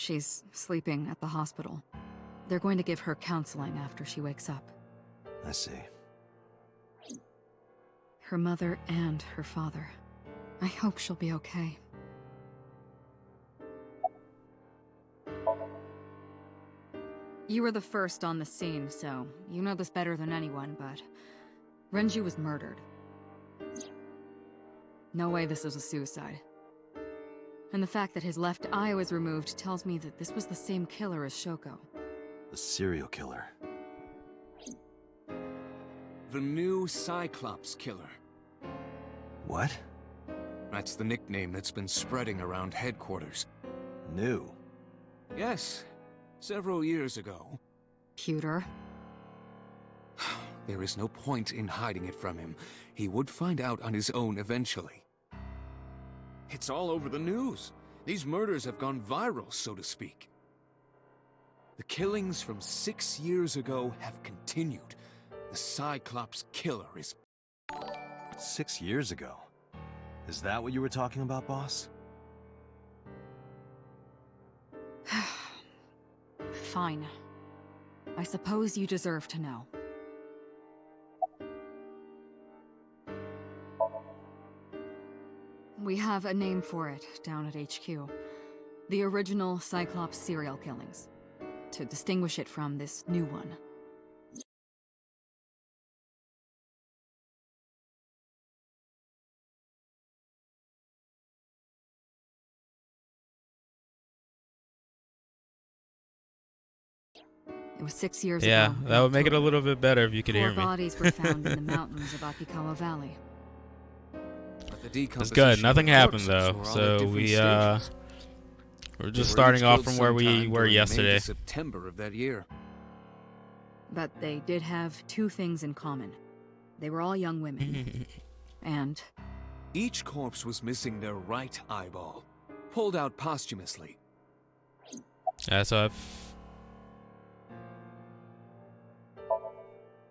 She's sleeping at the hospital. They're going to give her counseling after she wakes up. I see. Her mother and her father. I hope she'll be okay. You were the first on the scene, so you know this better than anyone, but Renju was murdered. No way this is a suicide. And the fact that his left eye was removed tells me that this was the same killer as Shoko. The serial killer. The new Cyclops killer. What? That's the nickname that's been spreading around headquarters. New? Yes, several years ago. Pewter. There is no point in hiding it from him. He would find out on his own eventually. It's all over the news. These murders have gone viral, so to speak. The killings from 6 years ago have continued. The Cyclops killer is... 6 years ago? Is that what you were talking about, boss? Fine. I suppose you deserve to know. We have a name for it down at HQ. The original Cyclops serial killings. To distinguish it from this new one. It was 6 years ago. Yeah, that would make it a little bit better if you could hear me. 4 bodies were found in the mountains of Akikawa Valley. It's good. Nothing happened though, so we're just starting off from where we were yesterday. September of that year. But they did have 2 things in common. They were all young women. And Each corpse was missing their right eyeball, pulled out posthumously. Yeah, so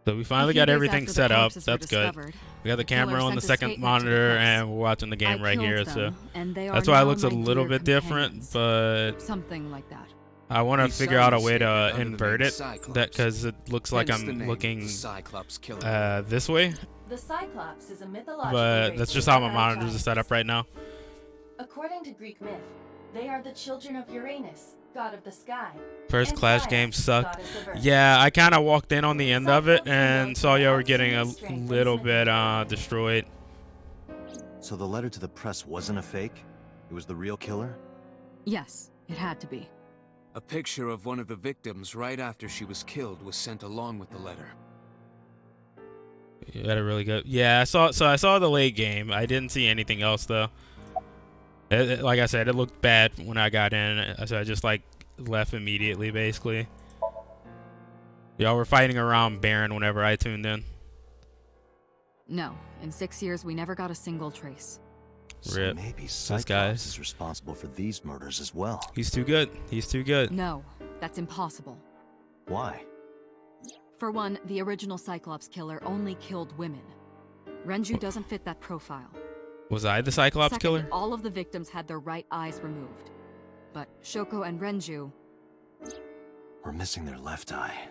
we finally got everything set up. That's good. We got the camera on the second monitor, and we're watching the game right here. So that's why it looks a little bit different, but something like that. I want to figure out a way to invert it, because it looks like I'm looking this way. The Cyclops is a mythological But race that's just of how my red-eyed monitors are giants. set up right now. According to Greek myth, they are the children of Uranus, god of the sky. First and Clash Gaia, game sucked. goddess of earth. Yeah, I kind of walked in on the end of it and saw y'all were getting a little bit destroyed. So the letter to the press wasn't a fake? It was the real killer? Yes, it had to be. A picture of one of the victims right after she was killed was sent along with the letter. You had a really good. Yeah, I saw the late game. I didn't see anything else though. Like I said, it looked bad when I got in, so I just like left immediately, basically. Y'all were fighting around Baron whenever I tuned in. No, in 6 years we never got a single trace. So Rip. maybe Those Cyclops guys. is responsible for these murders as well. He's too good. He's too good. No, that's impossible. Why? For one, the original Cyclops killer only killed women. Renju doesn't fit that profile. Was I the Cyclops Second, killer? all of the victims had their right eyes removed. But Shoko and Renju... We're missing their left eye.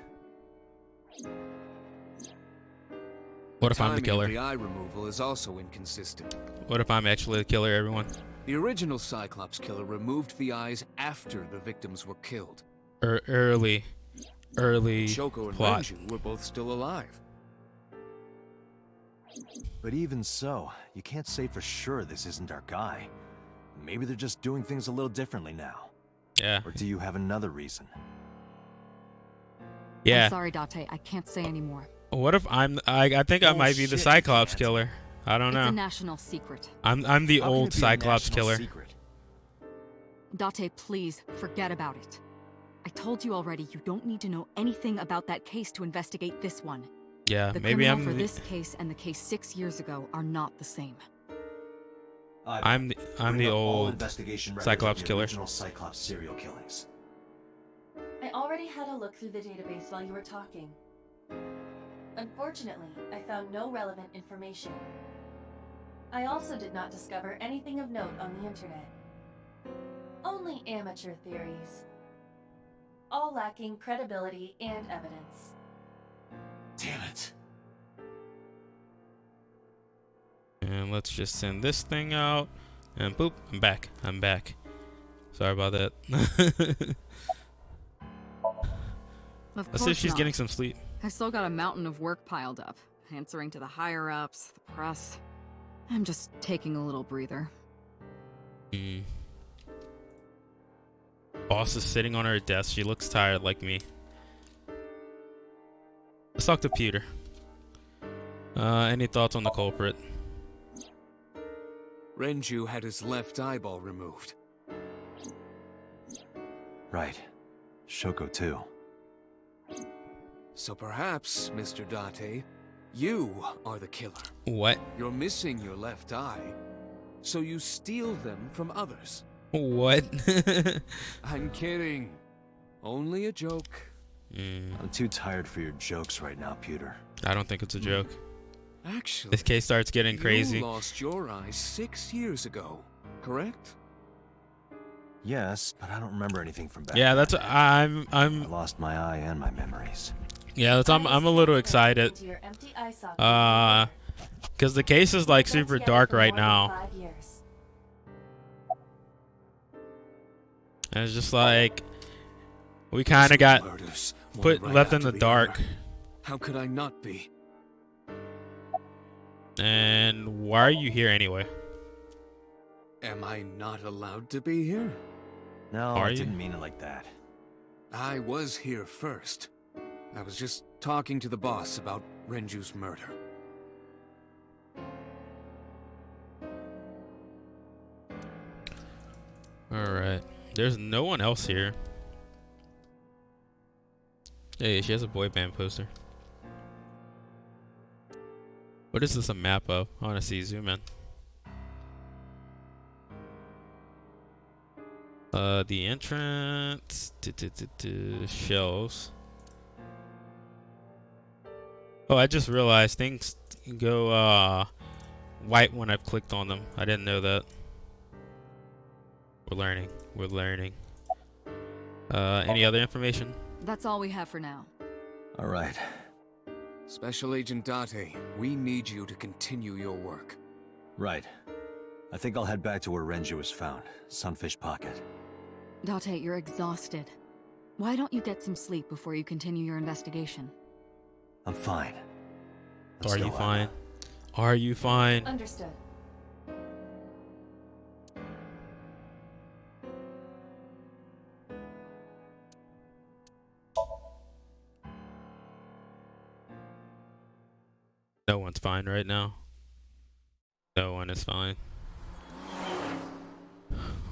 What if I'm the Timing of killer? The eye removal is also inconsistent. What if I'm actually the killer, everyone? The original Cyclops killer removed the eyes after the victims were killed. Early Shoko and plot. Renju were both still alive. But even so, you can't say for sure this isn't our guy. Maybe they're just doing things a little differently now. Yeah. Or do you have another reason? Yeah. I'm sorry, Date, I can't say anymore. What if I think I might be the Bullshit, Cyclops Chad. killer. I don't It's a know. national secret. I'm the How can it old be a Cyclops national killer. secret? Date, please, forget about it. I told you already, you don't need to know anything about that case to investigate this one. Yeah, The maybe criminal I'm for the, this case and the case 6 years ago are not the same. I'm the Bring up all old investigation records Cyclops of the killer. Original Cyclops serial killings. I already had a look through the database while you were talking. Unfortunately, I found no relevant information. I also did not discover anything of note on the internet. Only amateur theories. all lacking credibility and evidence. Damn it. And let's just send this thing out. And boop, I'm back. I'm back. Sorry about that. Of Let's see if course she's not. getting some sleep. I still got a mountain of work piled up, answering to the higher-ups, the press. I'm just taking a little breather. Boss is sitting on her desk. She looks tired like me. Let's talk to Peter. Any thoughts on the culprit? Renju had his left eyeball removed. Right. Shoko too. So perhaps, Mr. Date, you are the killer. What? You're missing your left eye, so you steal them from others. What? I'm kidding. Only a joke. I'm too tired for your jokes right now, Peter. I don't think it's a joke. Actually, This case starts getting crazy. You lost your eye 6 years ago, correct? Yes, but I don't remember anything from back Yeah, then. that's I I'm lost my eye and my memories. yeah, that's I'm a little excited. Into your empty eye socket. Cuz the case is like We've been super together dark for right more than now. 5 years. And it's just like we kind of got Murders, one put right left in after the dark. other. How could I not be? And why are you here anyway? Am I not allowed to be here? No, Are I you? didn't mean it like that. I was here first. I was just talking to the boss about Renju's murder. All right. There's no one else here. Hey, she has a boy band poster. What is this a map of? I want to see. Zoom in. The entrance. Shelves. Oh, I just realized things go white when I've clicked on them. I didn't know that. We're learning. We're learning. Any other information? That's all we have for now. All right. Special Agent Date, we need you to continue your work. Right. I think I'll head back to where Renju was found. Sunfish Pocket. Date, you're exhausted. Why don't you get some sleep before you continue your investigation? I'm fine. I'm Are you still, fine? Are you fine? Understood. No one's fine right now. No one is fine.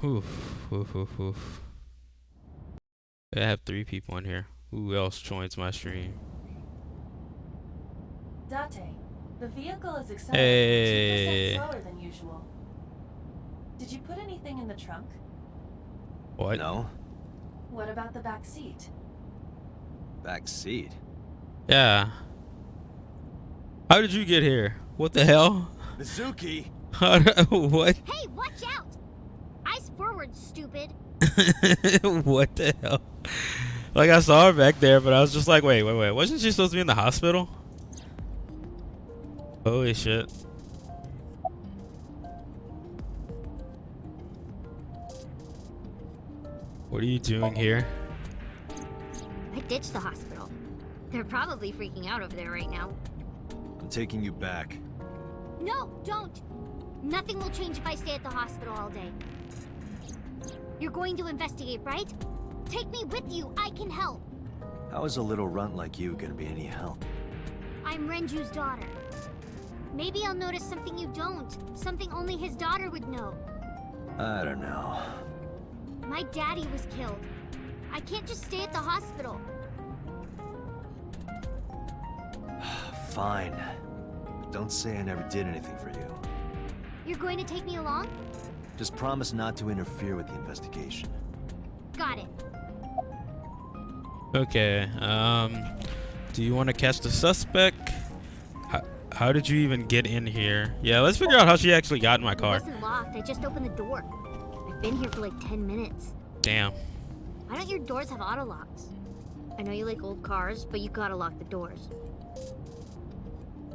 Oof, oof, oof, oof. I have 3 people in here. Who else joins my stream? Date, the vehicle is accelerating Hey. 2% slower than usual. Did you put anything in the trunk? What? No? What about the back seat? Back seat. Yeah. How did you get here? What the hell? Mizuki! What? Hey, watch out! Eyes forward, stupid. What the hell? Like, I saw her back there, but I was just like, wait. Wasn't she supposed to be in the hospital? Holy shit. What are you doing here? I ditched the hospital. They're probably freaking out over there right now. I'm taking you back. No, don't! Nothing will change if I stay at the hospital all day. You're going to investigate, right? Take me with you, I can help. How is a little runt like you gonna be any help? I'm Renju's daughter. Maybe I'll notice something you don't. Something only his daughter would know. I don't know. My daddy was killed. I can't just stay at the hospital. Fine. But don't say I never did anything for you. You're going to take me along? Just promise not to interfere with the investigation. Got it. Okay, do you want to catch the suspect? How did you even get in here? Yeah, let's figure out how she actually got in my It car. wasn't locked. I just opened the door. I've been here for like 10 minutes. Damn. Why don't your doors have auto locks? I know you like old cars, but you gotta lock the doors.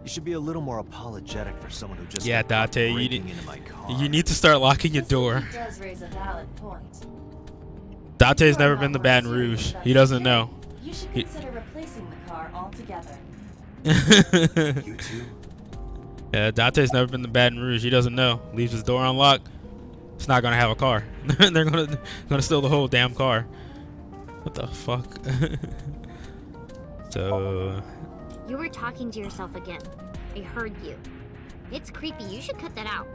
You should be a little more apologetic for someone who just Yeah, got caught Date, breaking into my car. you need to start locking your door. Mizuki does raise a valid point. Dante's You are never not been to more Baton serious Rouge. about He doesn't security. know. You should He- consider replacing the car altogether. You two? Yeah, Dante's never been to Baton Rouge. He doesn't know. Leaves his door unlocked. It's not gonna have a car. They're gonna steal the whole damn car. What the fuck? So You were talking to yourself again. I heard you. It's creepy. You should cut that out.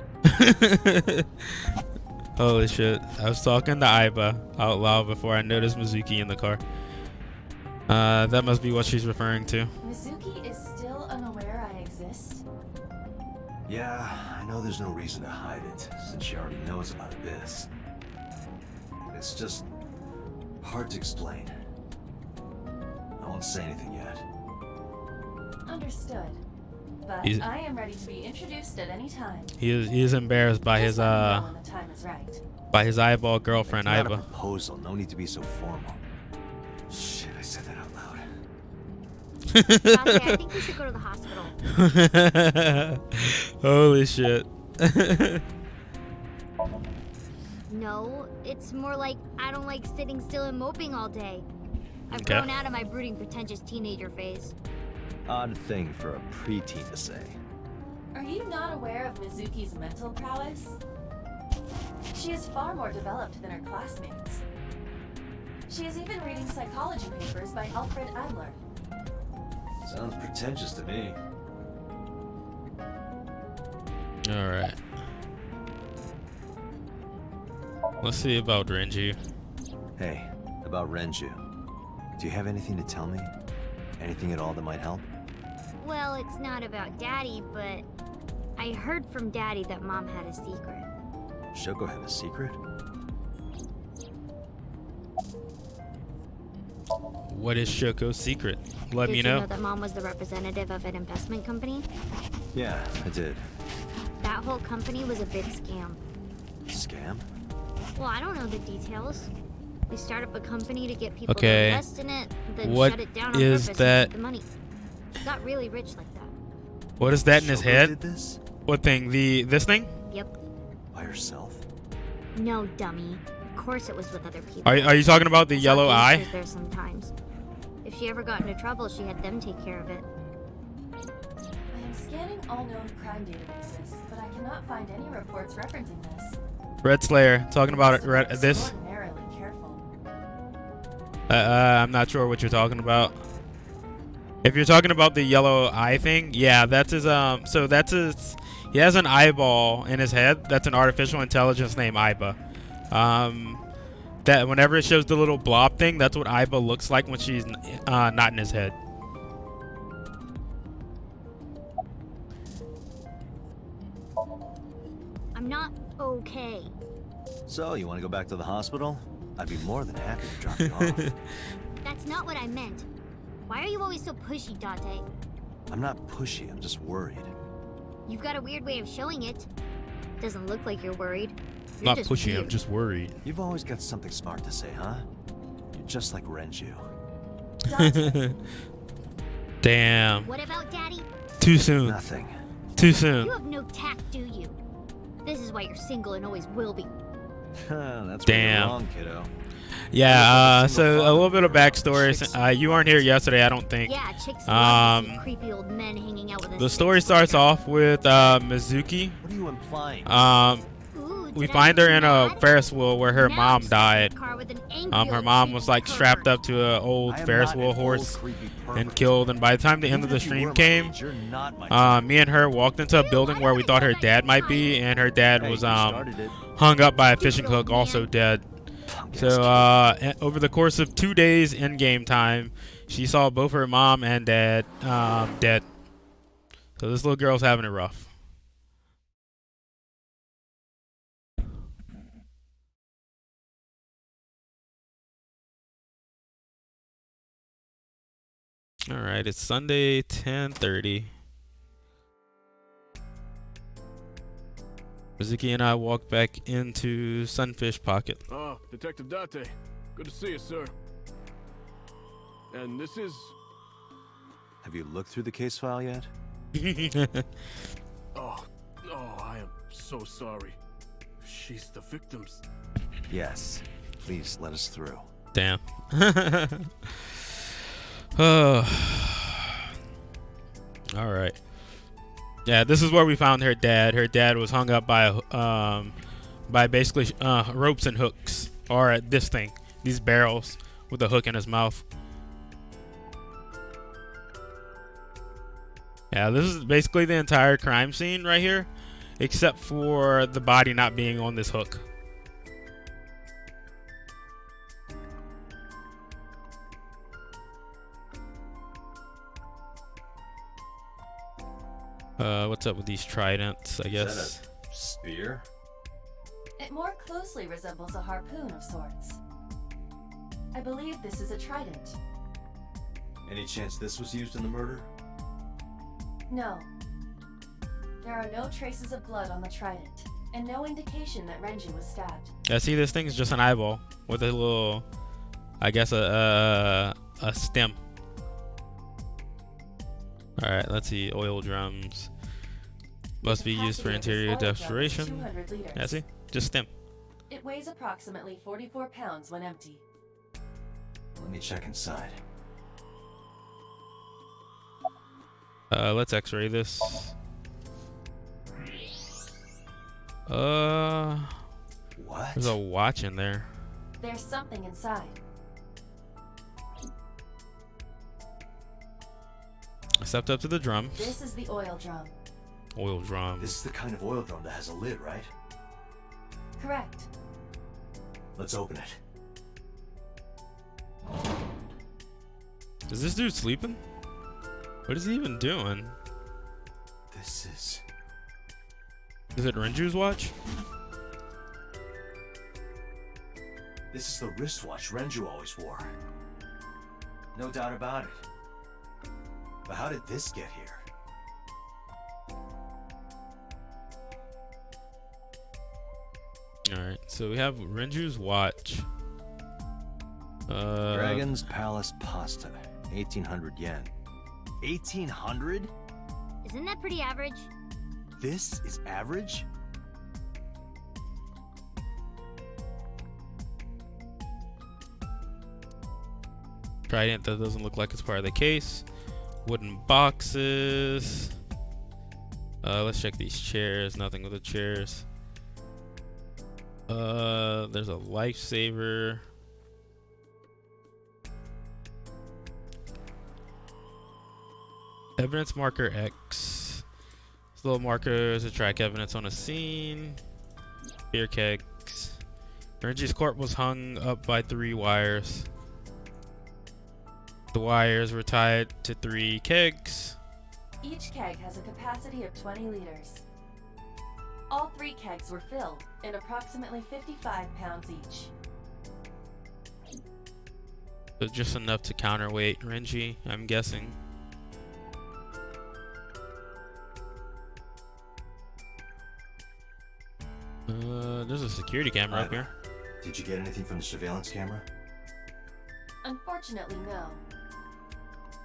holy shit. I was talking to Aiba out loud before I noticed Mizuki in the car. That must be what she's referring to. Mizuki is still unaware I exist. Yeah, I know there's no reason to hide it, since she already knows about this. It's just hard to explain. I won't say anything yet. Understood. But He's- I am ready to be introduced at any time. He is embarrassed by his Just let me know when the time is right. eyeball girlfriend It's not a Aiba. proposal, no need to be so formal. Shit, I said that out loud. Dante, I think we should go to the hospital. Holy shit. No, it's more like I don't like sitting still and moping all day. I've Okay. grown out of my brooding, pretentious teenager phase. Odd thing for a preteen to say. Are you not aware of Mizuki's mental prowess? She is far more developed than her classmates. She is even reading psychology papers by Alfred Adler. Sounds pretentious to me. Alright. Let's see about Renju. Hey, about Renju. Do you have anything to tell me? Anything at all that might help? Well, it's not about Daddy, but I heard from Daddy that Mom had a secret. Shoko had a secret? What is Shoko's secret? Let Did me you know. know that Mom was the representative of an investment company? Yeah, I did. That whole company was a big scam. Scam? Well, I don't know the details. They start up a company to get people Okay. to invest in it, then What shut it down on is purpose that- and keep the money. Got really rich like that. What is that in his Shoko head? did this? What thing? This thing? Yep. By herself? No, dummy. Of course it was with other people. Are you talking about the I saw yellow eye? gangsters there sometimes. If she ever got into trouble, she had them take care of it. I am scanning all known crime databases, but I cannot find any reports referencing this. Red Slayer. Talking about it. Must have been This? extraordinarily careful. I'm not sure what you're talking about. If you're talking about the yellow eye thing, yeah, that's his, so that's his, he has an eyeball in his head. That's an artificial intelligence named Aiba. That whenever it shows the little blob thing, that's what Aiba looks like when she's, not in his head. I'm not okay. So, you want to go back to the hospital? I'd be more than happy to drop you off. That's not what I meant. Why are you always so pushy, Dante? I'm not pushy, I'm just worried. You've got a weird way of showing it. Doesn't look like you're worried. You're Not just pushy, I'm weird. just worried. You've always got something smart to say, huh? You're just like Renju. Damn. What about Daddy? Too soon. Nothing. Too soon. You have no tact, do you? This is why you're single and always will be. That's Damn. where you're wrong, kiddo. Yeah, so a little bit of backstory. You weren't here yesterday, I don't think. Yeah, chicks love to see Um, creepy old men hanging out with us. The story starts off with Mizuki. What are you implying? Ooh, We did I find her make in you a mad? Ferris wheel where her Now mom I'm stuck in died. the car with an angry Her old mom creepy was like strapped pervert. up to an old I am Ferris not wheel an horse old, creepy and pervert. killed. And by the time the end of Even the if you were stream my came, age, you're not my me and her walked into a building where we thought her dad might be, and her dad Hey, was you started it. hung up by a Stupid fishing old hook, also man. dead. Punk-ass So kid. over the course of 2 days in game time, she saw both her mom and dad dead. So this little girl's having it rough. All right, it's Sunday, 10:30. Mizuki and I walk back into Sunfish Pocket. Oh, Detective Date. Good to see you, sir. And this is... Have you looked through the case file yet? Oh, I am so sorry. She's the victim's... Yes. Please let us through. Damn. Oh. All right. Yeah, this is where we found her dad. Her dad was hung up by basically ropes and hooks, or this thing, these barrels with a hook in his mouth. Yeah, this is basically the entire crime scene right here, except for the body not being on this hook. What's up with these tridents, I guess? Is that a spear? It more closely resembles a harpoon of sorts. I believe this is a trident. Any chance this was used in the murder? No. There are no traces of blood on the trident, and no indication that Renji was stabbed. Yeah, see, this thing's just an eyeball with a little, I guess, a stem. All right, let's see. Oil drums must be used for interior decoration. 200 liters. Yeah, see, just stem. It weighs approximately 44 pounds when empty. Let me check inside. Let's X-ray this. What? There's a watch in there. There's something inside. I stepped up to the drum. This is the oil drum. Oil drum. This is the kind of oil drum that has a lid, right? Correct. Let's open it. Is this dude sleeping? What is he even doing? This is... Is it Renju's watch? This is the wristwatch Renju always wore. No doubt about it. But how did this get here? Alright, so we have Renju's watch. Dragon's Palace Pasta. 1,800 yen. 1,800? Isn't that pretty average? This is average? Trident that doesn't look like it's part of the case. Wooden boxes. Let's check these chairs. Nothing with the chairs. There's a lifesaver. Evidence marker X. This little markers to track evidence on a scene. Beer kegs. Renji's corpse was hung up by 3 wires. The wires were tied to 3 kegs. Each keg has a capacity of 20 liters. All 3 kegs were filled, and approximately 55 pounds each. So just enough to counterweight Renji, I'm guessing. There's a security camera up here. Did you get anything from the surveillance camera? Unfortunately, no.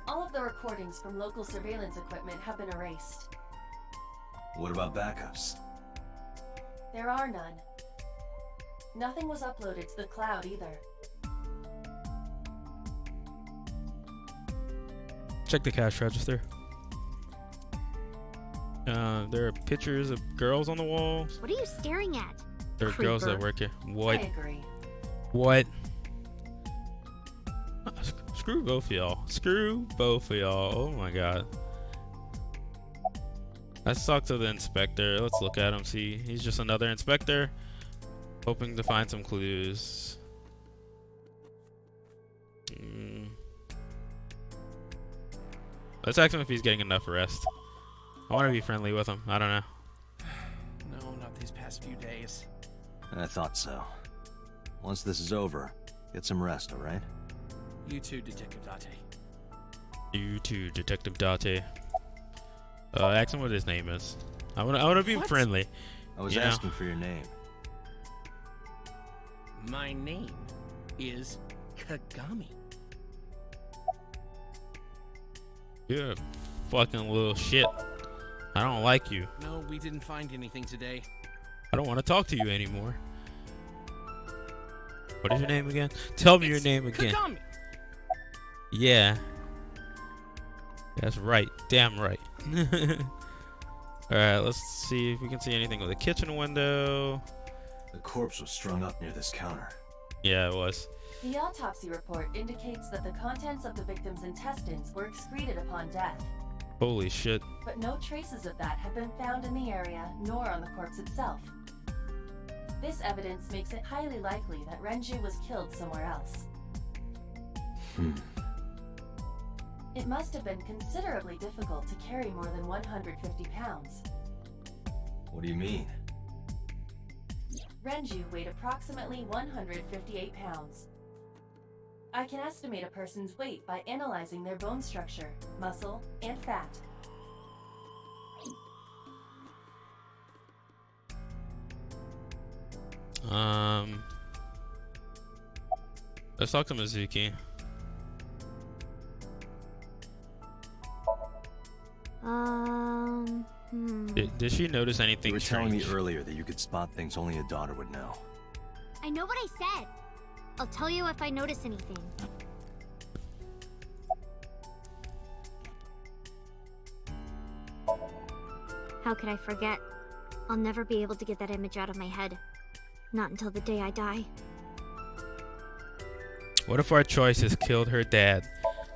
All of the recordings from local surveillance equipment have been erased. What about backups? There are none. Nothing was uploaded to the cloud either. Check the cash register. There are pictures of girls on the walls. What are you staring at? There are girls that Creeper. work here. I What? agree. What? Screw both of y'all. Screw both of y'all. Oh my god. Let's talk to the inspector. Let's look at him. See, he's just another inspector, hoping to find some clues. Let's ask him if he's getting enough rest. I want to be friendly with him. I don't know. No, not these past few days. I thought so. Once this is over, get some rest, alright? You too, Detective Date. You too, Detective Date. Ask him what his name is. I wanna be What? friendly. I was You know. asking for your name. My name is Kagami. You're a fucking little shit. I don't like you. No, we didn't find anything today. I don't want to talk to you anymore. What is your name again? Tell me your name again. Kagami! Yeah. That's right. Damn right. Alright, let's see if we can see anything with the kitchen window. The corpse was strung up near this counter. Yeah, it was. The autopsy report indicates that the contents of the victim's intestines were excreted upon death, Holy shit. but no traces of that have been found in the area nor on the corpse itself. This evidence makes it highly likely that Renju was killed somewhere else. It must have been considerably difficult to carry more than 150 pounds. What do you mean? Renju weighed approximately 158 pounds. I can estimate a person's weight by analyzing their bone structure, muscle, and fat. Let's talk to Mizuki. Did she notice anything You were telling me strange? earlier that you could spot things only a daughter would know. I know what I said. I'll tell you if I notice anything. How could I forget? I'll never be able to get that image out of my head. Not until the day I die. What if our choices killed her dad?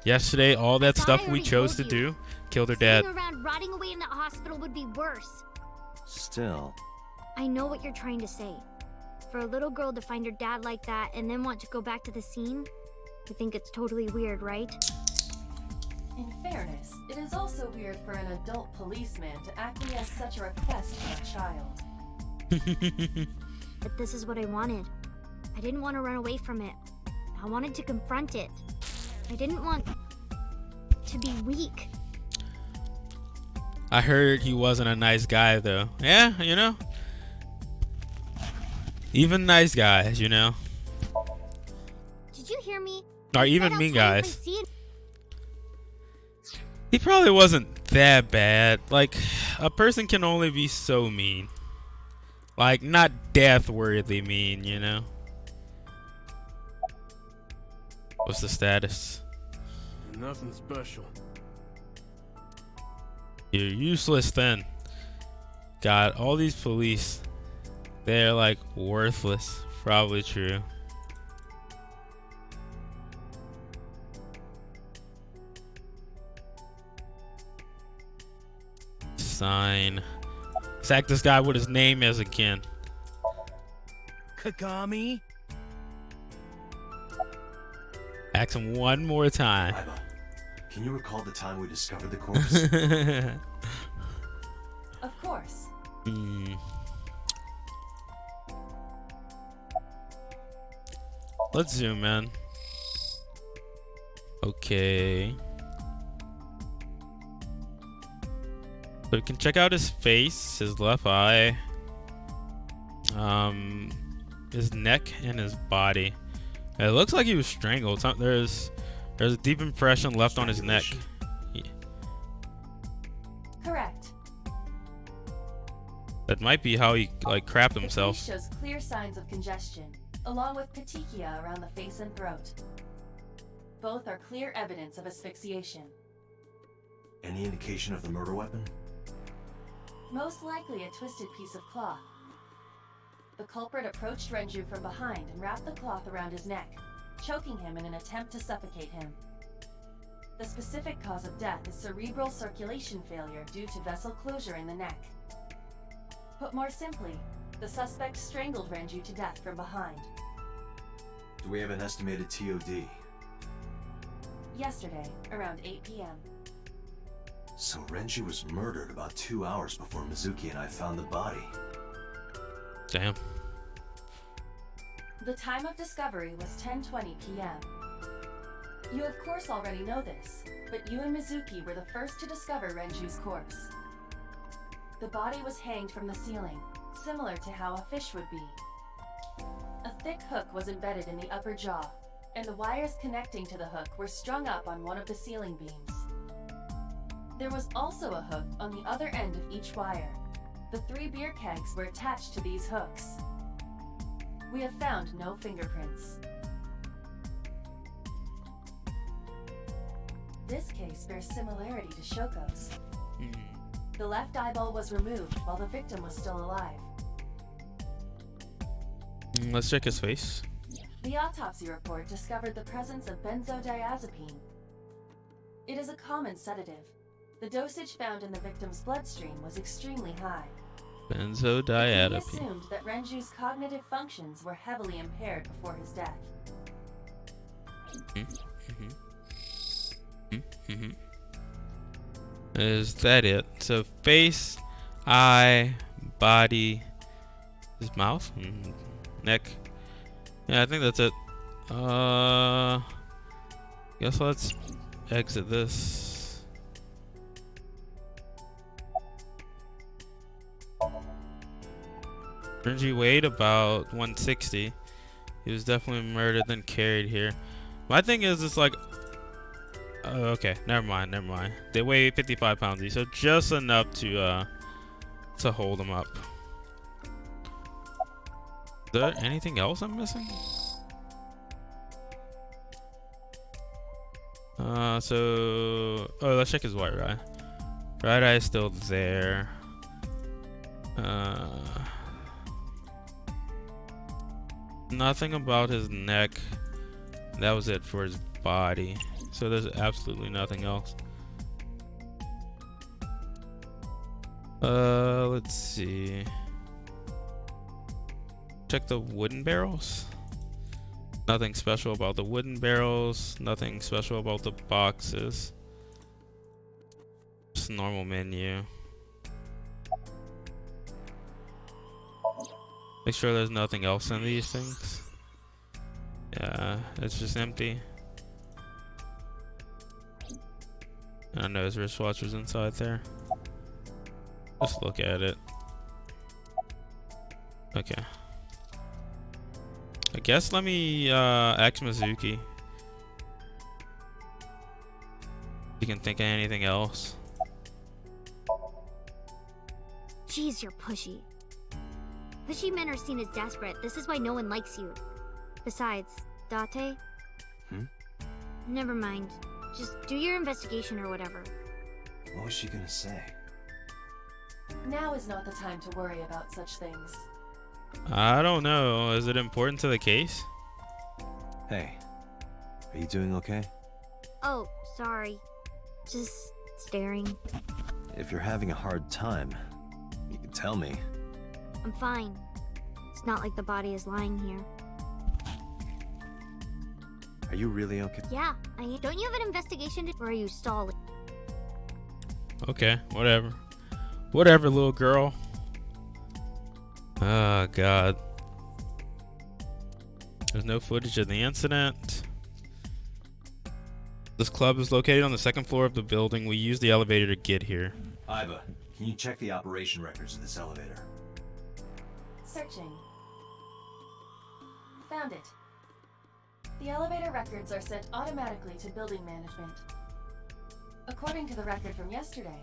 Yesterday, all that Thought stuff I we already chose to told you. do killed her dad. Sitting around rotting away in that hospital would be worse. Still, I know what you're trying to say. For a little girl to find her dad like that and then want to go back to the scene, you think it's totally weird, right? In fairness, it is also weird for an adult policeman to acquiesce such a request from a child. But this is what I wanted. I didn't want to run away from it. I wanted to confront it. I didn't want to be weak. I heard he wasn't a nice guy, though. Yeah, you know? Even nice guys, you know? Did you hear me? Or I even said mean I'll tell you if I guys. see it. He probably wasn't that bad. Like, a person can only be so mean. Like, not death-worthy mean, you know? What's the status? Nothing special. You're useless then. God, all these police, they're like worthless. Probably true. Sign. Sack this guy what his name is again. Kagami? Ask him one more time. Iba, can you recall the time we discovered the corpse? Of course. Let's zoom in. Okay. So we can check out his face, his left eye, his neck, and his body. It looks like he was strangled. There's a deep impression left on his neck. Yeah. Correct. That might be how he like crapped The himself. face shows clear signs of congestion, along with petechia around the face and throat. Both are clear evidence of asphyxiation. Any indication of the murder weapon? Most likely a twisted piece of cloth. The culprit approached Renju from behind and wrapped the cloth around his neck, choking him in an attempt to suffocate him. The specific cause of death is cerebral circulation failure due to vessel closure in the neck. Put more simply, the suspect strangled Renju to death from behind. Do we have an estimated TOD? Yesterday, around 8 p.m. So Renju was murdered about 2 hours before Mizuki and I found the body. Damn. The time of discovery was 10:20 p.m. You of course already know this, but you and Mizuki were the first to discover Renju's corpse. The body was hanged from the ceiling, similar to how a fish would be. A thick hook was embedded in the upper jaw, and the wires connecting to the hook were strung up on one of the ceiling beams. There was also a hook on the other end of each wire. The 3 beer kegs were attached to these hooks. We have found no fingerprints. This case bears similarity to Shoko's. The left eyeball was removed while the victim was still alive. Let's check his face. The autopsy report discovered the presence of benzodiazepine. It is a common sedative. The dosage found in the victim's bloodstream was extremely high. It can be Benzodiazepine. assumed that Renju's cognitive functions were heavily impaired before his death. Is that it? So face, eye, body, his mouth, neck. Yeah, I think that's it. Guess let's exit this. Renji weighed about 160. He was definitely murdered then carried here. My thing is, it's like, okay, never mind. They weigh 55 pounds each, so just enough to hold them up. Is there anything else I'm missing? Let's check his right eye. Right eye is still there. Nothing about his neck. That was it for his body. So there's absolutely nothing else. Let's see. Check the wooden barrels. Nothing special about the wooden barrels. Nothing special about the boxes. Just normal menu. Make sure there's nothing else in these things. Yeah, it's just empty. I know his wristwatch was inside there. Just look at it. Okay. I guess let me ask Mizuki. You can think of anything else. Jeez, you're pushy. Pushy men are seen as desperate. This is why no one likes you. Besides, Date? Never mind. Just do your investigation or whatever. What was she gonna say? Now is not the time to worry about such things. I don't know. Is it important to the case? Hey, are you doing okay? Oh, sorry. Just staring. If you're having a hard time, you can tell me. I'm fine. It's not like the body is lying here. Are you really okay? Yeah, I am. Don't you have an investigation to, or are you stalling? Okay, whatever. Whatever, little girl. Oh, God. There's no footage of the incident. This club is located on the 2nd floor of the building. We used the elevator to get here. Iba, can you check the operation records of this elevator? Searching. Found it. The elevator records are sent automatically to building management. According to the record from yesterday,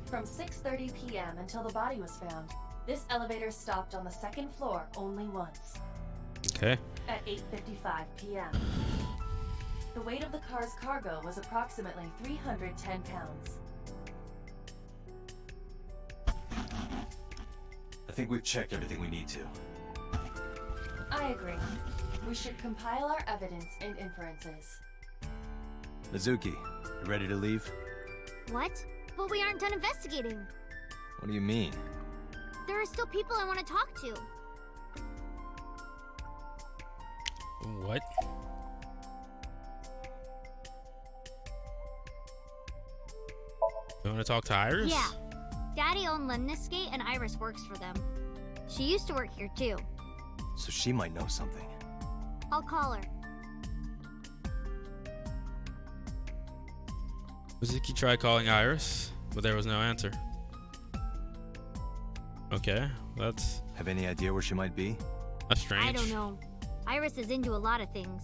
from 6:30 p.m. until the body was found, this elevator stopped on the 2nd floor only once. Okay. At 8:55 p.m. The weight of the car's cargo was approximately 310 pounds. I think we've checked everything we need to. I agree. We should compile our evidence and inferences. Mizuki, you ready to leave? What? But we aren't done investigating. What do you mean? There are still people I want to talk to. What? You want to talk to Iris? Yeah. Daddy owned Lemniscate and Iris works for them. She used to work here too. So she might know something. I'll call her. Mizuki tried calling Iris, but there was no answer. Okay, that's Have any idea where she might be? strange. I don't know. Iris is into a lot of things.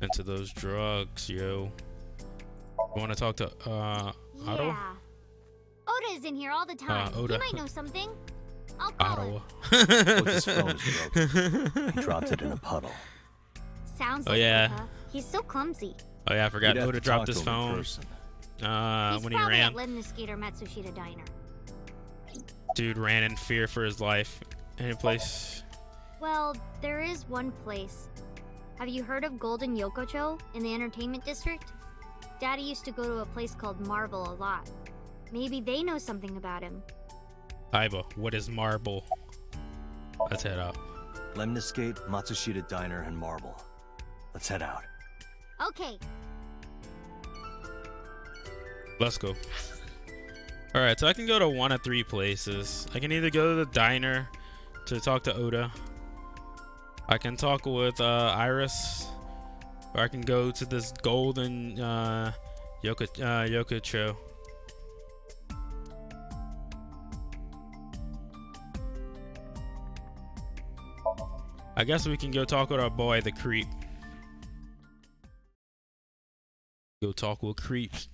Into those drugs, yo. You want to talk to Otto? Yeah. Oda is in here all the time. Oda. He might know something. I'll call Ottawa. him. Ota's phone is broken. He dropped it in a puddle. Sounds Oh, like yeah. Oda. He's so clumsy. Oh yeah, I forgot. You'd have Oda to dropped talk his to him in phone. person. He's When he probably ran. at Lemon the Skater Matsushita Diner. Dude ran in fear for his life. Any place. Well, there is one place. Have you heard of Golden Yokocho in the entertainment district? Daddy used to go to a place called Marble a lot. Maybe they know something about him. Aiba, what is marble? Let's head out. Lemniscate, Matsushita Diner, and Marble. Let's head out. Okay. Let's go. Alright, so I can go to one of 3 places. I can either go to the diner to talk to Oda. I can talk with Iris. Or I can go to this golden Yokocho. I guess we can go talk with our boy, the creep. Go talk with creeps.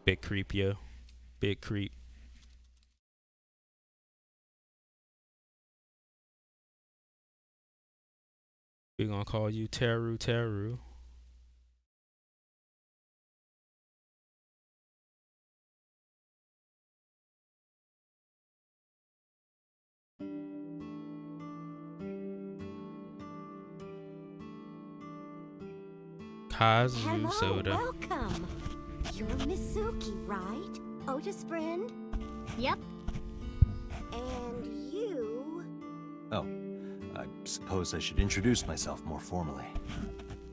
Big creep, yo. Big creep. We're gonna call you Teru Teru. Kazu Hello, Soda. welcome. You're Mizuki, right? Ota's friend? Yep. And you... Oh, I suppose I should introduce myself more formally.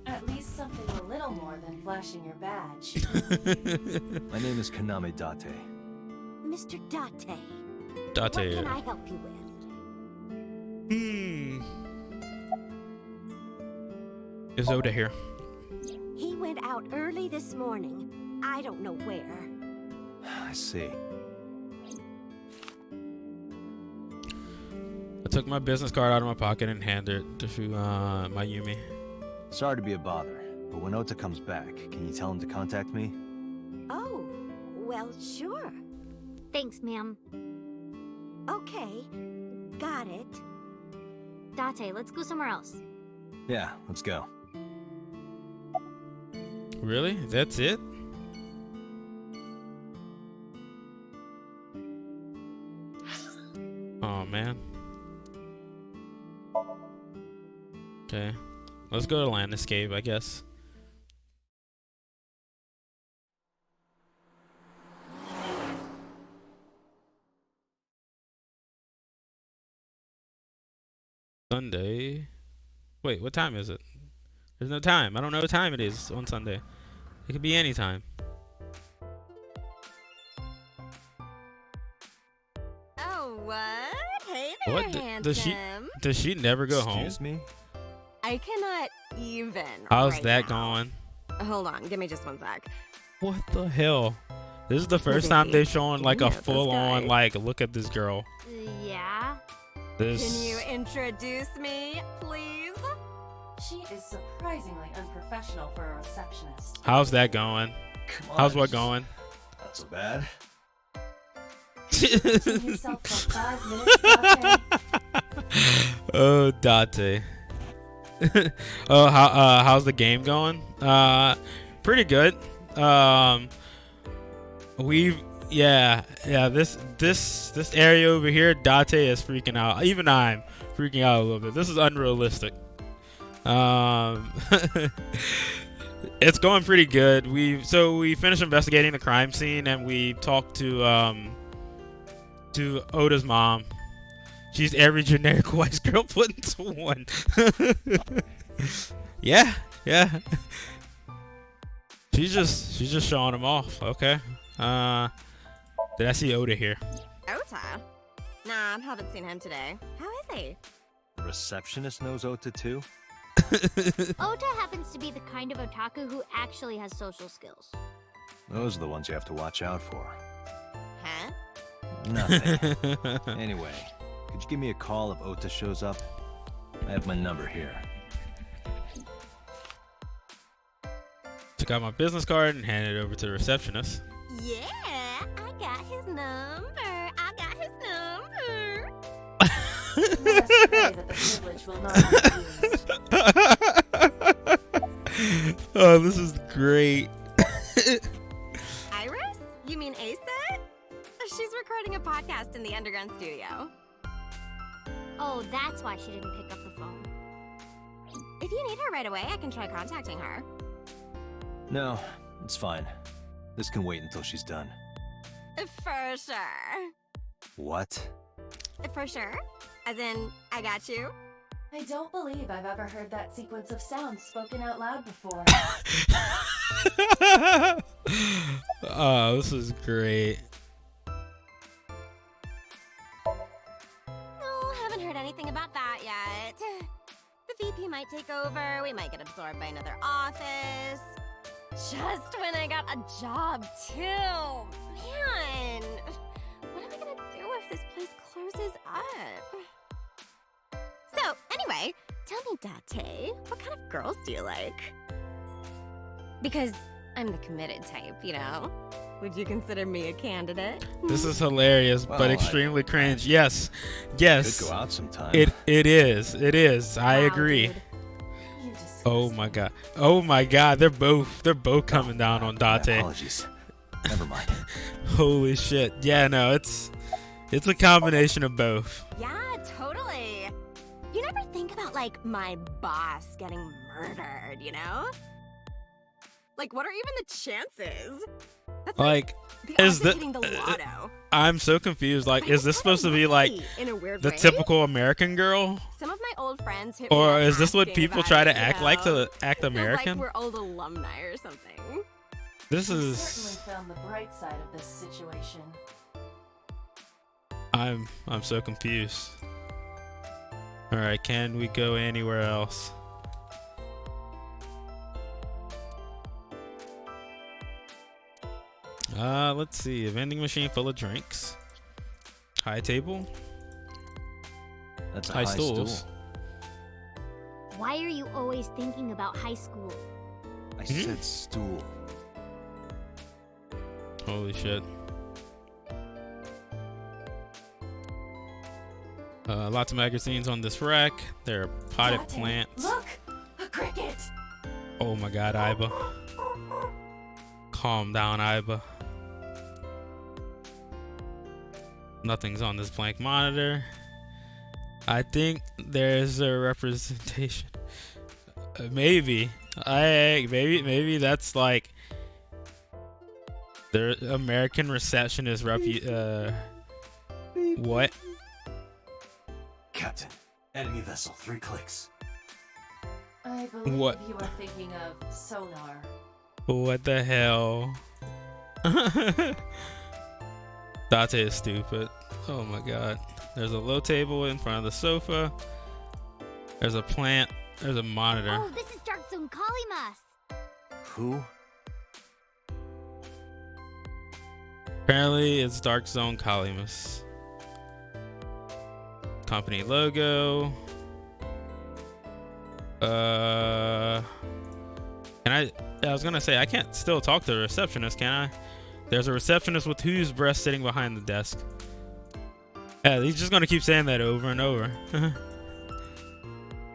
At least something a little more than flashing your badge. My name is Kaname Date. Mr. Date. Date. What can I help you with? Is Oda here? He went out early this morning. I don't know where. I see. I took my business card out of my pocket and handed it to Mayumi. Sorry to be a bother, but when Ota comes back, can you tell him to contact me? Oh, well, sure. Thanks, ma'am. Okay, got it. Date, let's go somewhere else. Yeah, let's go. Really? That's it? Oh man. Okay. Let's go to Land Escape, I guess. Sunday. Wait, what time is it? There's no time. I don't know what time it is on Sunday. It could be any time. Oh, what? Hey there, What? handsome. Does she never go home? Excuse me? I cannot even. How's right that now. going? Hold on, give me just one sec. What the hell? This is the first Mizuki, time they've shown like you a know this full-on guy. like look at this girl. Yeah? This. Can you introduce me, please? She is surprisingly unprofessional for a receptionist. How's that going? Come on, How's what just going? Not so bad. Teaching yourself for 5 minutes, Date? Oh, Date. Oh, how's the game going? Pretty good. This area over here, Date is freaking out. Even I'm freaking out a little bit. This is unrealistic. It's going pretty good. We finished investigating the crime scene and we talked to Oda's mom. She's every generic white girl put into one. Yeah. She's just showing him off. Okay. Did I see Oda here? Ota? Nah, haven't seen him today. How is he? The receptionist knows Ota too? Ota happens to be the kind of otaku who actually has social skills. Those are the ones you have to watch out for. Huh? Nothing. Anyway, could you give me a call if Ota shows up? I have my number here. Take out my business card and hand it over to the receptionist. Yeah, I got his number. I got his number. Let us pray that the privilege will not be used. Oh, this is great. Iris? You mean Asa? She's recording a podcast in the underground studio. Oh, that's why she didn't pick up the phone. If you need her right away, I can try contacting her. No, it's fine. This can wait until she's done. For sure. What? For sure? As in, I got you? I don't believe I've ever heard that sequence of sounds spoken out loud before. Oh, this is great. No, haven't heard anything about that yet. The VP might take over, we might get absorbed by another office. Just when I got a job, too. Man, what am I gonna do if this place closes up? So, anyway, tell me, Date, what kind of girls do you like? Because I'm the committed type, you know? Would you consider me a candidate? This is hilarious, Well, but extremely cringe. Yes, yes. Could go out sometime. It is. I Wow, agree. dude. You disgust Oh me. my god. Oh my god. They're both coming down on My Date. apologies. Never mind. Holy shit. Yeah, no, it's a combination of both. Yeah, totally. You never think about, like, my boss getting murdered, you know? Like, what are even the chances? That's Like, the is odds of the hitting the lotto. I'm so confused. Like, But is it's this kinda supposed to be like lucky, in a weird the way. typical American girl? Some of my old friends hit me Or up is this what asking people about try it, to you act like know? to act Feels American? like we're old alumni or something. This You is certainly found the bright side of this situation. I'm so confused. All right, can we go anywhere else? Let's see. A vending machine full of drinks. High table. That's a High high stools. stool. Why are you always thinking about high school? I Hmm? said stool. Holy shit. Lots of magazines on this rack. There are potted Date, plants. Look! A cricket! Oh my god, Iba. Calm down, Iba. Nothing's on this blank monitor. I think there's a representation. Maybe. Maybe that's like the American receptionist what? Captain, enemy vessel, 3 clicks. I believe What? you are thinking of sonar. What the hell? Date is stupid. Oh my god. There's a low table in front of the sofa. There's a plant. There's a monitor. Oh, this is Dark Zone calling us. Who? Apparently, it's Dark Zone Kalimus. Company logo. Can I was gonna say I can't still talk to the receptionist, can I? There's a receptionist with whose breast sitting behind the desk. Yeah, he's just gonna keep saying that over and over.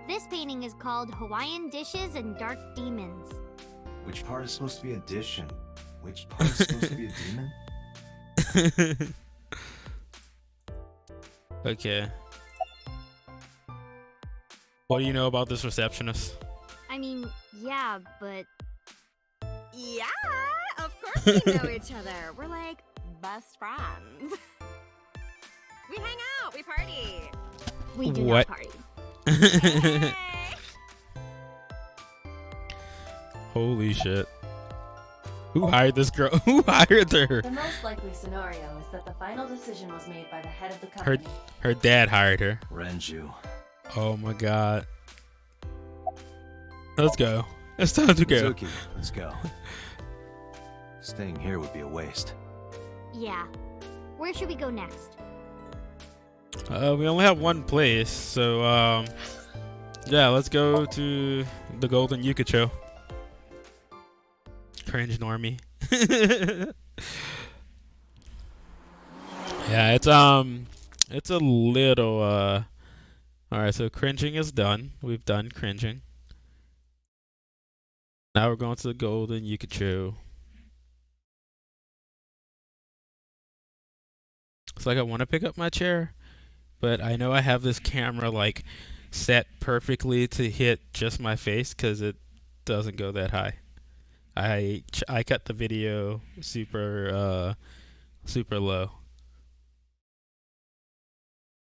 This painting is called Hawaiian Dishes and Dark Demons. Which part is supposed to be a dish and which part is supposed to be a demon? Okay. What do you know about this receptionist? I mean, yeah, but Yeah, of course we know each other. We're like best friends. We hang out, we party. we do What? not party. Hey. Holy shit. Who hired this girl? Who hired her? The most likely scenario is that the final decision was made by the head of the company. Her dad hired her. Renju. Oh my god. Let's go. It's time to go. Mizuki, let's go. Staying here would be a waste. Yeah. Where should we go next? We only have one place, so yeah, let's go to the Golden Yukicho. cringe normie. Yeah, it's a little alright, so cringing is done. We've done cringing. Now we're going to the golden Yukicho. It's like I want to pick up my chair, but I know I have this camera like set perfectly to hit just my face because it doesn't go that high. I cut the video super low.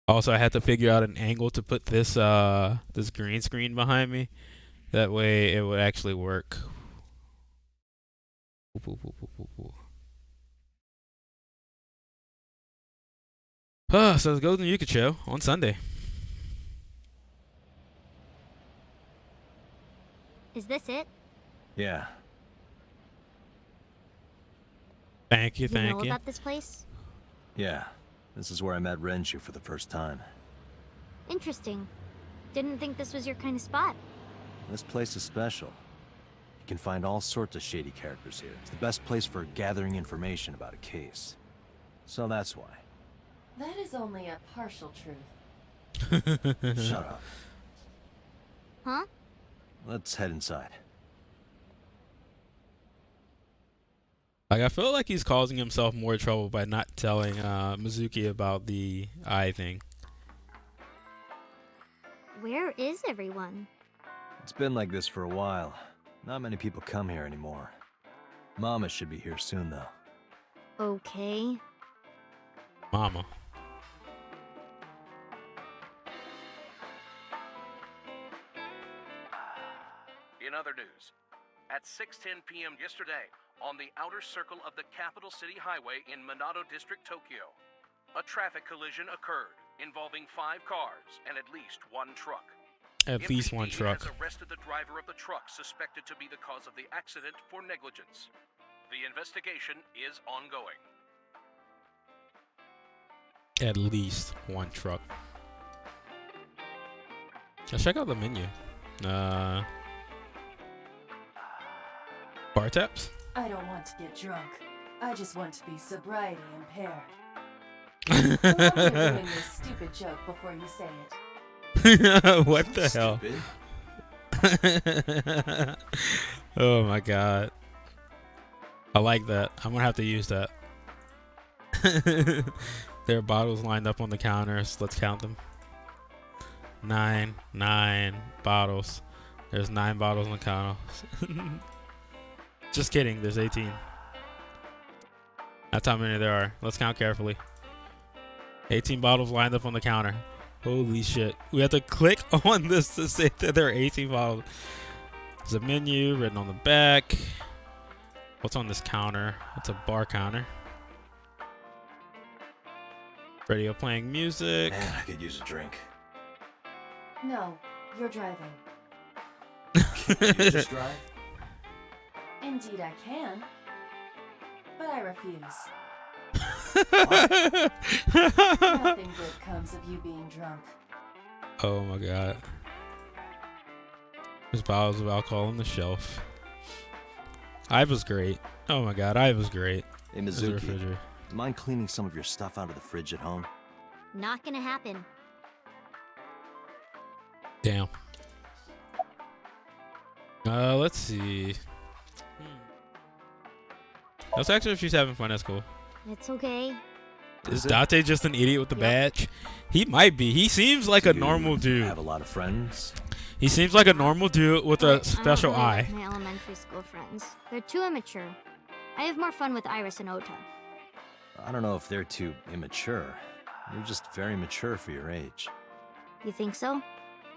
Also, I had to figure out an angle to put this this green screen behind me. That way, it would actually work. So let's go to the Yuka show on Sunday. Is this it? Yeah. Thank you, You know thank you. about this place? Yeah. This is where I met Renshu for the first time. Interesting. Didn't think this was your kind of spot. This place is special. You can find all sorts of shady characters here. It's the best place for gathering information about a case. So that's why. That is only a partial truth. Shut up. Huh? Let's head inside. Like, I feel like he's causing himself more trouble by not telling Mizuki about the eye thing. Where is everyone? It's been like this for a while. Not many people come here anymore. Mama should be here soon, though. Okay. Mama. In other news, at 6:10 p.m. yesterday, on the outer circle of the capital city highway in Minato District, Tokyo, a traffic collision occurred involving 5 cars and at least 1 truck. At least one MPD truck. has arrested the driver of the truck suspected to be the cause of the accident for negligence. The investigation is ongoing. At least one truck. Let's check out the menu. Bar taps? I don't want to get drunk. I just want to be sobriety impaired. I love you doing this stupid joke before you say it. What the hell? Oh my god. I like that. I'm gonna have to use that. There are bottles lined up on the counters. Let's count them. 9 bottles. There's 9 bottles on the counter. Just kidding, there's 18. That's how many there are. Let's count carefully. 18 bottles lined up on the counter. Holy shit. We have to click on this to say that there are 18 bottles. There's a menu written on the back. What's on this counter? It's a bar counter. Radio playing music. Man, I could use a drink. No, you're driving. Can you just drive? Indeed I can. But I refuse. Nothing good comes of you being drunk. Oh my god. There's bottles of alcohol on the shelf. Ive was great. Oh my god, Ive was great. Hey, There's a Mizuki, refrigerator. mind cleaning some of your stuff out of the fridge at home? Not gonna happen. Damn. Let's see. That's actually, if she's having fun, that's cool. It's okay. Is Date just an idiot with the badge? He might be. He seems like a normal dude. Have a lot of friends? He seems like a normal dude with a special I eye. don't really like my elementary school friends. They're too immature. I have more fun with Iris and Ota. I don't know if they're too immature. You're just very mature for your age. You think so?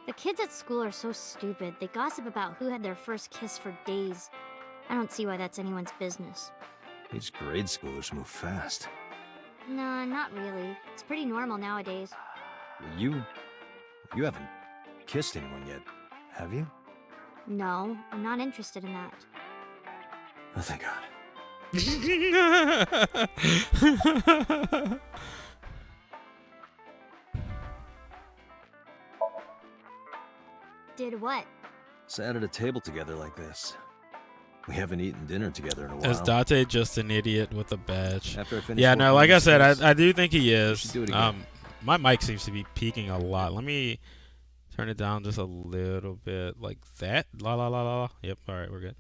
The kids at school are so stupid. They gossip about who had their first kiss for days. I don't see why that's anyone's business. These grade schoolers move fast. Nah, not really. It's pretty normal nowadays. You haven't kissed anyone yet, have you? No, I'm not interested in that. Oh, thank God. Did what? Sat at a table together like this. We haven't eaten dinner together in a while. Is Date just an idiot with a badge? After I finish Yeah, working no, on like I these said, skills, I do think he we is. should do it again. My mic seems to be peaking a lot. Let me turn it down just a little bit, like that. La la la la. Yep. All right, we're good.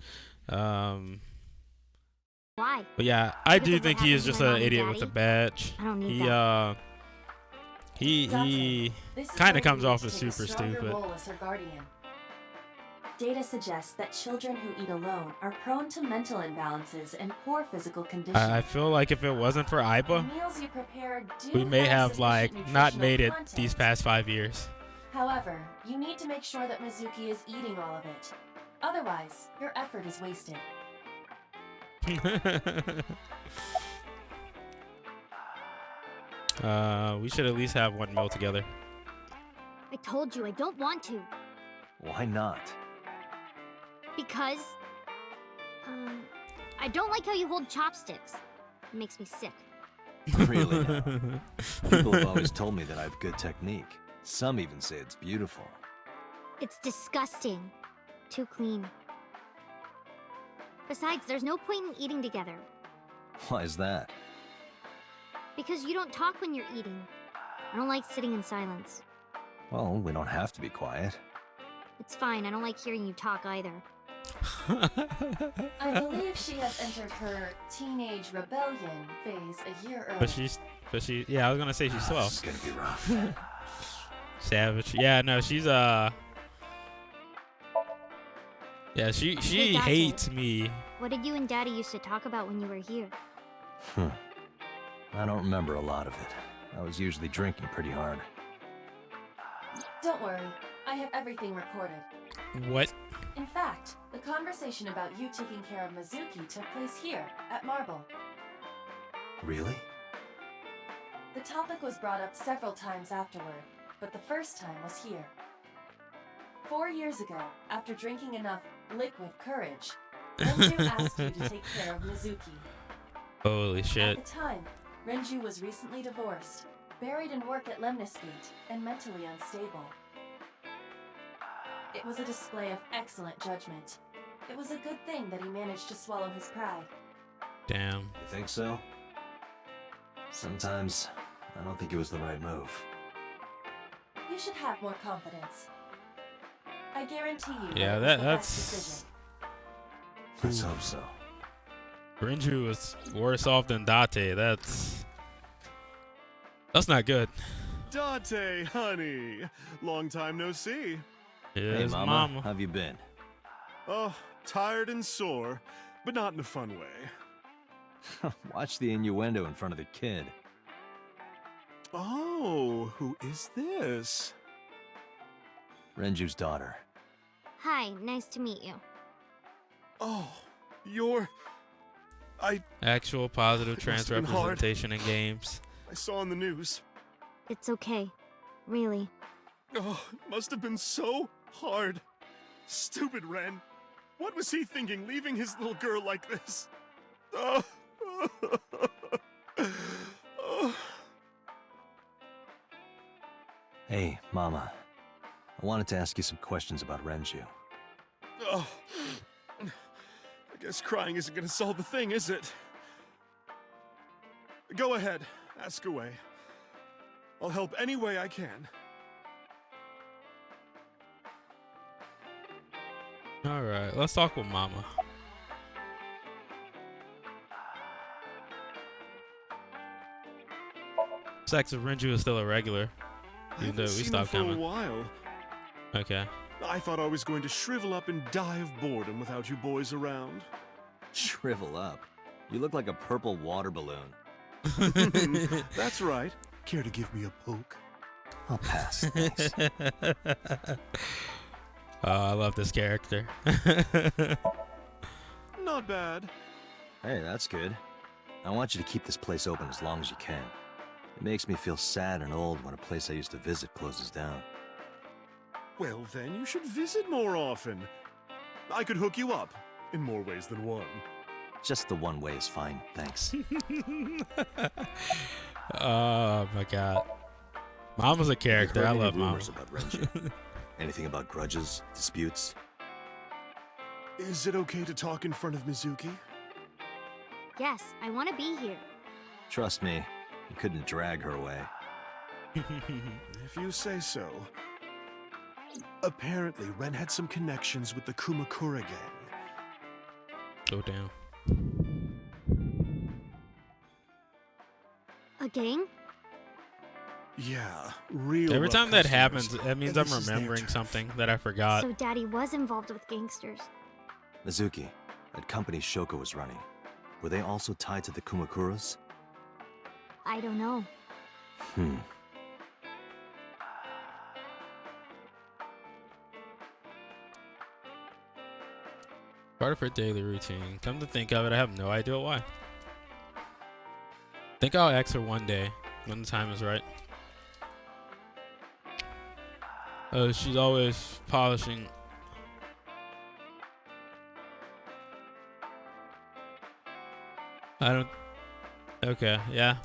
Why? But yeah, I Because do of what think he is happened to just my an mom and idiot with a daddy? badge. I don't need He that. he This is kind where of comes you need off to as take a super stronger stupid. role as her guardian. Data suggests that children who eat alone are prone to mental imbalances and poor physical condition. I feel like if it wasn't for The Aiba, meals you prepare do we may have sufficient like not nutritional made it content. these past 5 years. However, you need to make sure that Mizuki is eating all of it. Otherwise, your effort is wasted. We should at least have one meal together. I told you I don't want to. Why not? Because, I don't like how you hold chopsticks. It makes me sick. Really now. People have always told me that I have good technique. Some even say it's beautiful. It's disgusting. Too clean. Besides, there's no point in eating together. Why is that? Because you don't talk when you're eating. I don't like sitting in silence. Well, we don't have to be quiet. It's fine, I don't like hearing you talk either. I believe she has entered her teenage rebellion phase a year early. but she, yeah, I was gonna say she's 12. This is gonna be rough. Savage. Yeah, no, she's yeah, she Hey, Date. hates me. What did you and Daddy used to talk about when you were here? I don't remember a lot of it. I was usually drinking pretty hard. Don't worry, I have everything recorded. What? In fact, the conversation about you taking care of Mizuki took place here, at Marble. Really? The topic was brought up several times afterward, but the first time was here. 4 years ago, after drinking enough liquid courage, Renju asked you to take care of Mizuki. Holy shit. At the time, Renju was recently divorced, buried in work at Lemnisgate, and mentally unstable. It was a display of excellent judgment. It was a good thing that he managed to swallow his pride. Damn. You think so? Sometimes, I don't think it was the right move. You should have more confidence. I guarantee you Yeah, that it was the best that's. decision. Let's hope so. Renju is worse off than Date. That's not good. Date, honey. Long time no see. Yeah, Hey, his Mama, mama. how have you been? Oh, tired and sore, but not in a fun way. Watch the innuendo in front of the kid. Oh, who is this? Renju's daughter. Hi, nice to meet you. Oh, you're... Actual positive It trans must've been hard. representation in games. I saw on the news. It's okay. Really. Oh, it must have been so hard. Stupid Ren. What was he thinking, leaving his little girl like this? Oh. Oh. Hey, Mama. I wanted to ask you some questions about Renju. Oh. I guess crying isn't gonna solve the thing, is it? Go ahead, ask away. I'll help any way I can. Alright, let's talk with Mama. Sex of Renju is still a regular. I Even though haven't we seen him stopped for a coming. while. Okay. I thought I was going to shrivel up and die of boredom without you boys around. Shrivel up. You look like a purple water balloon. That's right. Care to give me a poke? I'll pass. Thanks. Oh, I love this character. Not bad. Hey, that's good. I want you to keep this place open as long as you can. It makes me feel sad and old when a place I used to visit closes down. Well, then you should visit more often. I could hook you up in more ways than one. Just the one way is fine, thanks. Oh my god. Mama's a character. I Have you heard love any Mama. rumors about Renju? Anything about grudges, disputes? Is it okay to talk in front of Mizuki? Yes, I want to be here. Trust me, you couldn't drag her away. If you say so. Apparently, Ren had some connections with the Kumakura gang. Oh, damn. A gang? Yeah, real Every rough time that customers. happens, that means And I'm this is their remembering turf. something that I forgot. So Daddy was involved with gangsters. Mizuki, that company Shoko was running, were they also tied to the Kumakuras? I don't know. Part of her daily routine. Come to think of it, I have no idea why. Think I'll ask her one day when the time is right. She's always polishing. I don't. Okay, yeah.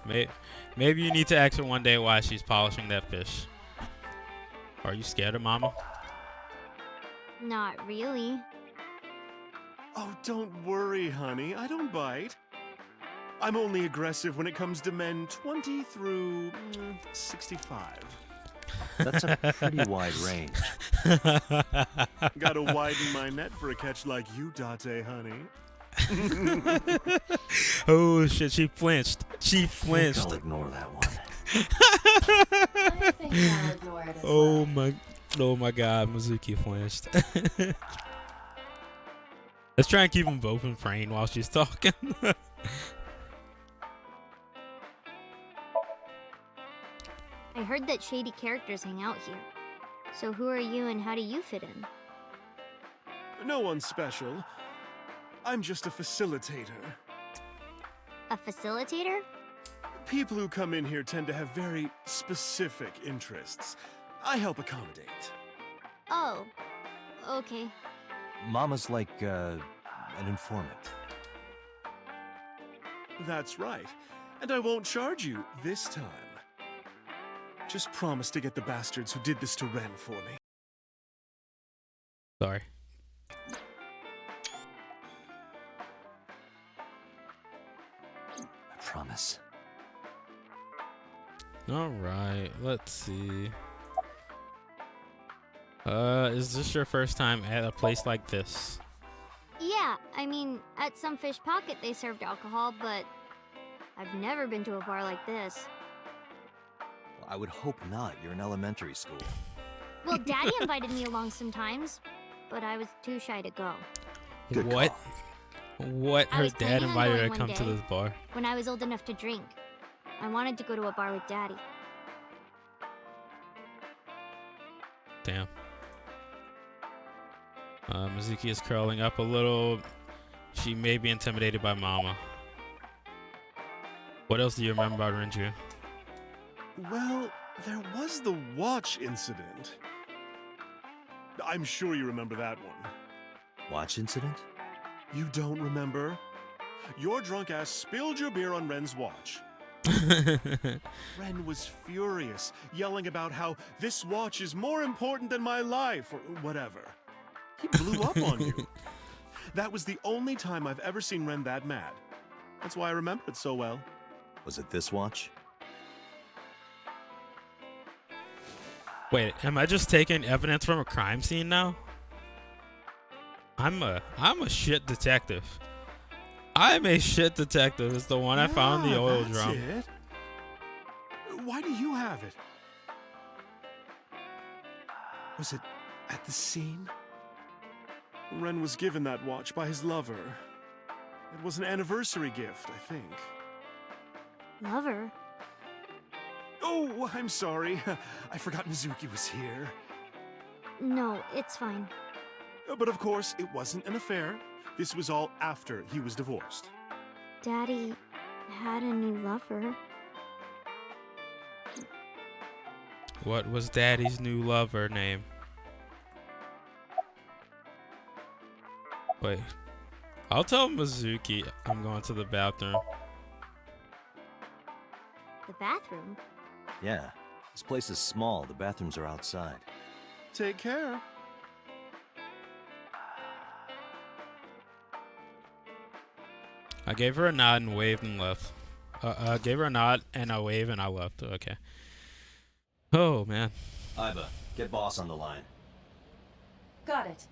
Maybe you need to ask her one day why she's polishing that fish. Are you scared of Mama? Not really. Oh, don't worry, honey. I don't bite. I'm only aggressive when it comes to men 20 through 65. That's a pretty wide range. Gotta widen my net for a catch like you, Date, honey. Oh shit, she flinched. She I flinched. think I'll ignore that one. I think I'll ignore it as Oh well. my god, Mizuki flinched. Let's try and keep them both in frame while she's talking. I heard that shady characters hang out here. So who are you and how do you fit in? No one special. I'm just a facilitator. A facilitator? People who come in here tend to have very specific interests. I help accommodate. Oh, okay. Mama's like, an informant. That's right. And I won't charge you this time. Just promise to get the bastards who did this to Ren for me. Sorry. I promise. Alright, let's see. Is this your first time at a place like this? Yeah, I mean, at some fish pocket they served alcohol, but I've never been to a bar like this. Well, I would hope not. You're in elementary school. Well, Daddy invited me along sometimes, but I was too shy to go. Good What? call. What? I Her was dad planning on invited her going to one come to day. this bar. When I was old enough to drink, I wanted to go to a bar with Daddy. Damn. Mizuki is curling up a little. She may be intimidated by Mama. What else do you remember about Renju? Well, there was the watch incident. I'm sure you remember that one. Watch incident? You don't remember? Your drunk ass spilled your beer on Ren's watch. Ren was furious, yelling about how this watch is more important than my life, or whatever. He blew up on you. That was the only time I've ever seen Ren that mad. That's why I remember it so well. Was it this watch? Wait, am I just taking evidence from a crime scene now? I'm a shit detective. I'm a shit detective. It's the one I found the oil that's drum. it. Why do you have it? Was it at the scene? Ren was given that watch by his lover. It was an anniversary gift, I think. Lover? Oh, I'm sorry. I forgot Mizuki was here. No, it's fine. But of course, it wasn't an affair. This was all after he was divorced. Daddy had a new lover. What was Daddy's new lover name? Wait. I'll tell Mizuki I'm going to the bathroom. The bathroom? Yeah. This place is small. The bathrooms are outside. Take care. I gave her a nod and waved and left. Gave her a nod and a wave and I left. Okay. Oh, man. Iva, get boss on the line. Got it.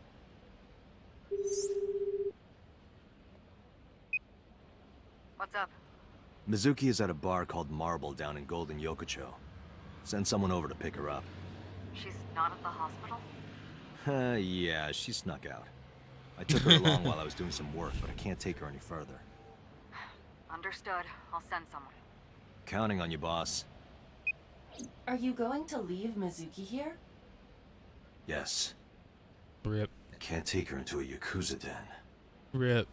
What's up? Mizuki is at a bar called Marble down in Golden Yokocho. Send someone over to pick her up. She's not at the hospital? Yeah, she snuck out. I took her along while I was doing some work, but I can't take her any further. Understood. I'll send someone. Counting on you, boss. Are you going to leave Mizuki here? Yes. Rip. I can't take her into a Yakuza den. Rip.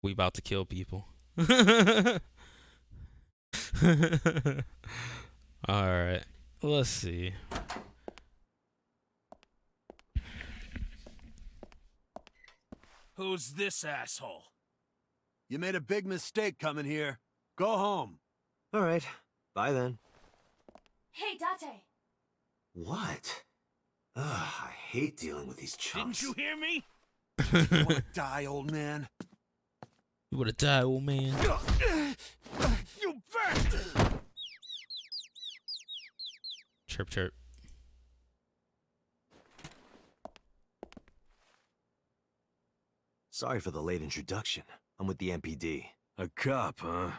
We about to kill people. Alright. Let's see. Who's this asshole? You made a big mistake coming here. Go home. All right. Bye then. Hey, Date! What? Ugh, I hate dealing with these chumps. Didn't you hear me? You wanna die, old man? You would have died, old man. You bastard! Chirp, chirp. Sorry for the late introduction. I'm with the MPD. A cop, huh?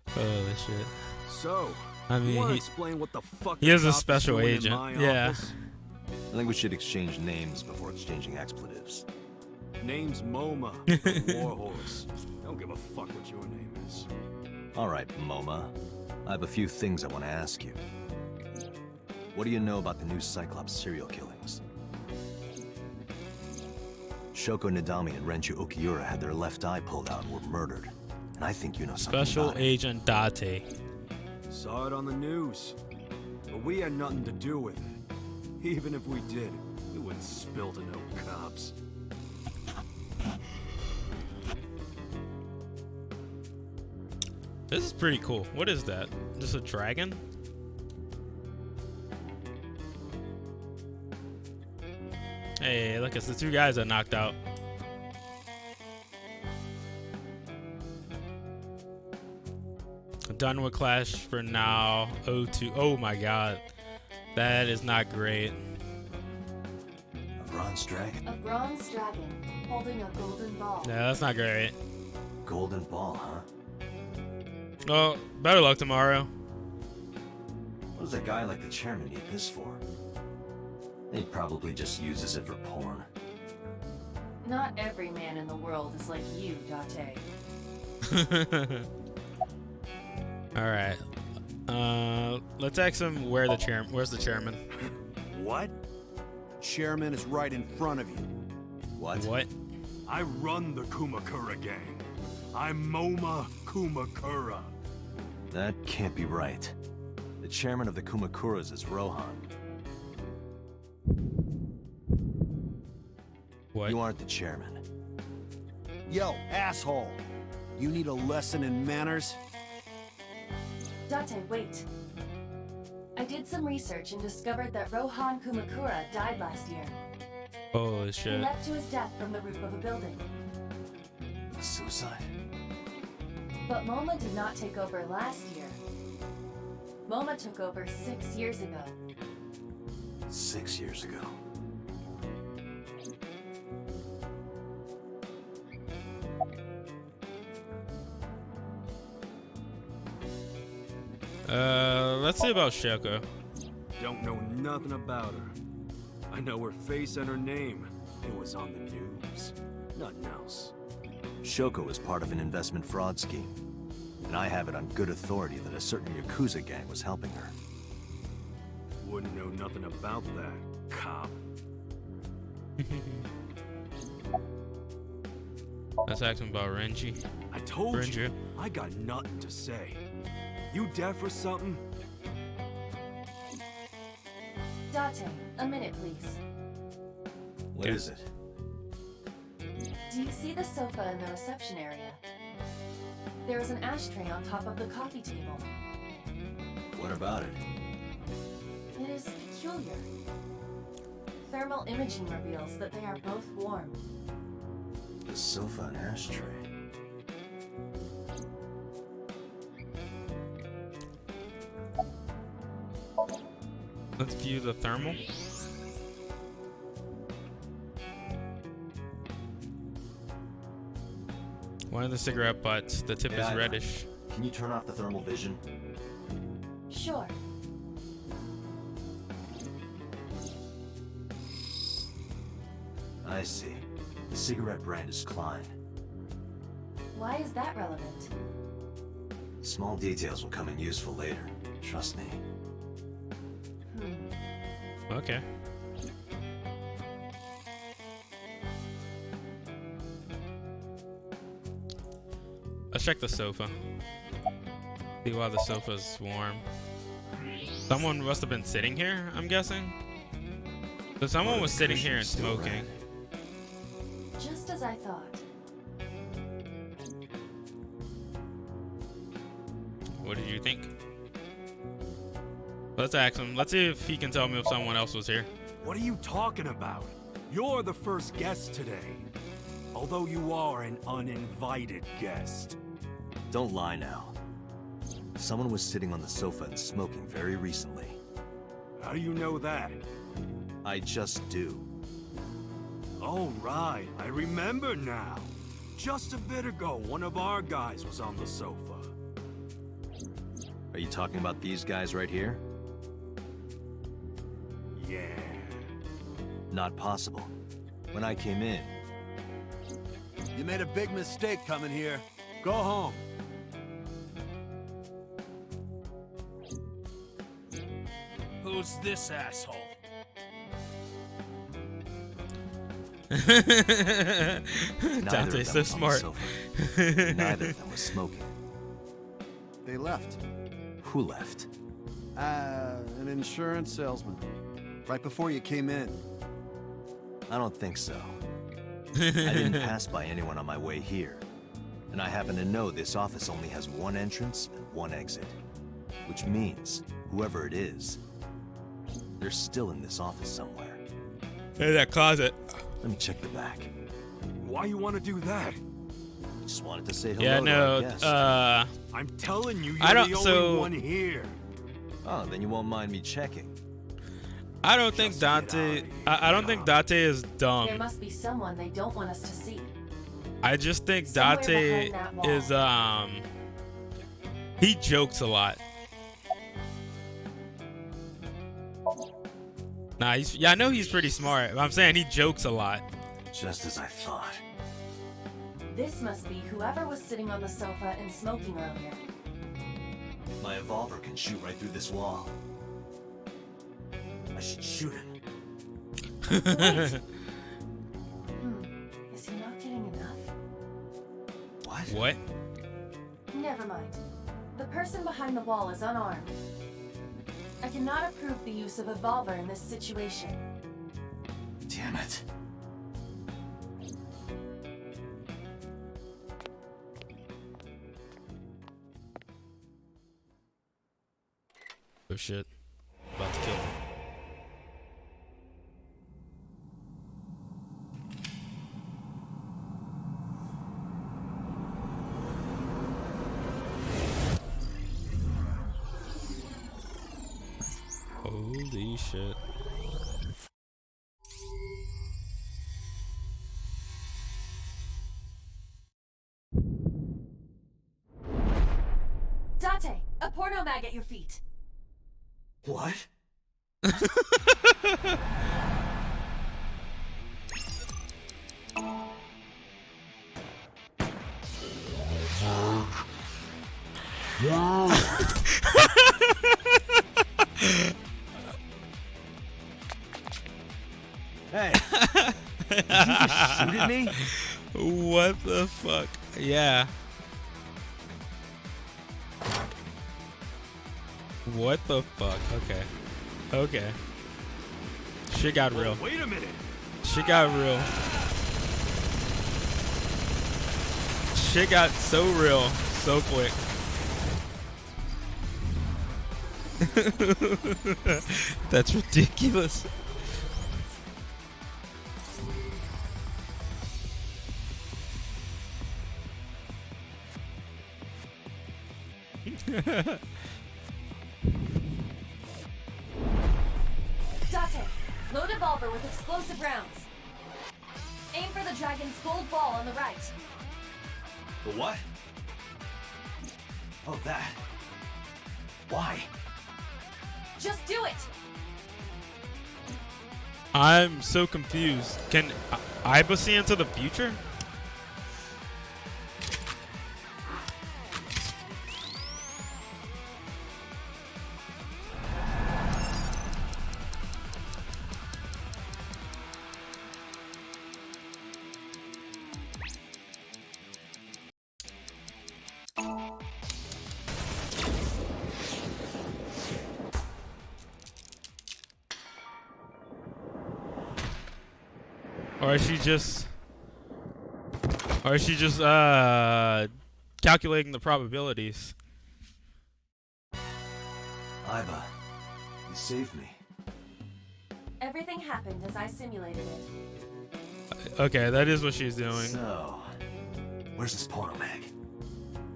Holy shit. So, I mean, you wanna he- explain what the fuck he is a cop special doing in agent, my yeah. office? I think we should exchange names before exchanging expletives. Name's MoMA, the Warhorse. Don't give a fuck what your name is. All right, MoMA. I have a few things I want to ask you. What do you know about the new Cyclops serial killings? Shoko Nadami and Renju Okiura had their left eye pulled out and were murdered. And I think you know something Special about it. Agent Date. Saw it on the news. But we had nothing to do with it. Even if we did, we wouldn't spill to no cops. This is pretty cool. What is that? Just a dragon? Hey, look, it's the two guys that knocked out. Done with Clash for now. O2. Oh my god. That is not great. A bronze dragon? A bronze dragon holding a golden ball. Yeah, that's not great. Golden ball, huh? Well, better luck tomorrow. What does a guy like the chairman need this for? He probably just uses it for porn. Not every man in the world is like you, Date. Alright. Let's ask him where's the chairman? What? Chairman is right in front of you. What? What? I run the Kumakura gang. I'm MoMA Kumakura. That can't be right. The chairman of the Kumakuras is Rohan. What? You aren't the chairman. Yo, asshole. You need a lesson in manners? Date, wait. I did some research and discovered that Rohan Kumakura died last year. Holy He shit. leapt to his death from the roof of a building. Suicide? But MoMA did not take over last year. MoMA took over 6 years ago. 6 years ago. Let's see about Shoko. Don't know nothing about her. I know her face and her name. It was on the news. Nothing else. Shoko was part of an investment fraud scheme. And I have it on good authority that a certain Yakuza gang was helping her. Wouldn't know nothing about that, cop. Let's ask him about Renji. I told you, Renju. I got nothing to say. You deaf or something? Date, a minute, please. What is it? Do you see the sofa in the reception area? There is an ashtray on top of the coffee table. What about it? It is peculiar. Thermal imaging reveals that they are both warm. The sofa and ashtray. Let's view the thermal. One of the cigarette butts. The tip Yeah, is reddish. Can you turn off the thermal vision? Sure. I see. The cigarette brand is Klein. Why is that relevant? Small details will come in useful later. Trust me. Okay. Let's check the sofa. See why the sofa's warm. Someone must have been sitting here, I'm guessing. So someone was sitting here and smoking. Just as I thought. What did you think? Let's ask him. Let's see if he can tell me if someone else was here. What are you talking about? You're the first guest today. Although you are an uninvited guest. Don't lie now. Someone was sitting on the sofa and smoking very recently. How do you know that? I just do. Oh, right. I remember now. Just a bit ago, one of our guys was on the sofa. Are you talking about these guys right here? Yeah. Not possible. When I came in... You made a big mistake coming here. Go home. Who's this asshole? Dante's so smart. Neither of them was smoking. They left. Who left? An insurance salesman. Right before you came in. I don't think so. I didn't pass by anyone on my way here. And I happen to know this office only has one entrance and one exit. Which means, whoever it is, they're still in this office somewhere. Hey, that closet. Let me check the back. Why you want to do that? Just wanted to say hello Yeah, to our no, guest. I'm telling you, I you're don't- the so- only one here. Oh, then you won't mind me checking. I don't think Dante. I don't think Dante is There dumb. must be someone they don't want us to see. I just think Somewhere Dante behind that wall. is he jokes a lot. Nah, I know he's pretty smart. But I'm saying he jokes a lot. Just as I thought. This must be whoever was sitting on the sofa and smoking earlier. My revolver can shoot right through this wall. I should shoot him. Is he not getting enough? What? What? Never mind. The person behind the wall is unarmed. I cannot approve the use of a revolver in this situation. Damn it. Oh shit. About to kill him. Holy shit. Dante, a porno mag at your feet. What? Hey! Did you just shoot at me? What the fuck? Yeah. What the fuck? Okay. Okay. Shit got real. Wait a minute. Shit got real. Shit got so real so quick. That's ridiculous. Date, load a revolver with explosive rounds. Aim for the dragon's gold ball on the right. The what? Oh, that. Why? Just do it! I'm so confused. Can Iba see into the future? Or is she just calculating the probabilities? Iba, you saved me. Everything happened as I simulated it. Okay, that is what she's doing. So, where's this porno mag?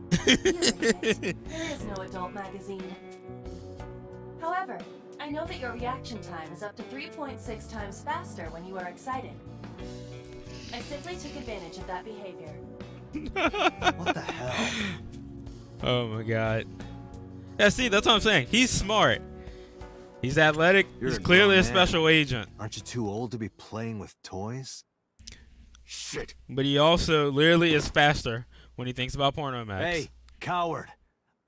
There is no adult magazine. However, I know that your reaction time is up to 3.6 times faster when you are excited. I simply took advantage of that behavior. What the hell? Oh my god. Yeah, see, that's what I'm saying. He's smart. He's athletic. He's clearly a special agent. Aren't you too old to be playing with toys? Shit. But he also literally is faster when he thinks about porno max. Hey, coward.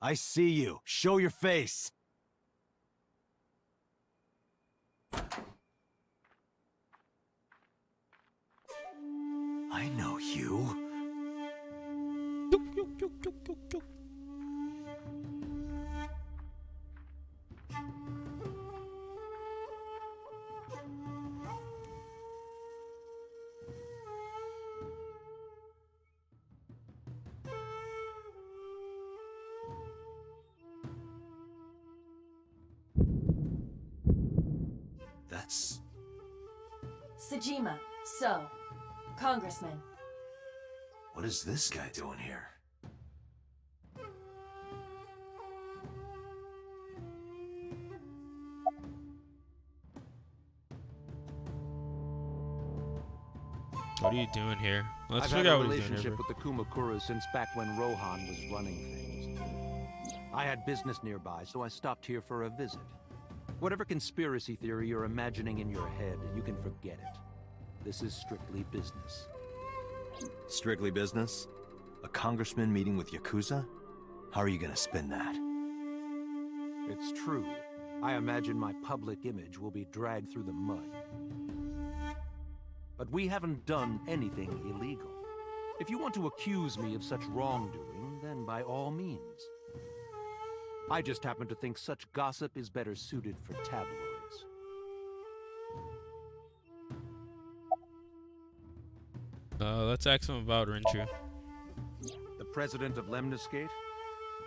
I see you. Show your face. I know you. That's... Sejima, so, Congressman. What is this guy doing here? What are you doing here? Let's I've figure had out a what he's doing relationship here. with the Kumakuras since back when Rohan was running things. I had business nearby, so I stopped here for a visit. Whatever conspiracy theory you're imagining in your head, you can forget it. This is strictly business. Strictly business? A congressman meeting with Yakuza? How are you gonna spin that? It's true. I imagine my public image will be dragged through the mud. But we haven't done anything illegal. If you want to accuse me of such wrongdoing, then by all means. I just happen to think such gossip is better suited for tabloids. Let's ask him about Rinchu. The president of Lemniscate?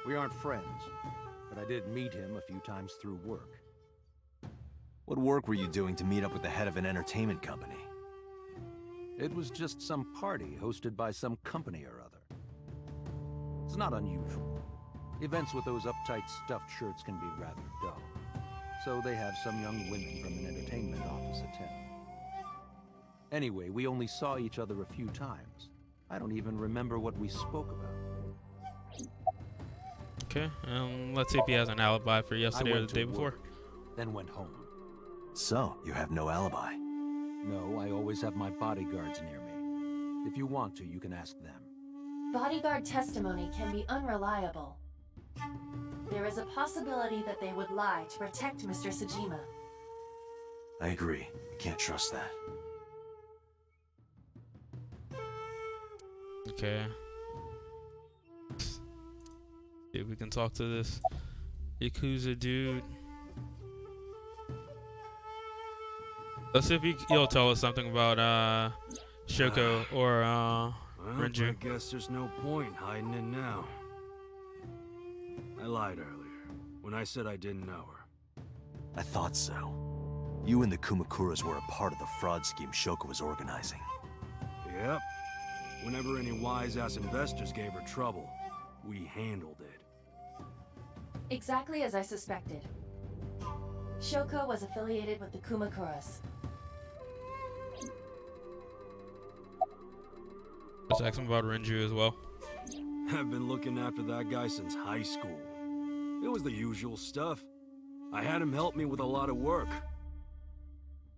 We aren't friends, but I did meet him a few times through work. What work were you doing to meet up with the head of an entertainment company? It was just some party hosted by some company or other. It's not unusual. Events with those uptight stuffed shirts can be rather dull. So they have some young women from an entertainment office attend. Anyway, we only saw each other a few times. I don't even remember what we spoke about. Okay, let's see if he has an alibi for yesterday or the day before. Then went home. So, you have no alibi? No, I always have my bodyguards near me. If you want to, you can ask them. Bodyguard testimony can be unreliable. There is a possibility that they would lie to protect Mr. Sejima. I agree. Can't trust that. Okay. See if we can talk to this Yakuza dude. Let's see if he'll tell us something about Shoko or Rinju. I guess there's no point hiding it now. I lied earlier when I said I didn't know her. I thought so. You and the Kumakuras were a part of the fraud scheme Shoko was organizing. Yep. Whenever any wise-ass investors gave her trouble, we handled it. Exactly as I suspected. Shoko was affiliated with the Kumakuras. Let's ask him about Renju as well. I've been looking after that guy since high school. It was the usual stuff. I had him help me with a lot of work.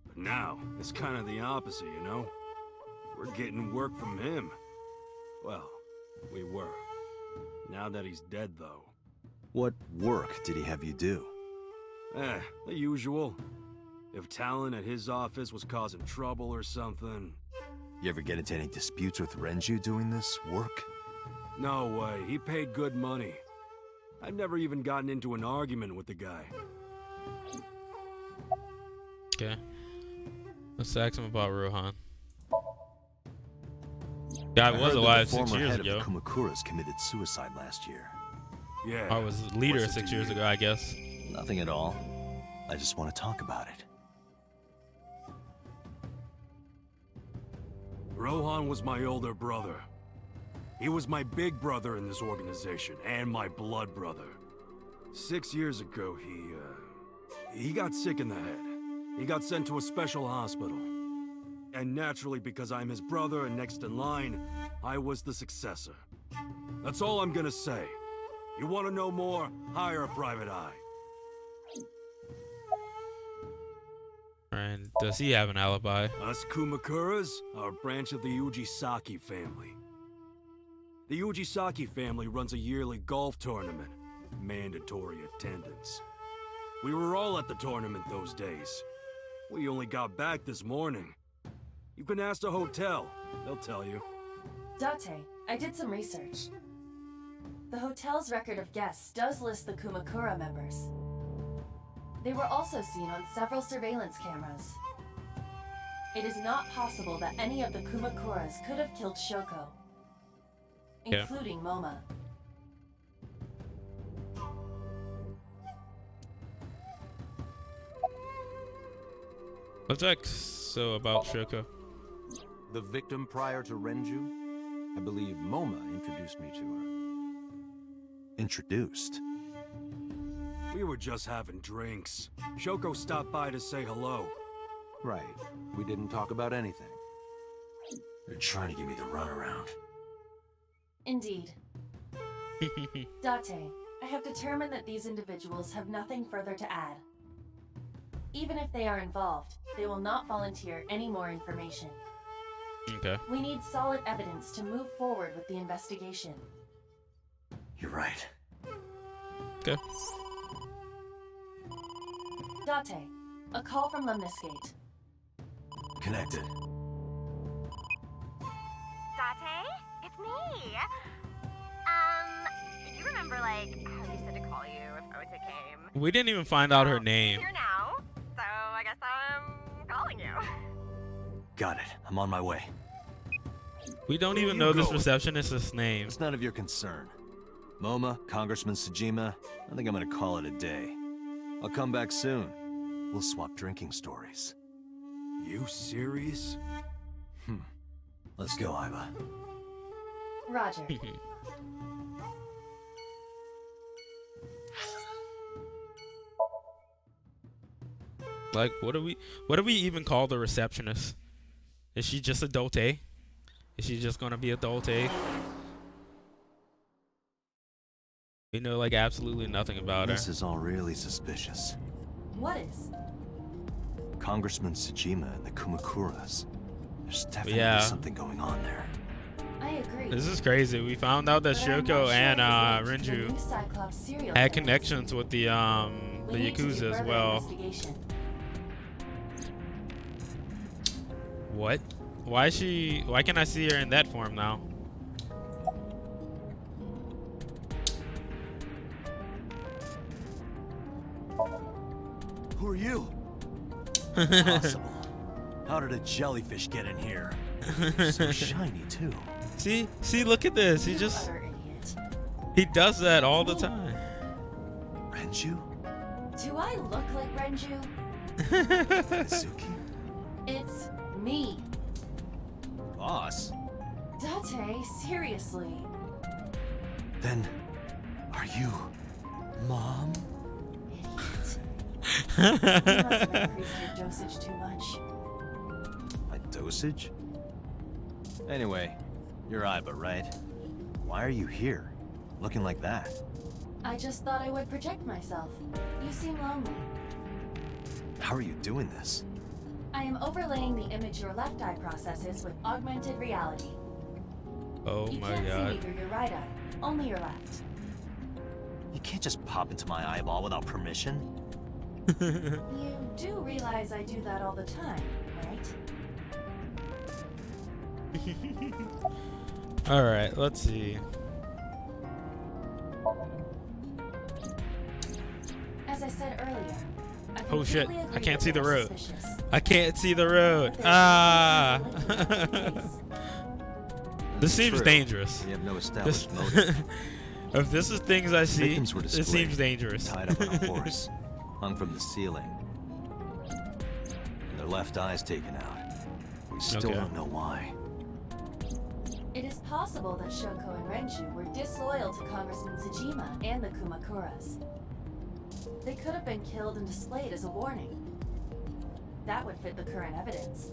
But now, it's kind of the opposite, you know? We're getting work from him. Well, we were. Now that he's dead, though. What work did he have you do? The usual. If Talon at his office was causing trouble or something... You ever get into any disputes with Renju doing this work? No way, he paid good money. I've never even gotten into an argument with the guy. Okay. Let's ask him about Rohan. Guy was alive 6 years ago. The Kumakuras committed suicide last year. Yeah. I was leader 6 years ago, I guess. Nothing at all. I just want to talk about it. Rohan was my older brother. He was my big brother in this organization, and my blood brother. 6 years ago, he got sick in the head. He got sent to a special hospital. And naturally, because I'm his brother and next in line, I was the successor. That's all I'm gonna say. You want to know more? Hire a private eye. And does he have an alibi? Us Kumakuras are a branch of the Ujisaki family. The Ujisaki family runs a yearly golf tournament. Mandatory attendance. We were all at the tournament those days. We only got back this morning. You can ask the hotel. They'll tell you. Date, I did some research. The hotel's record of guests does list the Kumakura members. They were also seen on several surveillance cameras. It is not possible that any of the Kumakuras could have killed Shoko, including Moma. Let's ask so about Shoko. The victim prior to Renju? I believe Moma introduced me to her. Introduced? We were just having drinks. Shoko stopped by to say hello. Right. We didn't talk about anything. They're trying to give me the runaround. Indeed. Date, I have determined that these individuals have nothing further to add. Even if they are involved, they will not volunteer any more information. Okay. We need solid evidence to move forward with the investigation. You're right. Okay. Date, a call from Lemniscate. Connected. Date? It's me! You remember, like, how you said to call you if Ote came? We didn't even find out her I'm name. here now, so I guess I'm calling you. Got it. I'm on my way. We don't even know this receptionist's name. It's none of your concern. Moma, Congressman Sejima, I think I'm gonna call it a day. I'll come back soon. We'll swap drinking stories. You serious? Let's go, Iva. Roger. Like, what do we even call the receptionist? Is she just a dote? Is she just gonna be a dote? We know like absolutely nothing about her. This is all really suspicious. What is? Congressman Sejima and the Kumakuras. There's definitely something going on there. I agree. This is crazy. We found out that Shoko and Renju had connections with the Yakuza as well. What? Why can I see her in that form now? Who are you? Impossible. How did a jellyfish get in here? So shiny too. See, look at this. He does that all the time. Renju? Do I look like Renju? Mizuki? It's me. Boss? Date, seriously. Then, are you Mom? You must have increased your dosage too much. My dosage? Anyway, you're Iba, right? Why are you here? Looking like that? I just thought I would project myself. You seem lonely. How are you doing this? I am overlaying the image your left eye processes with augmented reality. Oh You my can't see god. me through your right eye, only your left. You can't just pop into my eyeball without permission. You do realize I do that all the time, right? Alright, let's see. As I said earlier, I Oh shit, completely I agree can't that see the you're road. suspicious. I can't see the road. Ah! This seems True. dangerous. We have no This, established motive. if this is things I see, Victims were it displayed, seems dangerous. tied up on a horse, hung from the ceiling, and their left eyes taken out. We still Okay. don't know why. It is possible that Shoko and Renju were disloyal to Congressman Tsujima and the Kumakuras. They could have been killed and displayed as a warning. That would fit the current evidence.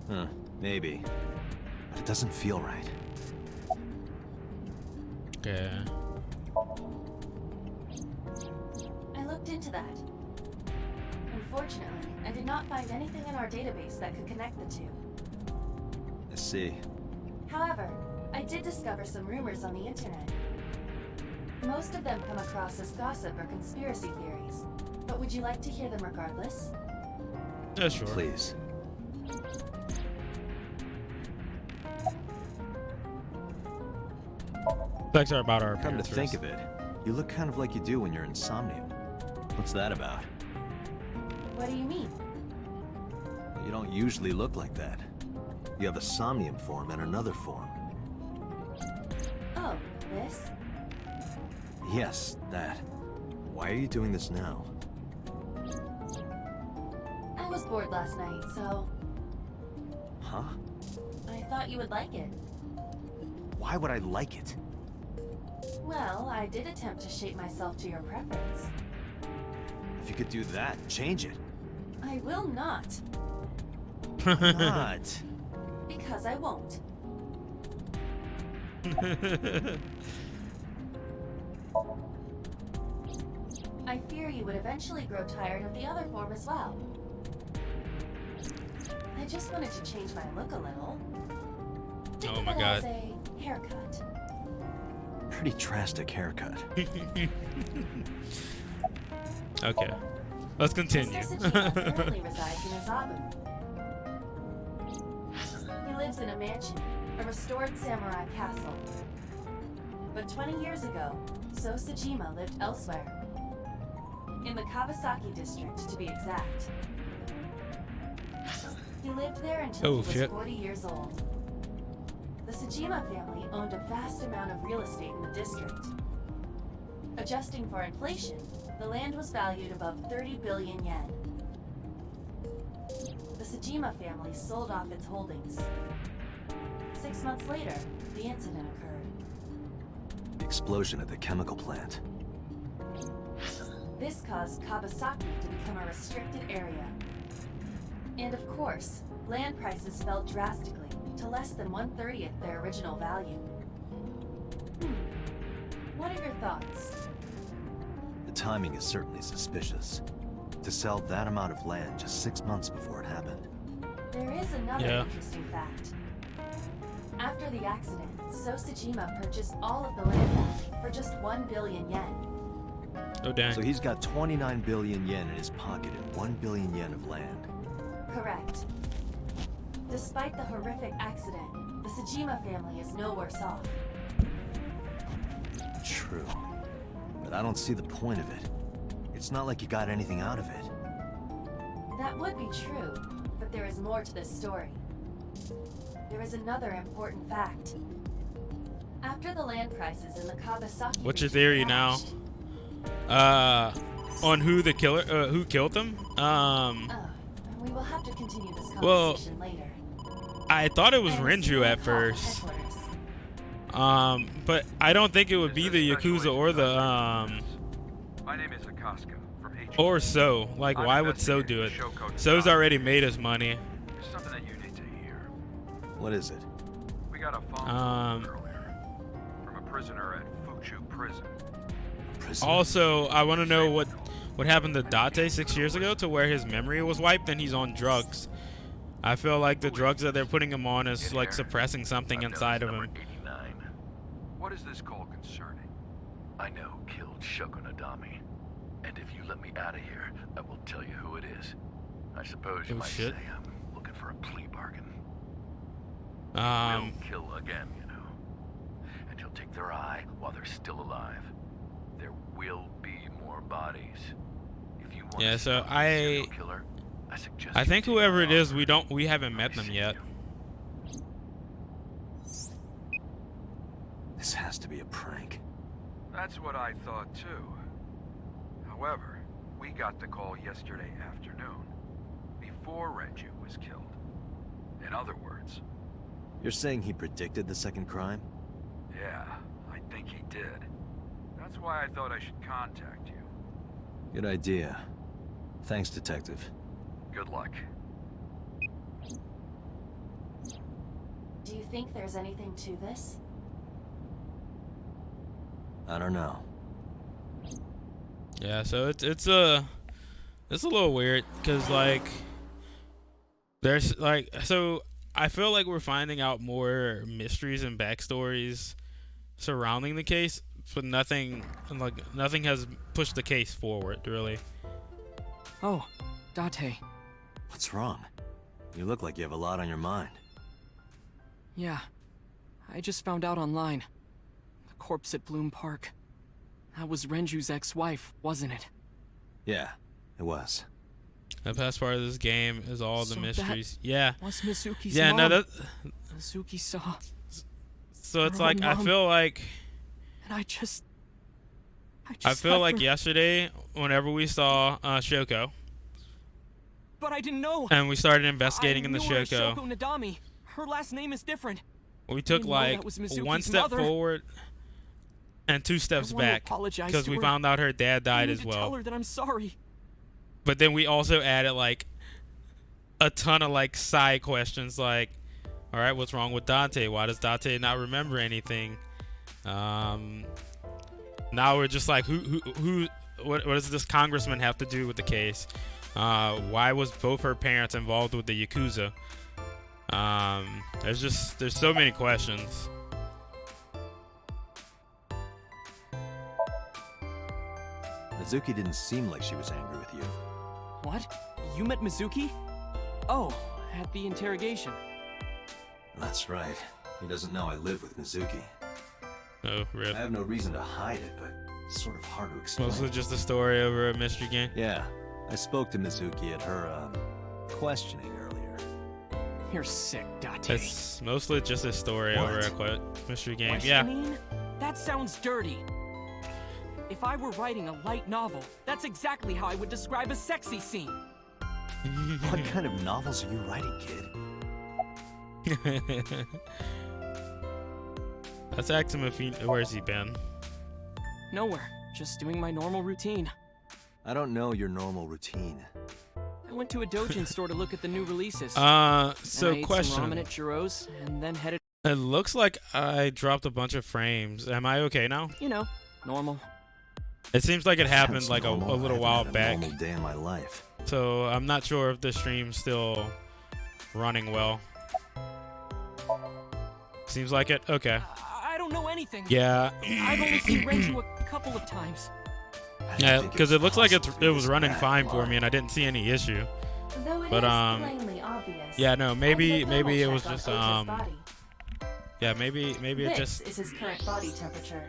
Huh, maybe. But it doesn't feel right. Okay. I looked into that. Unfortunately, I did not find anything in our database that could connect the two. I see. However, I did discover some rumors on the internet. Most of them come across as gossip or conspiracy theories, but would you like to hear them regardless? Yeah, sure. Please. Thanks are about our Come to appearances. think of it, you look kind of like you do when you're in Somnium. What's that about? What do you mean? You don't usually look like that. You have a Somnium form and another form. Oh, this? Yes, that. Why are you doing this now? I was bored last night, so Huh? I thought you would like it. Why would I like it? Well, I did attempt to shape myself to your preference. If you could do that, change it. I will not, Why not? because I won't. I fear you would eventually grow tired of the other form as well. I just wanted to change my look a little. Think Oh of my it god. as a haircut. Pretty drastic haircut. Okay. Let's continue. Mr. Tsujima currently resides in Azabu. He lives in a mansion, a restored samurai castle. But 20 years ago, So Tsujima lived elsewhere. In the Kawasaki district, to be exact. He lived there until he was shit. 40 years old. The Tsujima family owned a vast amount of real estate in the district. Adjusting for inflation, the land was valued above 30 billion yen. The Tsujima family sold off its holdings. 6 months later, the incident occurred. The explosion at the chemical plant. This caused Kawasaki to become a restricted area. And of course, land prices fell drastically to less than 1/30th their original value. What are your thoughts? The timing is certainly suspicious. To sell that amount of land just 6 months before it happened. There is another Yeah. interesting fact. After the accident, So Tsujima purchased all of the land back for just 1 billion yen. Oh dang. So he's got 29 billion yen in his pocket and 1 billion yen of land. Correct. Despite the horrific accident, the Tsujima family is no worse off. True. But I don't see the point of it. It's not like you got anything out of it. That would be true, but there is more to this story. There is another important fact. After the land prices in the Kawasaki What's your region theory now? crashed, On who the killer, who killed them? We will have to continue this Well, conversation later. I thought it was I am Renju still at in first. headquarters. But I don't think it would be the Yakuza or the My name is Akaska from HQ. Or So. Like, why would So do it? So's already made his money. There's something that you need to hear. What is it? We got a phone call earlier from a prisoner at Fuchu Prison. Also, I want to know what happened to Date 6 years ago to where his memory was wiped and he's on drugs. I feel like the drugs that they're putting him on is like suppressing something inside of him. What is this call concerning? I know who killed Shoko Nadami. And if you let me out of here, I will tell you who it is. I suppose you might say I'm looking for a plea bargain. We'll kill again, you know. And you'll take their eye while they're still alive. There will be more bodies. If you want to so stop the serial killer, I think whoever it is, we haven't met them yet. This has to be a prank. That's what I thought too. However, we got the call yesterday afternoon, before Renju was killed. In other words... You're saying he predicted the second crime? Yeah, I think he did. That's why I thought I should contact you. Good idea. Thanks, Detective. Good luck. Do you think there's anything to this? I don't know. Yeah, so it's a little weird because like there's like so I feel like we're finding out more mysteries and backstories surrounding the case, but nothing has pushed the case forward really. Oh, Date. What's wrong? You look like you have a lot on your mind. Yeah, I just found out online. The corpse at Bloom Park. That was Renju's ex-wife, wasn't it? Yeah, it was. The best part of this game is all the mysteries. Yeah. Was Mizuki's mom. No, that Mizuki saw. So it's like I feel like. And I feel like yesterday, whenever we saw Shoko. But I didn't know. And we started investigating in the Shoko. Shoko Nadami. Her last name is different. We took like one step forward and 2 steps back because we found out her dad died as well. Tell her that I'm sorry. But then we also added like a ton of like side questions like, all right, what's wrong with Dante? Why does Dante not remember anything? Now we're just like, what does this congressman have to do with the case? Why was both her parents involved with the Yakuza? There's so many questions. Mizuki didn't seem like she was angry with you. What? You met Mizuki? Oh, at the interrogation. That's right. He doesn't know I live with Mizuki. Oh, really? I have no reason to hide it, but it's sort of hard to explain. Mostly just a story over a mystery game? Yeah. I spoke to Mizuki at her, questioning earlier. You're sick, Date. It's mostly just a story over a mystery game. Questioning? Yeah. That sounds dirty. If I were writing a light novel, that's exactly how I would describe a sexy scene. What kind of novels are you writing, kid? Let's ask him if where's he been? Nowhere. Just doing my normal routine. I don't know your normal routine. I went to a Dojin store to look at the new releases. So I ate question. some ramen at Jiro's and then headed. It looks like I dropped a bunch of frames. Am I okay now? You know, normal. It seems like it happened like a little while back. Normal day in my life. So I'm not sure if the stream's still running well. Seems like it. Okay. I don't know anything. Yeah. I've only seen Renju a couple of times. Yeah, because it looks like it was running fine for me, and I didn't see any issue. Though it But is plainly obvious. yeah, no, maybe it was check on just Ota's body. yeah, maybe it This just. is his current body temperature.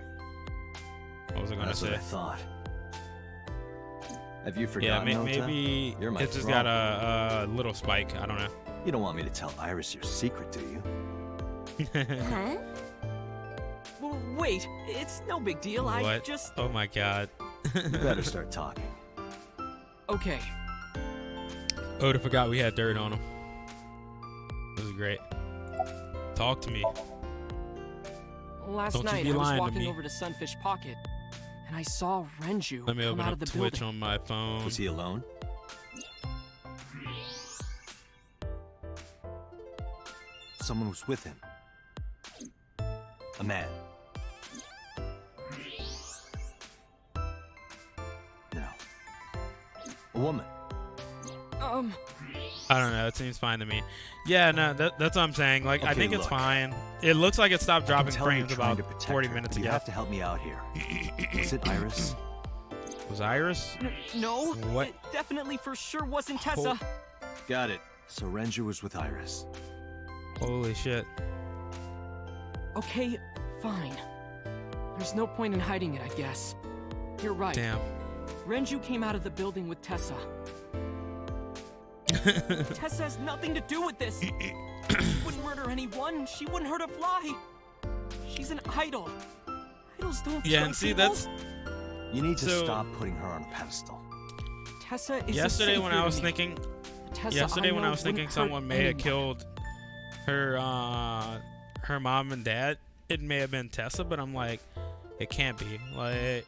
What was I gonna That's say? what I thought. Have you Yeah, forgotten, Ota? maybe You're my it's just thrall. got a little spike. I don't know. You don't want me to tell Iris your secret, do you? Huh? Well, wait, it's no big deal. What? I just. Oh my god. You better start talking. Okay. Oda forgot we had dirt on him. This is great. Talk to me. Last Don't you night be I was lying to walking me. over to Sunfish Pocket, and I saw Renju Let me come open out up of the Twitch building. on my phone. Was he alone? Someone was with him. A man. No. A woman. I don't know. It seems fine to me. Yeah, no, that's what I'm saying. Like, I Okay, think it's look. fine. It looks like it stopped I can dropping tell you're frames trying about to protect 40 her, minutes but ago. You have to help me out here. Was it Iris? Was Iris? No. What? It definitely for sure wasn't Tessa. Got it. So Renju was with Iris. Holy shit. Okay, fine. There's no point in hiding it, I guess. You're right. Damn. Renju came out of the building with Tessa. Tessa has nothing to do with this. She wouldn't murder anyone. She wouldn't hurt a fly. She's an idol. Idols don't Yeah, kill and see, people. that's... You need to So- stop putting her on a pedestal. Tessa is Yesterday a when savior I was to me. thinking... Tessa, Yesterday when I know, was thinking wouldn't hurt someone may have anyone. killed her mom and dad, it may have been Tessa, but I'm like, it can't be. Like,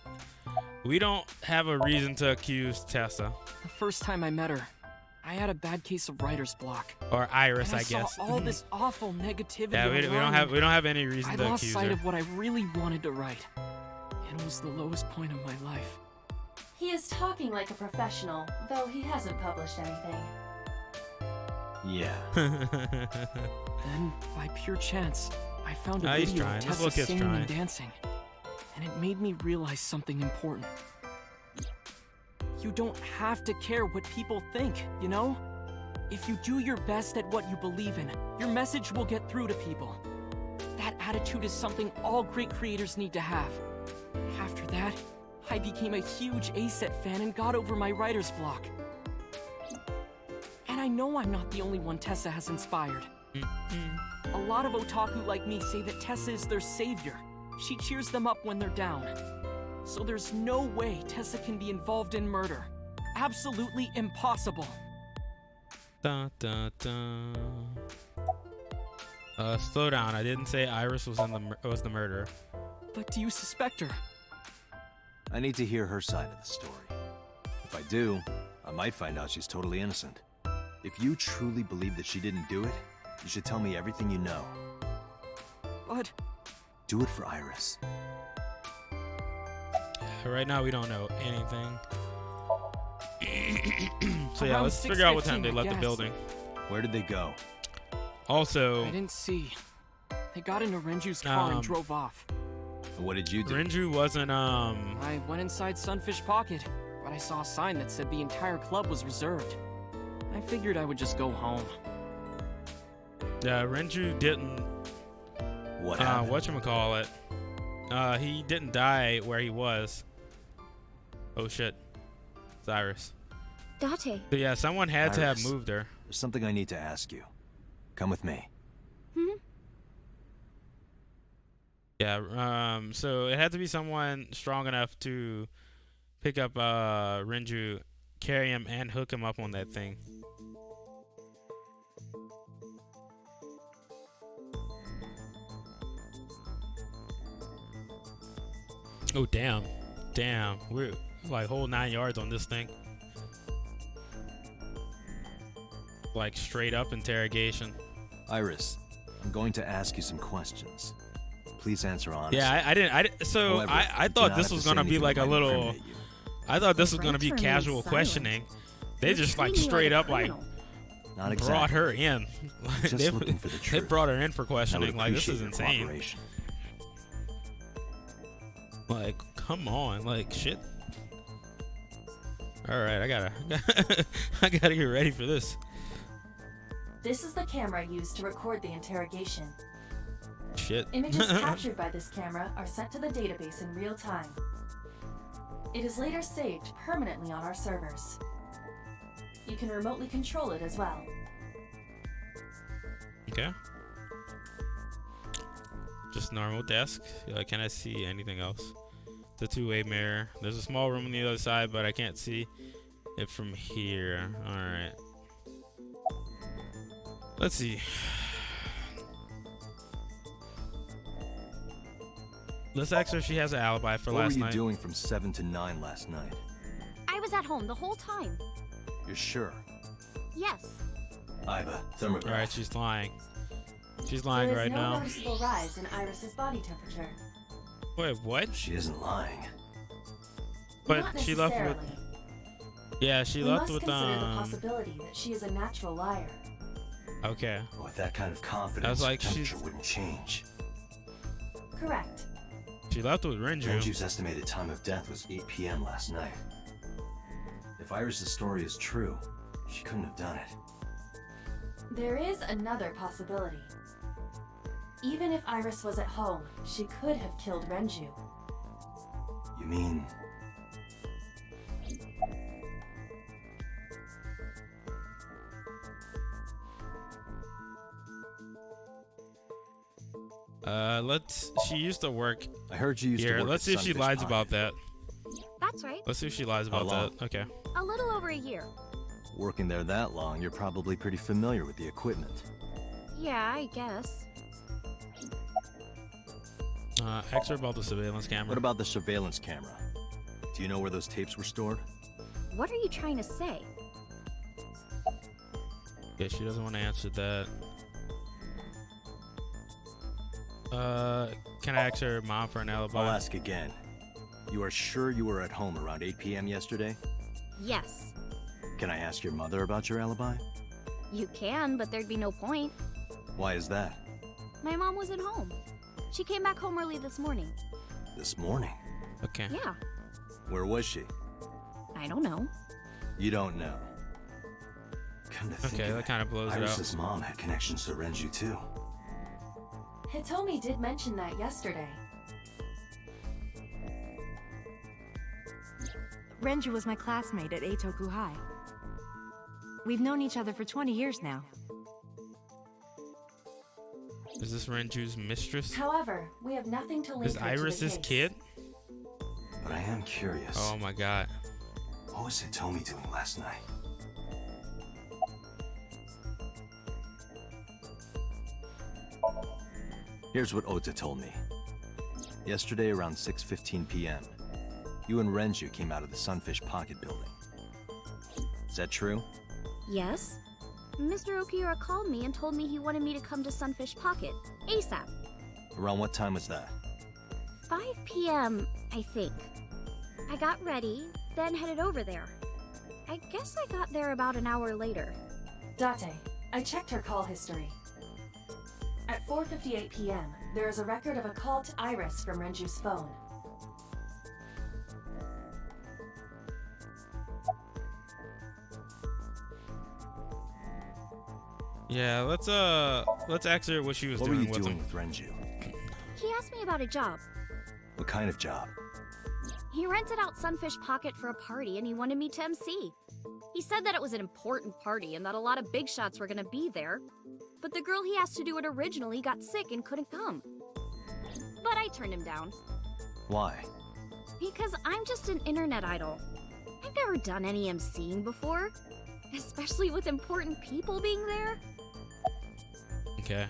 we don't have a reason to accuse Tessa. The first time I met her, I had a bad case of writer's block. Or Iris, And I I guess. saw all this awful negativity. Yeah, we don't online. have any reason I to lost accuse sight her. of what I really wanted to write, and it was the lowest point of my life. He is talking like a professional, though he hasn't published anything. Yeah. Then, by pure chance, I found a He's video trying. of This Tessa little kid's singing trying. and dancing, and it made me realize something important. You don't have to care what people think, you know? If you do your best at what you believe in, your message will get through to people. That attitude is something all great creators need to have. After that, I became a huge A-Set fan and got over my writer's block. And I know I'm not the only one Tessa has inspired. A lot of otaku like me say that Tessa is their savior. She cheers them up when they're down. So there's no way Tessa can be involved in murder. Absolutely impossible. Dun, dun, dun. Slow down. I didn't say Iris was was the murderer. But do you suspect her? I need to hear her side of the story. If I do, I might find out she's totally innocent. If you truly believe that she didn't do it, you should tell me everything you know. But... Do it for Iris. Yeah, right now we don't know anything. So yeah, Around let's figure out what time 6:15, they I left the guess. building. Where did they go? Also, I didn't see. They got into Renju's car and Um, drove off. What did you do? Renju wasn't I went inside Sunfish Pocket, but I saw a sign that said the entire club was reserved. I figured I would just go home. Yeah, Renju didn't. What happened? Whatchamacallit? He didn't die where he was. Oh shit, it's Iris. Date. So yeah, someone had to have Iris, moved her. There's something I need to ask you. Come with me. Yeah, so it had to be someone strong enough to pick up Renju, carry him, and hook him up on that thing. Oh damn, we're like whole 9 yards on this thing. Like straight up interrogation. Iris, I'm going to ask you some questions. Please answer honestly. Yeah, I didn't. So However, I you do thought not this have was to say gonna be anything like a that might little. incriminate you. I thought this was The gonna be right to remain casual silent. questioning. They You're just like treating me straight like a up like criminal. Not brought exactly. her in. Like, Just they, looking for the they truth. brought her in for I would questioning. Like this appreciate is your insane. cooperation. Like come on, like shit. All right, I gotta get ready for this. This is the camera used to record the interrogation. Shit. Images captured by this camera are sent to the database in real time. It is later saved permanently on our servers. You can remotely control it as well. Okay. Just normal desk. Can I see anything else? The two-way mirror. There's a small room on the other side, but I can't see it from here. All right. Let's see. Let's ask her if she has an alibi for last night. What were you doing from 7 to 9 last night? I was at home the whole time. You're sure? Yes. Iva, thermograph. Alright, she's lying. She's lying right now. There is no noticeable rise in Iris's body temperature. Wait, what? She isn't lying. But Not she left with... necessarily. Yeah, she We left must with, consider the possibility that she is a natural liar. Okay. With that kind of confidence, I was like, temperature wouldn't change. Correct. She left with Renju. Renju's estimated time of death was 8 p.m. last night. If Iris's story is true, she couldn't have done it. There is another possibility. Even if Iris was at home, she could have killed Renju. You mean... She used to work. I heard you used here. to work Let's see if she Sunfish lies Pocket. about that. That's right. Let's see if she lies about long? that. Okay. A little over a year. Working there that long, you're probably pretty familiar with the equipment. Yeah, I guess. Ask her about the surveillance camera. What about the surveillance camera? Do you know where those tapes were stored? What are you trying to say? Yeah, she doesn't want to answer that. Can I ask her mom for an alibi? I'll ask again. You are sure you were at home around 8 p.m. yesterday? Yes. Can I ask your mother about your alibi? You can, but there'd be no point. Why is that? My mom wasn't home. She came back home early this morning. This morning? Okay. Yeah. Where was she? I don't know. You don't know. Come to think Okay, of that it, kind of blows it out. Iris's mom had connections to Renju too. Hitomi did mention that yesterday. Renju was my classmate at Eitoku High. We've known each other for 20 years now. Is this Renju's mistress? However, we have nothing to link Is her Iris to the his case. kid? But I am curious. Oh my god. What was Hitomi doing last night? Here's what Ota told me. Yesterday around 6:15 p.m., you and Renju came out of the Sunfish Pocket building. Is that true? Yes. Mr. Okiura called me and told me he wanted me to come to Sunfish Pocket, ASAP. Around what time was that? 5 p.m., I think. I got ready, then headed over there. I guess I got there about an hour later. Date, I checked her call history. At 4:58 p.m., there is a record of a call to Iris from Renju's phone. Yeah, let's ask her what she was What were doing you with doing him. with Renju? He asked me about a job. What kind of job? He rented out Sunfish Pocket for a party and he wanted me to MC. He said that it was an important party and that a lot of big shots were gonna be there. But the girl he asked to do it originally got sick and couldn't come. But I turned him down. Why? Because I'm just an internet idol. I've never done any MCing before. Especially with important people being there. Okay.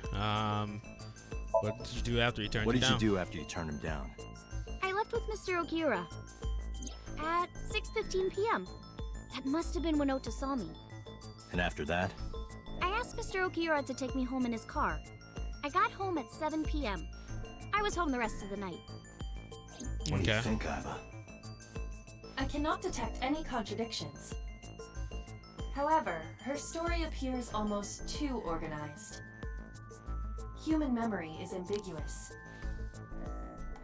What did you do after he turned What you did down? you do after you turned him down? I left with Mr. Okiura. At 6:15 p.m. That must have been when Ota saw me. And after that? I asked Mr. Okiura to take me home in his car. I got home at 7 p.m. I was home the rest of the night. What do you think, Iva? I cannot detect any contradictions. However, her story appears almost too organized. Human memory is ambiguous.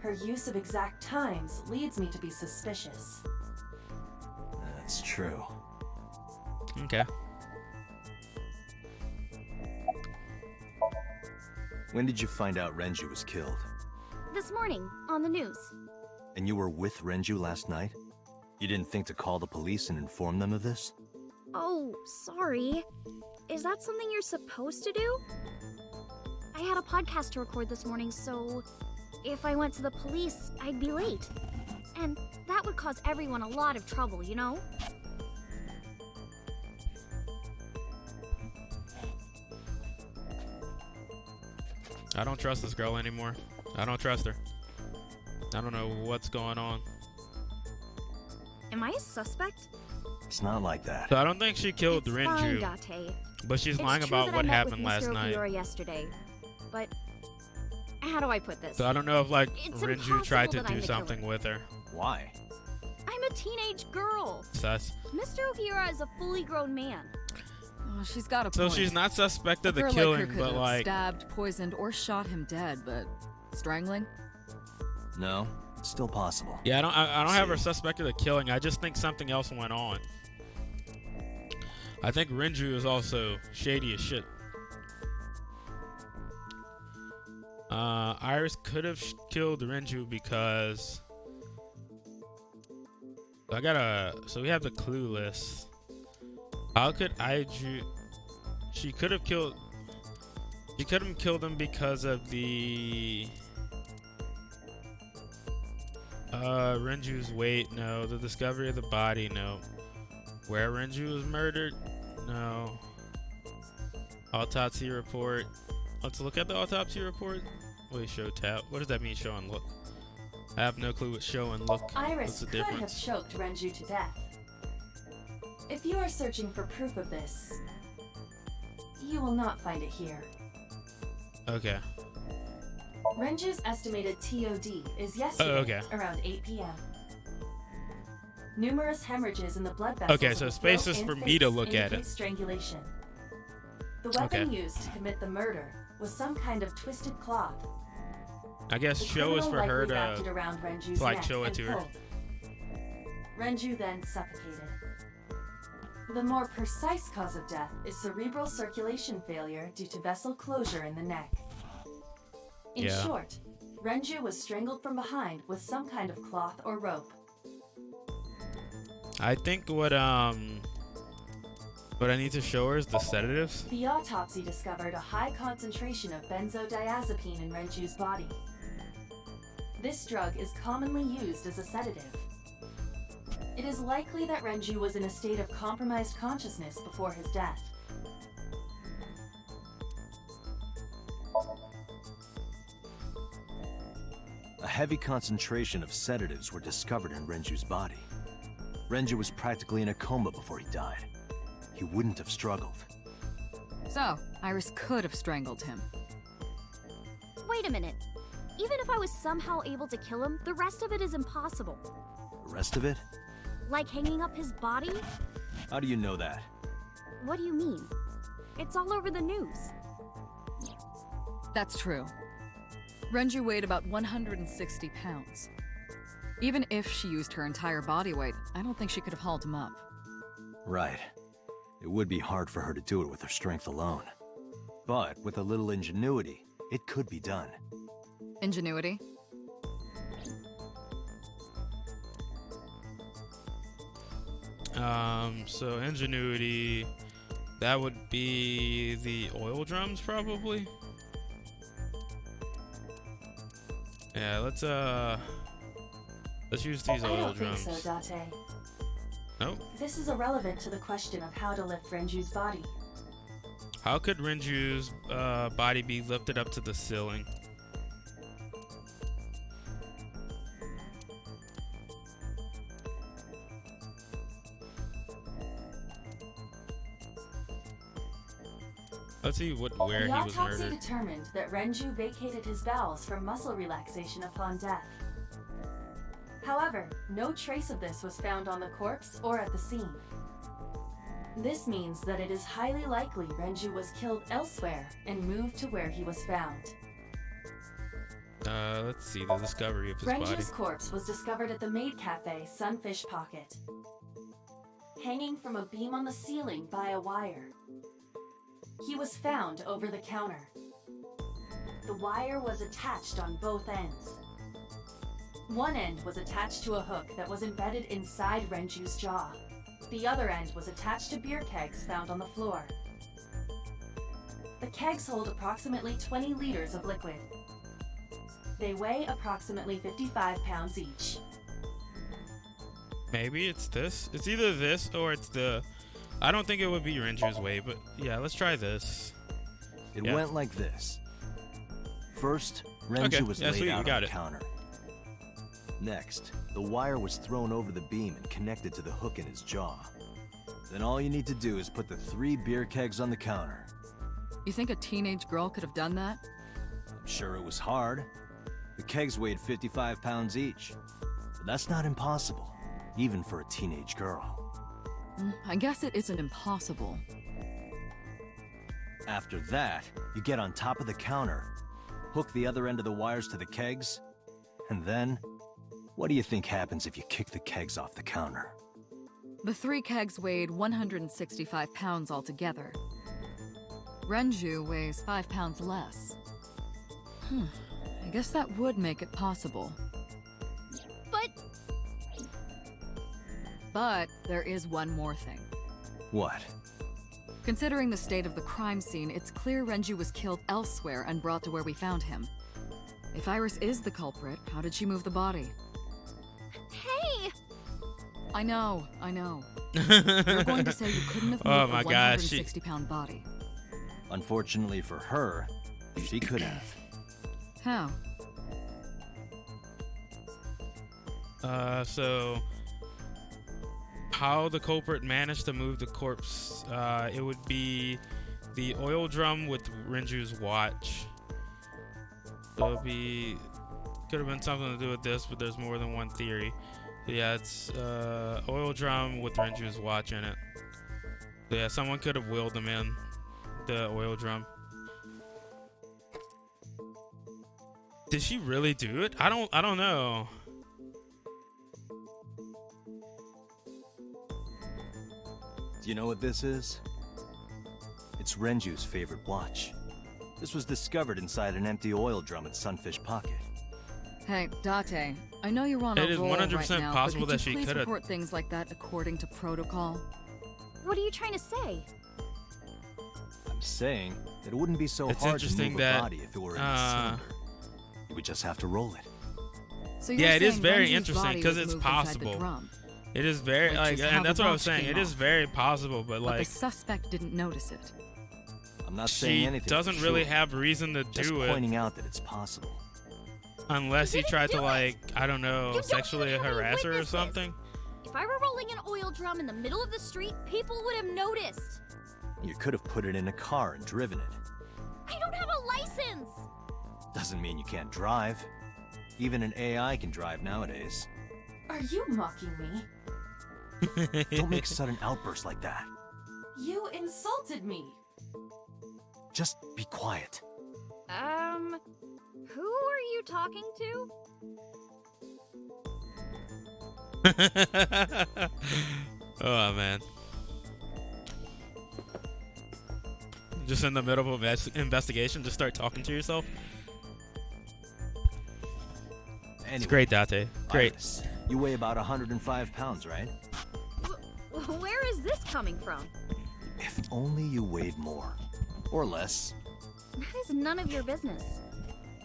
Her use of exact times leads me to be suspicious. That's true. Okay. When did you find out Renju was killed? This morning, on the news. And you were with Renju last night? You didn't think to call the police and inform them of this? Oh, sorry. Is that something you're supposed to do? I had a podcast to record this morning, so if I went to the police, I'd be late. And that would cause everyone a lot of trouble, you know? I don't trust this girl anymore. I don't trust her. I don't know what's going on. Am I a suspect? It's not like that. So I don't think she killed It's Renju, fine, Date. but she's lying It's true about that what I met happened with last Mr. night. Okiura yesterday, but how do I put this? So I don't know if like It's Renju tried to impossible that I'm do the something killer. with her. Why? I'm a teenage girl. Sus. Mr. Okiura is a fully grown man. Oh, she's got a So point. she's not suspect of A the girl killing, like her could but have like stabbed, poisoned, or shot him dead, but strangling? No, it's still possible. yeah, I don't have her suspect of the killing. I just think something else went on. I think Renju is also shady as shit. Iris could have killed Renju because so we have the clue list. How could she could have killed him because of the Renju's weight, no. The discovery of the body, no. Where Renju was murdered, no. Autopsy report. Let's look at the autopsy report. Wait, show tab. What does that mean, show and look? I have no clue what show and look. Iris What's the could have difference? choked Renju to death. If you are searching for proof of this, you will not find it here. Okay. Renju's estimated TOD is yesterday around 8 p.m. Numerous hemorrhages in the blood vessels. Okay, of so the space throat is and for me to face look at indicate it. Strangulation. The weapon used to commit the murder was some kind of twisted cloth. I guess The show is criminal for her likely wrapped it to around Renju's like neck show it and to her. pulled. Renju then suffocated. The more precise cause of death is cerebral circulation failure due to vessel closure in the neck. In Yeah. short, Renju was strangled from behind with some kind of cloth or rope. I think what I need to show her is the sedatives. The autopsy discovered a high concentration of benzodiazepine in Renju's body. This drug is commonly used as a sedative. It is likely that Renju was in a state of compromised consciousness before his death. A heavy concentration of sedatives were discovered in Renju's body. Renju was practically in a coma before he died. He wouldn't have struggled. So, Iris could have strangled him. Wait a minute. Even if I was somehow able to kill him, the rest of it is impossible. The rest of it? Like hanging up his body? How do you know that? What do you mean? It's all over the news. That's true. Renju weighed about 160 pounds. Even if she used her entire body weight, I don't think she could have hauled him up. Right. It would be hard for her to do it with her strength alone. But with a little ingenuity, it could be done. Ingenuity? So ingenuity, that would be the oil drums probably. Yeah, let's use these I oil don't drums. think so, Date. Nope. This is irrelevant to the question of how to lift Renju's body. How could Renju's body be lifted up to the ceiling? Let's see where The he was autopsy murdered. determined that Renju vacated his bowels for muscle relaxation upon death. However, no trace of this was found on the corpse or at the scene. This means that it is highly likely Renju was killed elsewhere and moved to where he was found. Let's see the discovery of his Renju's body. corpse was discovered at the maid cafe Sunfish Pocket, hanging from a beam on the ceiling by a wire. He was found over the counter. The wire was attached on both ends. One end was attached to a hook that was embedded inside Renju's jaw. The other end was attached to beer kegs found on the floor. The kegs hold approximately 20 liters of liquid. They weigh approximately 55 pounds each. Maybe it's this. It's either this or it's the... I don't think it would be Renju's way, but yeah, let's try this. It Yeah. went like this. First, Renju was laid out on the counter. Next, the wire was thrown over the beam and connected to the hook in his jaw. Then all you need to do is put the 3 beer kegs on the counter. You think a teenage girl could have done that? I'm sure it was hard. The kegs weighed 55 pounds each. But that's not impossible, even for a teenage girl. I guess it isn't impossible. After that, you get on top of the counter, hook the other end of the wires to the kegs, and then, what do you think happens if you kick the kegs off the counter? The 3 kegs weighed 165 pounds altogether. Renju weighs 5 pounds less. I guess that would make it possible. But there is one more thing. What? Considering the state of the crime scene, it's clear Renju was killed elsewhere and brought to where we found him. If Iris is the culprit, how did she move the body? Hey! I know. You're going to say you couldn't have moved a 160-pound body. Unfortunately for her, she could have. How? So how the culprit managed to move the corpse, it would be the oil drum with Renju's watch. So it'd be, could have been something to do with this, but there's more than one theory. So yeah, it's oil drum with Renju's watch in it. So yeah, someone could have willed them in the oil drum. Did she really do it? I don't know. Do you know what this is? It's Renju's favorite watch. This was discovered inside an empty oil drum at Sunfish Pocket. Hey, Date, I know you're on a roll right now, but could you please report things like that according to protocol? What are you trying to say? I'm saying that it wouldn't be so hard to move a body if it were in a cylinder. You would just have to roll it. So yeah, it is very interesting because it's possible. It is very, like, and that's what I was saying. It is very possible, but like, the suspect didn't notice it. I'm not saying anything. She doesn't really have reason to just do it. Pointing out that it's possible. Unless he tried to, like, I don't know, sexually harass her or something. If I were rolling an oil drum in the middle of the street, people would have noticed. You could have put it in a car and driven it. I don't have a license! Doesn't mean you can't drive. Even an AI can drive nowadays. Are you mocking me? Don't make sudden outbursts like that. You insulted me. Just be quiet. Who are you talking to? Oh, man. Just in the middle of an investigation, just start talking to yourself? Anyway, it's great, Date. Great. Iris, you weigh about 105 pounds, right? Where is this coming from? If only you weighed more. Or less. That is none of your business.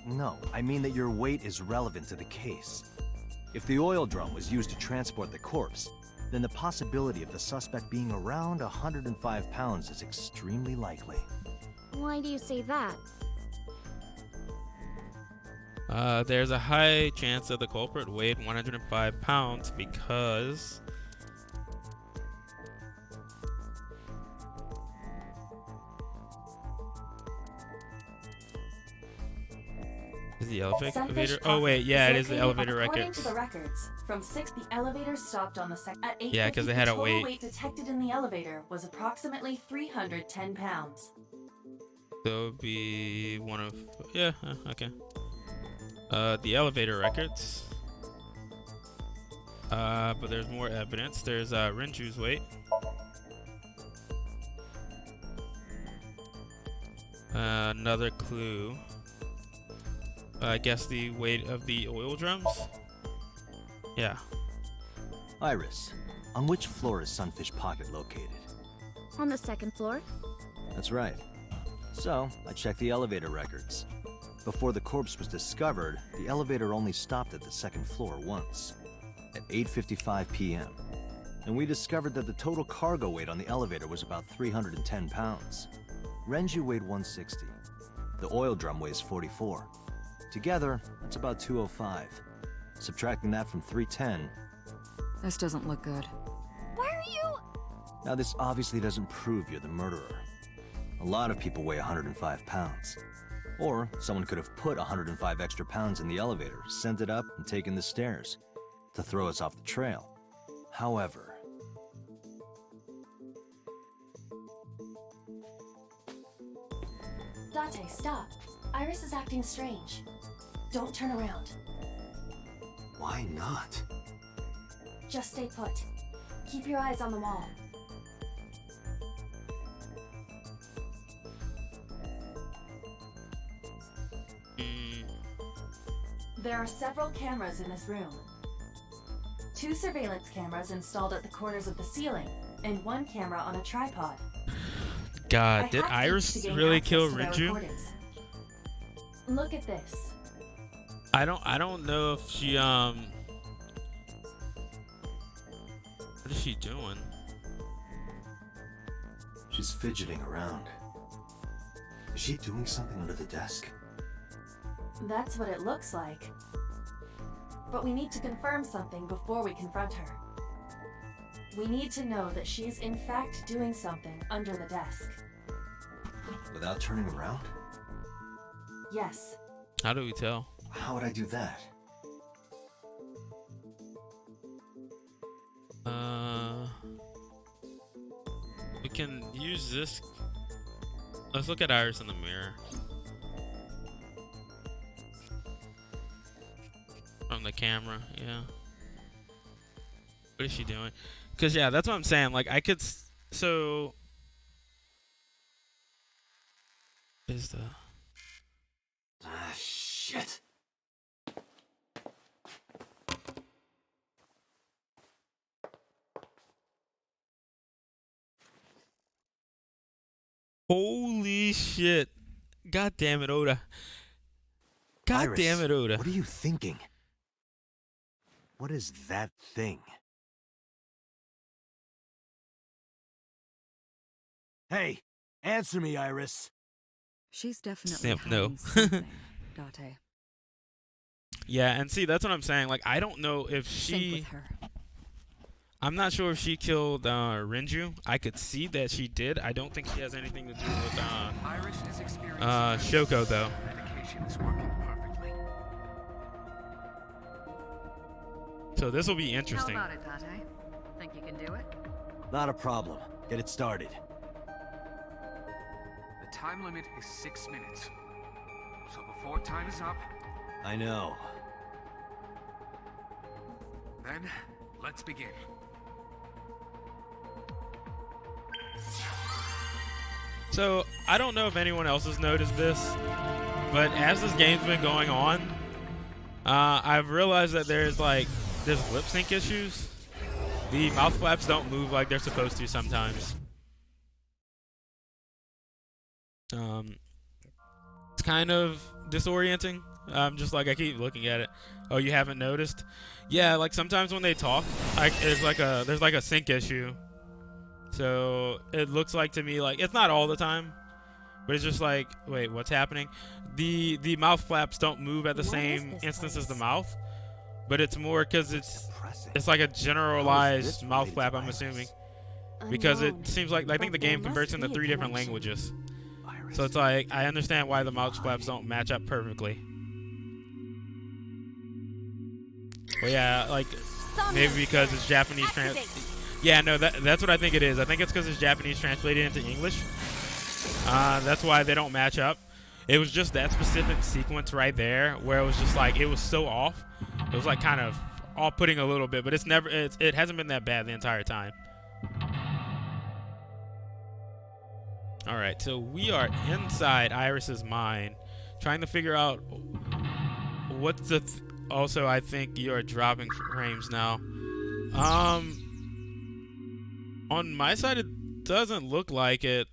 No, I mean that your weight is relevant to the case. If the oil drum was used to transport the corpse, then the possibility of the suspect being around 105 pounds is extremely likely. Why do you say that? There's a high chance that the culprit weighed 105 pounds because is the elevator? Oh wait, yeah, it is the elevator records. According to the records, from 6 the elevator stopped on the second at 8. Yeah, because they had a weight. The weight detected in the elevator was approximately 310 pounds. So it would be one of okay. The elevator records. But there's more evidence. There's Renju's weight. Another clue. I guess the weight of the oil drums? Yeah. Iris, on which floor is Sunfish Pocket located? On the 2nd floor. That's right. So, I checked the elevator records. Before the corpse was discovered, the elevator only stopped at the 2nd floor once, at 8:55 p.m. And we discovered that the total cargo weight on the elevator was about 310 pounds. Renju weighed 160. The oil drum weighs 44. Together, that's about 205. Subtracting that from 310. This doesn't look good. Why are you? Now, this obviously doesn't prove you're the murderer. A lot of people weigh 105 pounds. Or someone could have put 105 extra pounds in the elevator, sent it up, and taken the stairs to throw us off the trail. However, Date, stop. Iris is acting strange. Don't turn around. why not? Just stay put. Keep your eyes on the wall. There are several cameras in this room. 2 surveillance cameras installed at the corners of the ceiling, and 1 camera on a tripod. God, did Iris really kill Renju? Look at this. I don't know if she what is she doing? She's fidgeting around. Is she doing something under the desk? That's what it looks like. But we need to confirm something before we confront her. We need to know that she's in fact doing something under the desk. Without turning around? Yes. How do we tell? How would I do that? We can use this. Let's look at Iris in the mirror. From the camera, yeah. What is she doing? Because, yeah, that's what I'm saying. Like, I could... So... Is the... Ah, shit. Holy shit. God damn it, Oda. God Iris, damn it, Oda. What are you thinking? What is that thing? Hey, answer me, Iris. She's definitely Simp, hiding no. something, Date. Yeah, and see, that's what I'm saying. Like, I don't know if Sync she... with her. I'm not sure if she killed Renju. I could see that she did. I don't think she has anything to do with Shoko, though. Medication is working perfectly. So this will be interesting. How about it, Date? Think you can do it? Not a problem. Get it started. The time limit is 6 minutes. So before time is up, I know. then let's begin. So, I don't know if anyone else has noticed this, but as this game's been going on, I've realized that there's lip sync issues. The mouth flaps don't move like they're supposed to sometimes. It's kind of disorienting. Just like I keep looking at it. Oh, you haven't noticed? Yeah, like sometimes when they talk, there's like a sync issue. So it looks like to me like it's not all the time, but it's just like, wait, what's happening? The mouth flaps don't move at the same instance as the mouth, but it's more because it's like a generalized mouth flap, I'm assuming, because it seems like I think the game converts into 3 different languages. So it's like I understand why the mouth flaps don't match up perfectly. Well, yeah, like maybe because it's Japanese Yeah, no, that's what I think it is. I think it's because it's Japanese translated into English. That's why they don't match up. It was just that specific sequence right there where it was just like it was so off. It was like kind of off-putting a little bit, but it hasn't been that bad the entire time. All right, so we are inside Iris's mind, trying to figure out what's the. Also, I think you are dropping frames now. On my side, it doesn't look like it.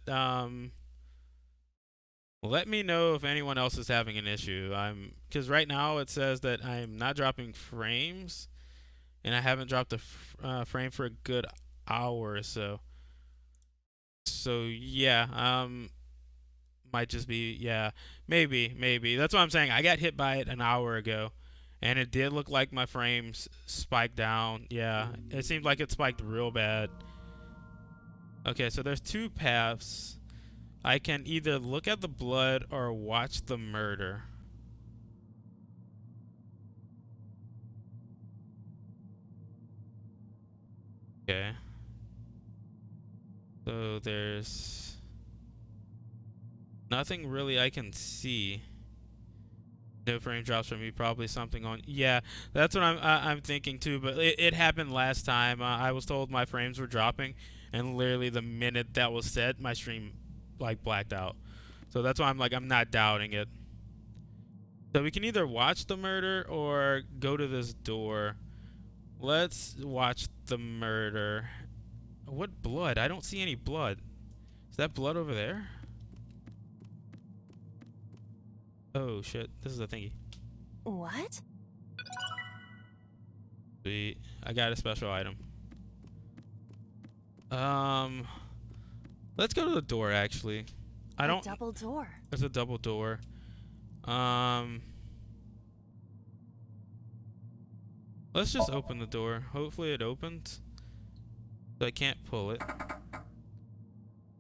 Let me know if anyone else is having an issue. Because right now it says that I'm not dropping frames, and I haven't dropped a frame for a good hour or so. So yeah, might just be maybe. That's what I'm saying. I got hit by it an hour ago, And it did look like my frames spiked down. Yeah, it seemed like it spiked real bad. Okay, so there's two paths. I can either look at the blood or watch the murder. Okay. So there's nothing really I can see. No frame drops for me. Probably something on. Yeah, that's what I'm thinking too. But it happened last time. I was told my frames were dropping, and literally the minute that was said, my stream like blacked out. So that's why I'm not doubting it. So we can either watch the murder or go to this door. Let's watch the murder. What blood? I don't see any blood. Is that blood over there? Oh shit, this is a thingy. What? Sweet. I got a special item. Let's go to the door actually. I don't. A double door. There's a double door. Let's just open the door. Hopefully it opens. So I can't pull it.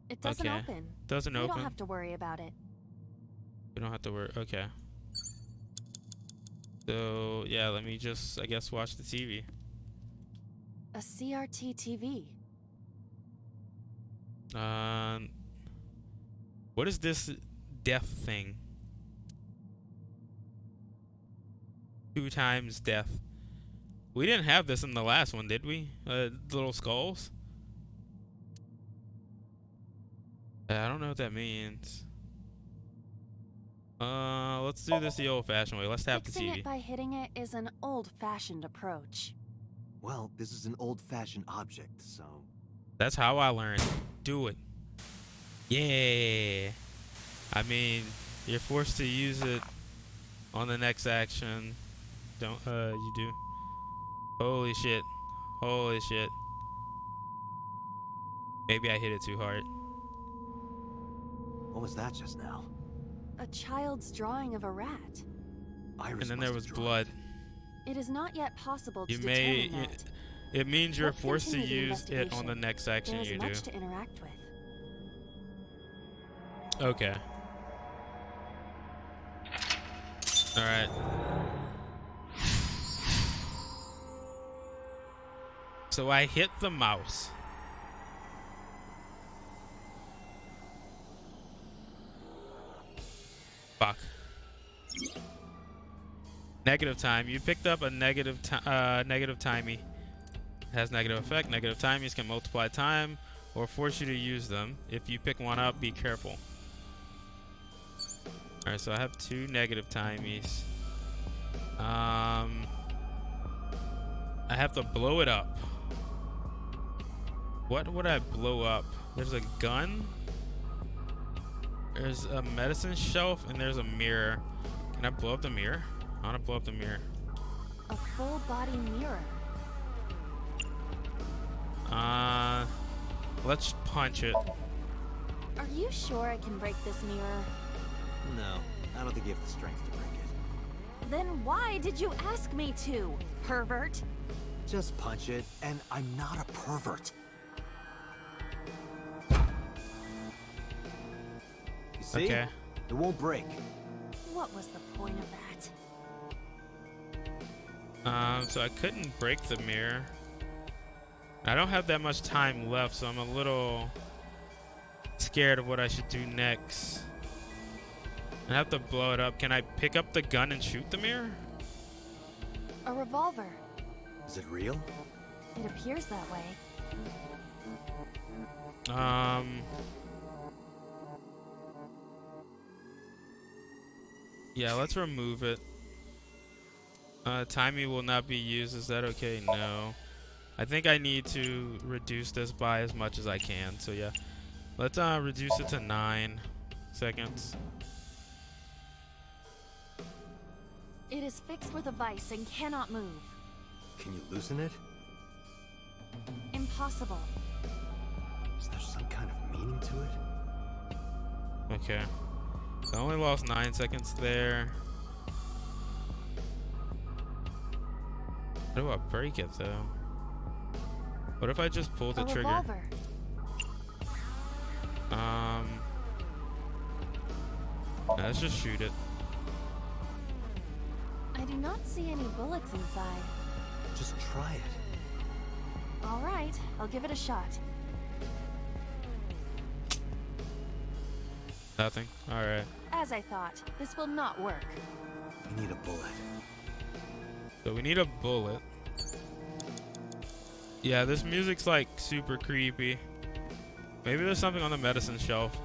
It doesn't Okay. open. Doesn't You open. don't have to worry about it. We don't have to worry. Okay. So yeah, let me just, I guess, watch the TV. A CRT TV. What is this death thing? 2 times death. We didn't have this in the last one, did we? Little skulls. I don't know what that means. Let's do this the old-fashioned way. Let's tap the Fixing TV. it by hitting it is an old-fashioned approach. Well, this is an old-fashioned object, so... That's how I learned. Do it. Yeah. I mean, you're forced to use it on the next action. Don't, you do. Holy shit. Holy shit. Maybe I hit it too hard. What was that just now? A child's drawing of a rat. Iris And then must there have was drawn blood. It is not yet possible to You may. determine that. It means you're Let's forced to continue the use it on the investigation. next action There is you much do. to interact with. Okay. Alright. So I hit the mouse. Fuck. Negative time. You picked up a negative timey. Has negative effect. Negative timies can multiply time or force you to use them. If you pick one up, be careful. Alright, so I have 2 negative timies. I have to blow it up. What would I blow up? There's a gun. There's a medicine shelf and there's a mirror. Can I blow up the mirror? I want to blow up the mirror. A full body mirror. Let's punch it. Are you sure I can break this mirror? No, I don't think you have the strength to break it. Then why did you ask me to, pervert? Just punch it, and I'm not a pervert. You see? Okay. It won't break. What was the point of that? So I couldn't break the mirror. I don't have that much time left, so I'm a little scared of what I should do next. I have to blow it up. Can I pick up the gun and shoot the mirror? A revolver. Is it real? It appears that way. Yeah, let's remove it. Timey will not be used. Is that okay? No. I think I need to reduce this by as much as I can. So yeah, let's reduce it to 9 seconds. It is fixed with a vice and cannot move. Can you loosen it? Impossible. Is there some kind of meaning to it? Okay. So I only lost 9 seconds there. How do I break it though? What if I just pull the trigger? Revolver. Let's just shoot it. I do not see any bullets inside. Just try it. All right, I'll give it a shot. Nothing. All right. As I thought, this will not work. We need a bullet. So we need a bullet. Yeah, this music's like super creepy. Maybe there's something on the medicine shelf.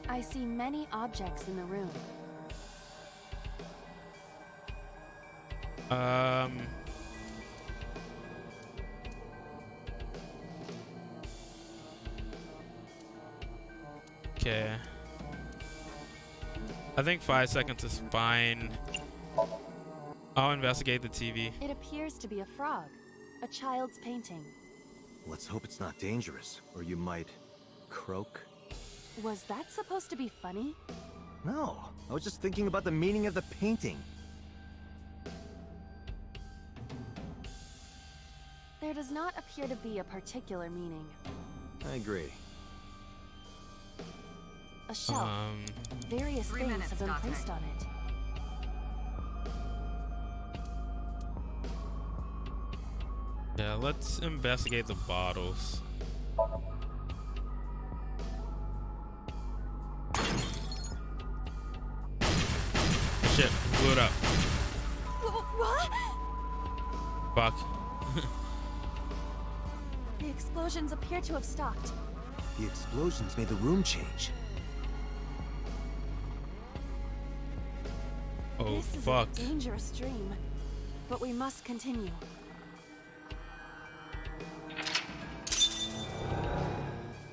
I see many objects in the room. Okay. I think 5 seconds is fine. I'll investigate the TV. It appears to be a frog. A child's painting. Let's hope it's not dangerous, or you might croak. Was that supposed to be funny? No, I was just thinking about the meaning of the painting. There does not appear to be a particular meaning. I agree. A shelf. Various things have been placed on it. Yeah, let's investigate the bottles. Shit, blew it up. What? Fuck. The explosions appear to have stopped. The explosions made the room change. Oh, This is fuck. a dangerous dream, but we must continue.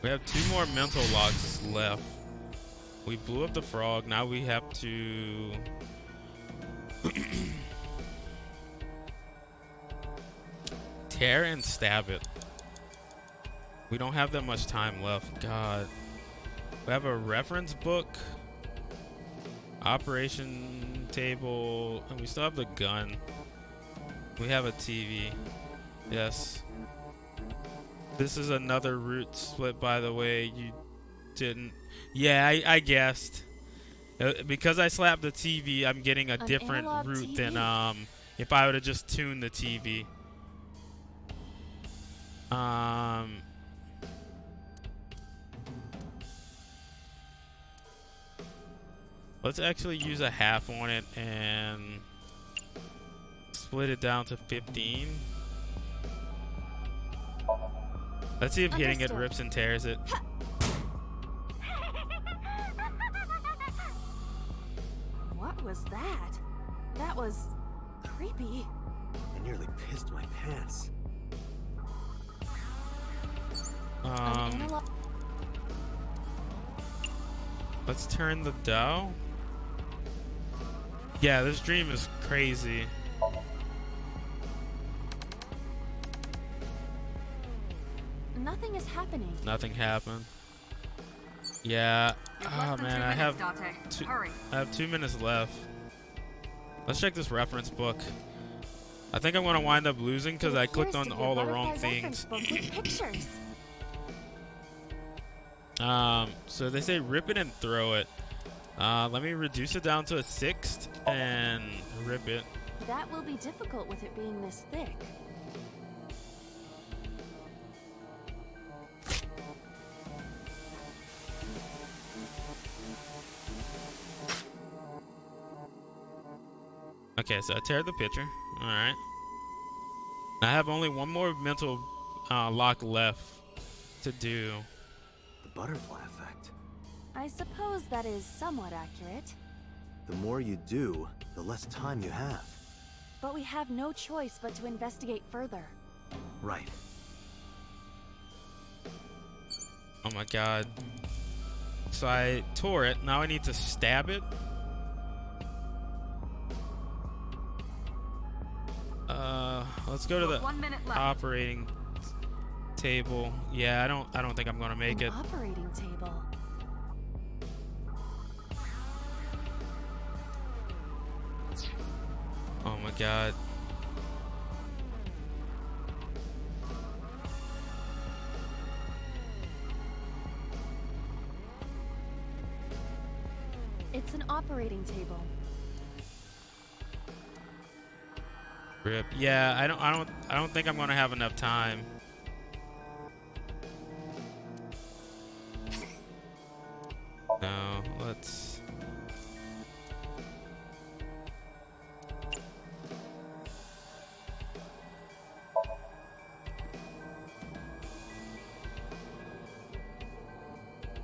We have 2 more mental locks left. We blew up the frog. Now we have to... tear and stab it. We don't have that much time left. God. We have a reference book. Operation table. And we still have the gun. We have a TV. Yes. This is another route split, by the way. You didn't... Yeah, I guessed. Because I slapped the TV, I'm getting a different route than if I would have just tuned the TV. Let's actually use a half on it and split it down to 15. Let's see if hitting it rips and tears it. What was that? That was creepy. I nearly pissed my pants. Let's turn the dial. Yeah, this dream is crazy. Nothing is happening. Nothing happened. Yeah. Oh man, I have 2 minutes left. Let's check this reference book. I think I'm gonna wind up losing because I clicked on all the wrong things. So they say rip it and throw it. Let me reduce it down to a 1/6 and rip it. That will be difficult with it being this thick. Okay, so I tear the picture. Alright. I have only one more mental lock left to do. The butterfly effect. I suppose that is somewhat accurate. The more you do, the less time you have. But we have no choice but to investigate further. Right. Oh my god. So I tore it. Now I need to stab it. Let's go to the operating table. Yeah, I don't think I'm gonna make it. Operating table. Oh my god. It's an operating table. Rip. Yeah, I don't think I'm gonna have enough time. No, let's.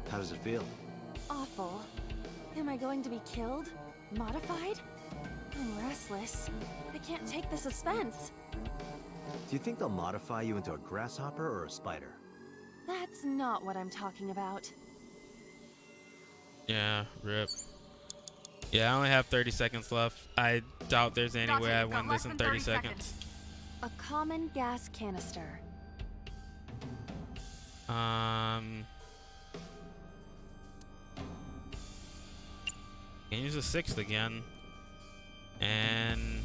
How does it feel? Awful. Am I going to be killed? Modified? I'm restless. I can't take the suspense. Do you think they'll modify you into a grasshopper or a spider? That's not what I'm talking about. Yeah, rip. Yeah, I only have 30 seconds left. I doubt there's any way I win this in 30 seconds. A common gas canister. Can use a 6th again. And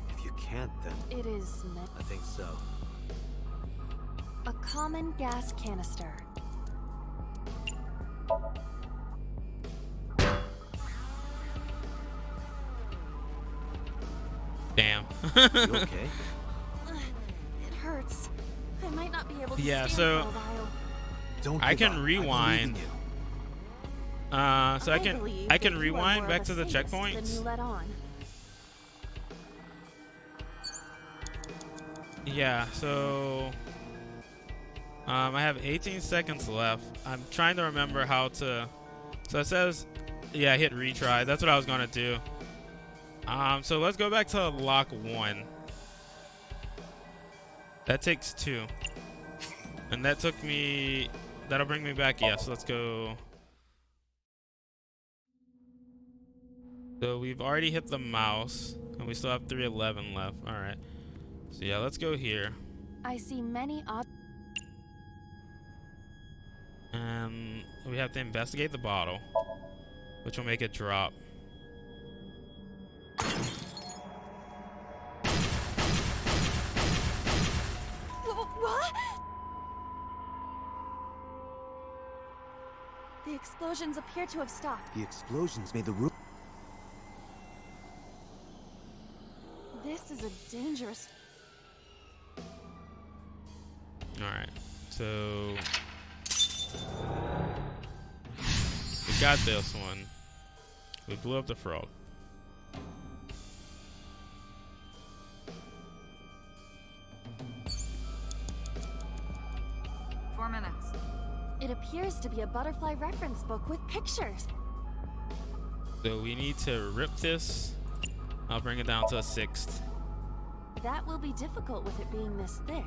If you can't, then It is meant. I think so. A common gas canister. damn. You okay? It hurts. I might not be able to Yeah, stand so for a while. Don't I give can up. rewind. So I can believe I that can you are rewind more back of to a the sadist than checkpoints. you let on. Yeah, so I have 18 seconds left. I'm trying to remember how to. So it says, yeah, hit retry. That's what I was gonna do. So let's go back to lock 1. That takes 2, and that took me. That'll bring me back. Yes, let's go. So we've already hit the mouse, and we still have 311 left. All right. So yeah, let's go here. I see many And we have to investigate the bottle, which will make it drop. What? The explosions appear to have stopped. The explosions made the roof. This is a dangerous. Alright, so we got this one. We blew up the frog. It appears to be a butterfly reference book with pictures. So we need to rip this. I'll bring it down to a 6th. That will be difficult with it being this thick.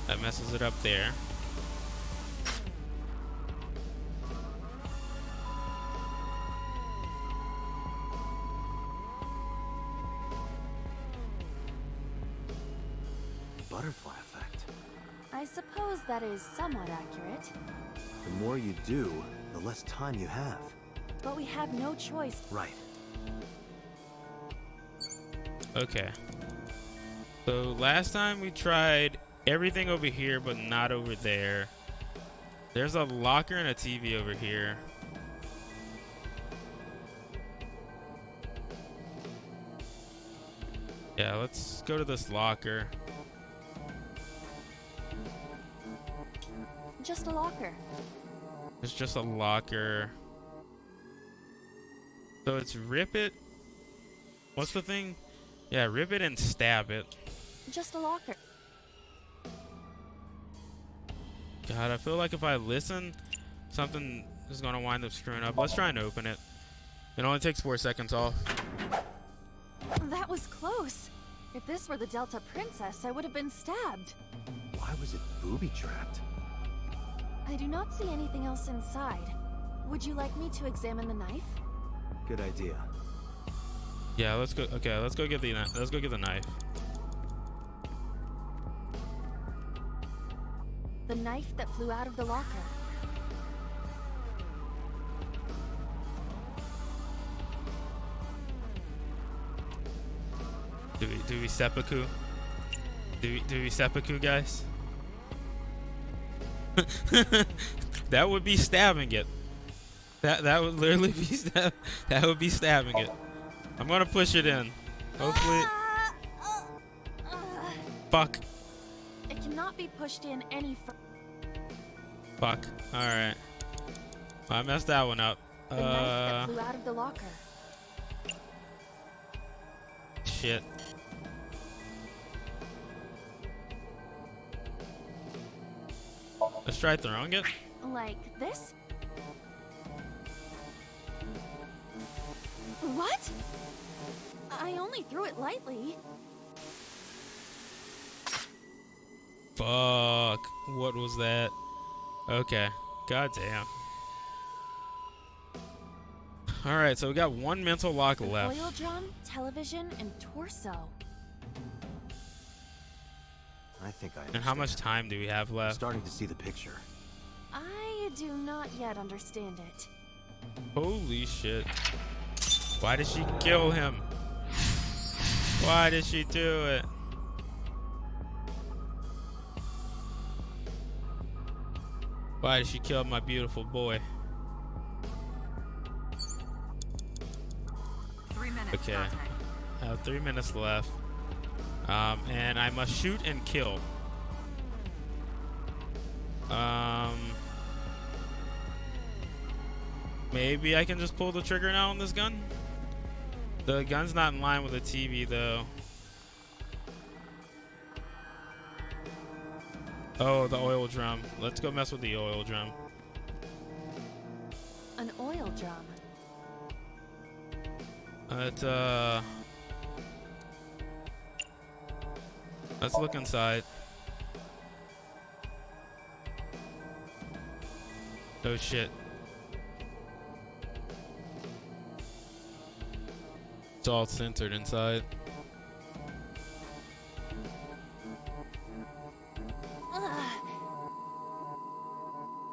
That messes it up there. Butterfly effect. I suppose that is somewhat accurate. The more you do, the less time you have. But we have no choice. Right. Okay. So last time we tried everything over here, but not over there. There's a locker and a TV over here. Yeah, let's go to this locker. Just a locker. It's just a locker. So it's rip it. What's the thing? Yeah, rip it and stab it. Just a locker. God, I feel like if I listen, something is gonna wind up screwing up. Let's try and open it. It only takes 4 seconds off. That was close. If this were the Delta Princess, I would have been stabbed. Why was it booby-trapped? I do not see anything else inside. Would you like me to examine the knife? Good idea. Yeah, let's go. Okay, let's go get the knife. The knife that flew out of the locker. Do we we seppuku? Do we seppuku, guys? That would be stabbing it. That would literally be that would be stabbing it. I'm gonna push it in. Hopefully. Fuck. It cannot be pushed in any further. Fuck. All right. I messed that one up. The knife that flew out of the locker. Shit. Let's try throwing it. Like this? What? I only threw it lightly. Fuck. What was that? Okay. Goddamn. Alright, so we got one mental lock left. Oil drum, television, and torso. I think I understand. And how much time do we have left? Starting to see the picture. I do not yet understand it. Holy shit. Why did she kill him? Why did she do it? Why did she kill my beautiful boy? 3 minutes. Okay. I have 3 minutes left. And I must shoot and kill. Maybe I can just pull the trigger now on this gun? The gun's not in line with the TV though. Oh, the oil drum. Let's go mess with the oil drum. An oil drum. Let's look inside. Oh shit. It's all centered inside.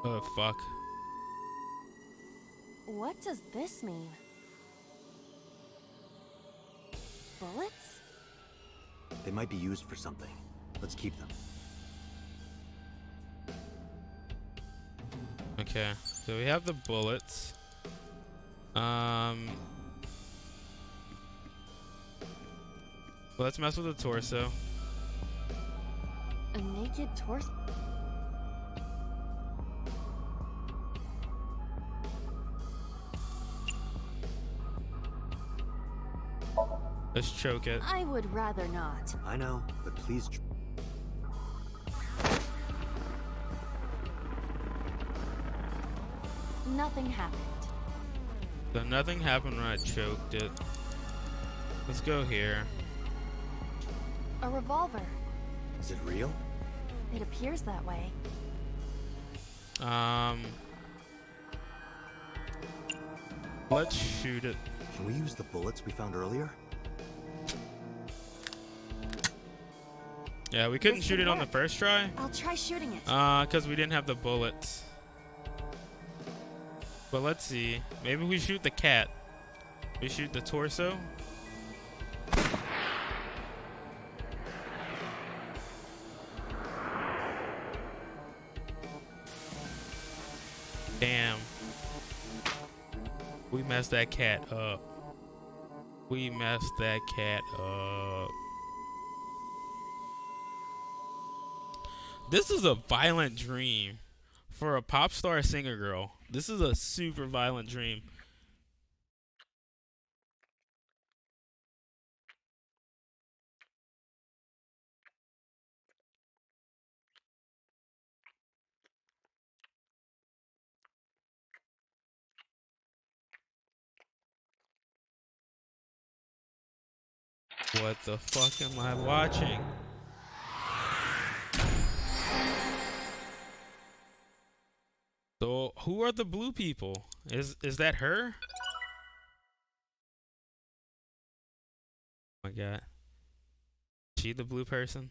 Oh fuck. What does this mean? Bullets? They might be used for something. Let's keep them. Okay, so we have the bullets. Let's mess with the torso. A naked torso? Let's choke it. I would rather not. I know, but please. Nothing happened. So nothing happened when I choked it. Let's go here. A revolver. Is it real? It appears that way. Let's shoot it. Can we use the bullets we found earlier? Yeah, we couldn't shoot it on the first try. I'll try shooting it. Because we didn't have the bullets. But let's see. Maybe we shoot the cat. We shoot the torso. Damn. We messed that cat up. We messed that cat up. This is a violent dream for a pop star singer girl. This is a super violent dream. What the fuck am I watching? So who are the blue people? Is that her? Oh my god. Is she the blue person?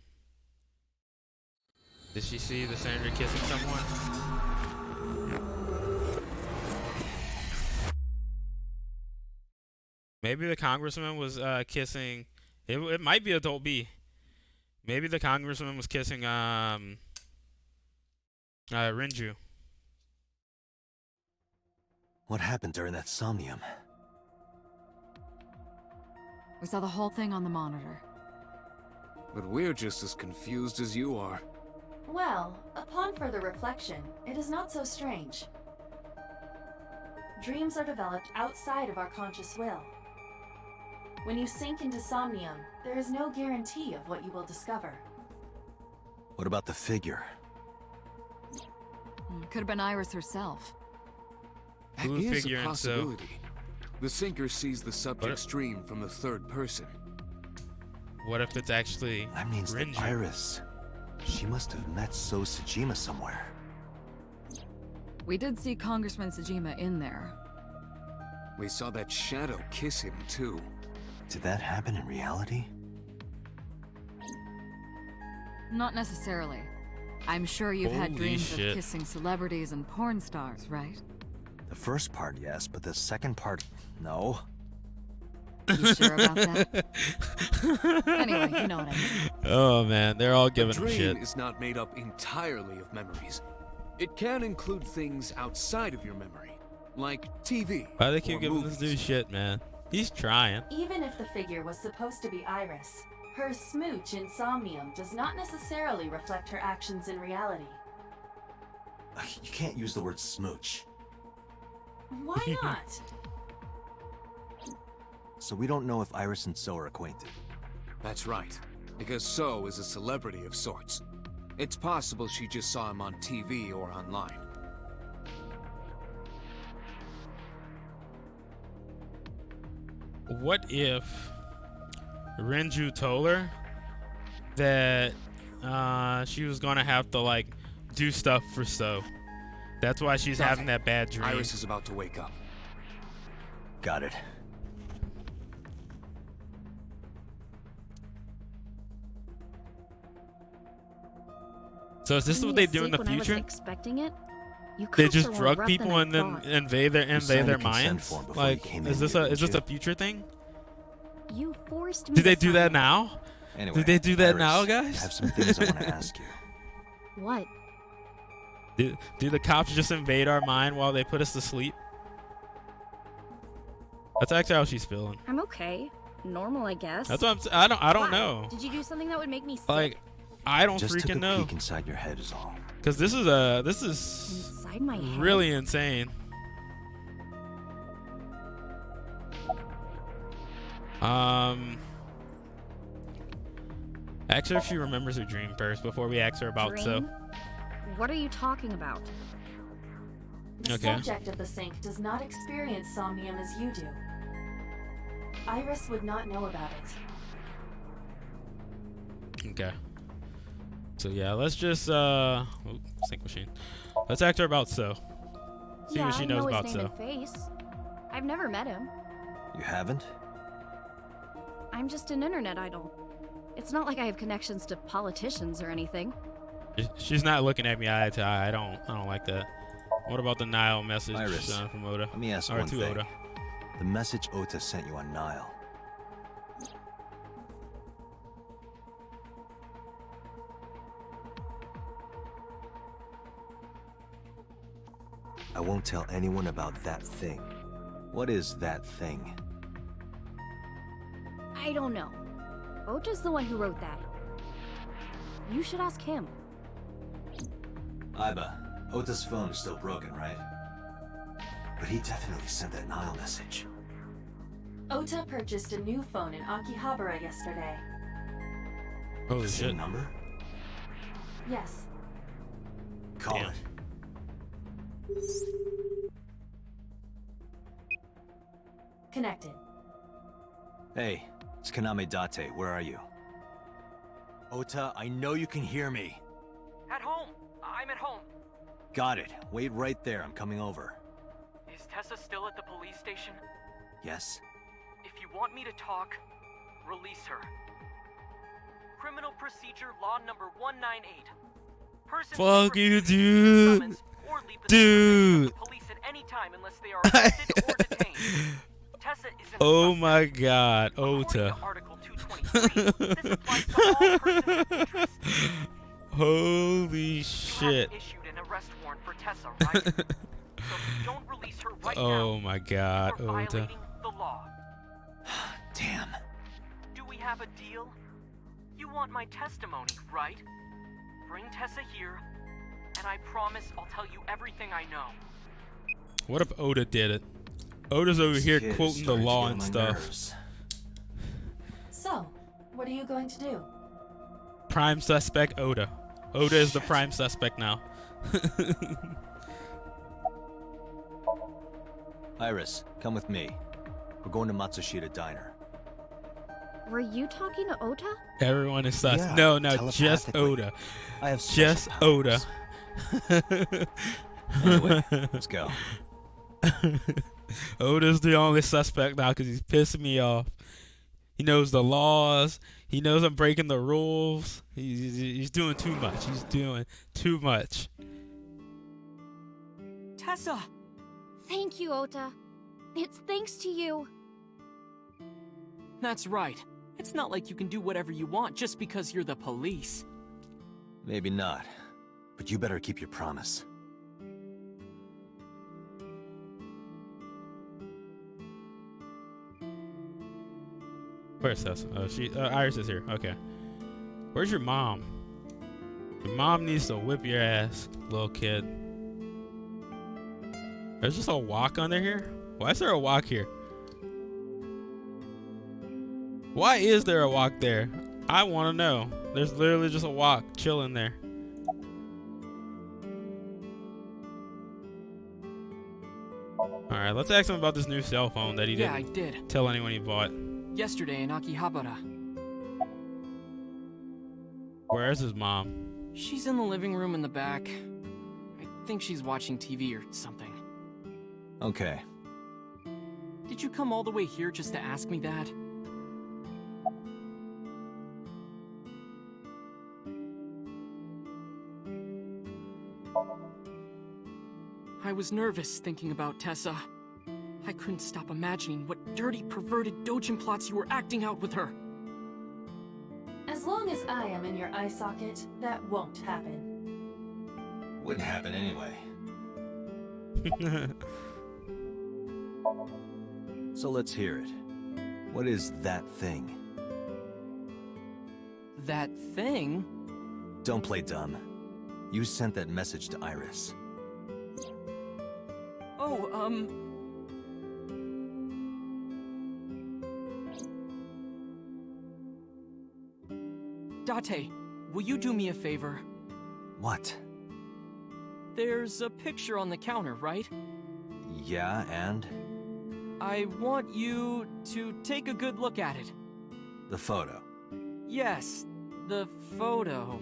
Did she see the senator kissing someone? Maybe the congressman was kissing It might be adult B. Maybe the congressman was kissing Renju. What happened during that Somnium? We saw the whole thing on the monitor. But we're just as confused as you are. Well, upon further reflection, it is not so strange. Dreams are developed outside of our conscious will. When you sink into Somnium, there is no guarantee of what you will discover. What about the figure? Could have been Iris herself. That Who is a figure and so- possibility. The sinker sees the subject's dream from the third person. What if it's actually That means that Renju? Iris. She must have met So Sajima somewhere. We did see Congressman Sajima in there. We saw that shadow kiss him, too. Did that happen in reality? Not necessarily. I'm sure you've had Holy dreams shit. of kissing celebrities and porn stars, right? The first part, yes, but the second part, no. You sure about that? Anyway, you know what I mean. Oh man, they're all giving A him dream shit. is not made up entirely of memories. It can include things outside of your memory, like TV. Why they keep or giving movies. this dude shit, man? He's trying. Even if the figure was supposed to be Iris, her smooch in Somnium does not necessarily reflect her actions in reality. You can't use the word smooch. Why not? So we don't know if Iris and So are acquainted. That's right, because So is a celebrity of sorts. It's possible she just saw him on TV or online. What if Renju told her that she was gonna have to like do stuff for So? That's why she's having that bad dream. Iris is about to wake up. Got it. So is this what they do in the future? Expecting it? You They cops just are more drug rough people than I and then thought. invade their signed a consent minds. form before Like, you came is in this here, a is didn't this a you? future thing? You forced me Do they to do sign that it. now? Anyway, Do they do that Iris, now, I guys? have some things I want to ask you. What? Do the cops just invade our mind while they put us to sleep? That's actually how she's feeling. I'm okay. Normal, I guess. That's what I don't Why? know. Did you do something that would make me sick? Like, I don't Just took freaking a know. peek inside your head is all. Cause this is Inside my head? really insane. Ask her if she remembers her dream first before we ask her about So. Dream? What are you talking about? The Okay. subject of the sink does not experience Somnium as you do. Iris would not know about it. Okay. So yeah, let's just sync machine. Let's ask her about So. See yeah, what she I knows know about his name So. and face. I've never met him. You haven't? I'm just an internet idol. It's not like I have connections to politicians or anything. She's not looking at me eye to eye. I don't like that. What about the Nile message Iris, from Oda? let me ask Or one to thing. Oda. The message Ota sent you on Nile. I won't tell anyone about that thing. What is that thing? I don't know. Ota's the one who wrote that. You should ask him. Aiba, Ota's phone is still broken, right? But he definitely sent that Nile message. Ota purchased a new phone in Akihabara yesterday. Holy The same shit. number? Yes. Call Damn. it. Connected. Hey, it's Kaname Date. Where are you? Ota, I know you can hear me. At home. I'm at home. Got it. Wait right there. I'm coming over. Is Tessa still at the police station? Yes? If you want me to talk, release her. Criminal Procedure Law number 198. Persons may Fuck you, refuse to dude. summons or leave the Dude. police at any time unless they are arrested or detained. Tessa is in Oh the my god, According Ota. to Article 226 Holy shit. Issued an arrest warrant for Tessa, right? So if you don't release her right Oh now, my god, you're Ota. violating the law. Damn. Do we have a deal? You want my testimony, right? Bring Tessa here, and I promise I'll tell you everything I know. What if Ota did it? Ota's over here kid is quoting the starting to law get on and my stuff. nerves. So, what are you going to do? Prime suspect Ota. Ota is the prime suspect now. Iris, come with me. We're going to Matsushita Diner. Were you talking to Ota? Everyone is sus. Yeah, no, just telepathically. Ota. I have Just Ota. Anyway, let's go. Ota's the only suspect now because he's pissing me off. He knows the laws. He knows I'm breaking the rules. He's doing too much. He's doing too much. Tessa! Thank you, Ota. It's thanks to you. That's right. It's not like you can do whatever you want just because you're the police. Maybe not, but you better keep your promise. Where's Tessa? Oh, Iris is here. Okay. Where's your mom? Your mom needs to whip your ass, little kid. There's just a walk under here? Why is there a walk here? Why is there a walk there? I want to know. There's literally just a walk chilling there. Alright, let's ask him about this new cell phone that he Yeah, didn't I did. tell anyone he bought. Yesterday in Akihabara. Where's his mom? She's in the living room in the back. I think she's watching TV or something. Okay. Did you come all the way here just to ask me that? I was nervous thinking about Tessa. I couldn't stop imagining what dirty, perverted dojin plots you were acting out with her. As long as I am in your eye socket, that won't happen. Wouldn't happen anyway. So let's hear it. What is that thing? That thing? Don't play dumb. You sent that message to Iris. Oh, Date, will you do me a favor? What? There's a picture on the counter, right? Yeah, and? I want you to take a good look at it. The photo. Yes, the photo.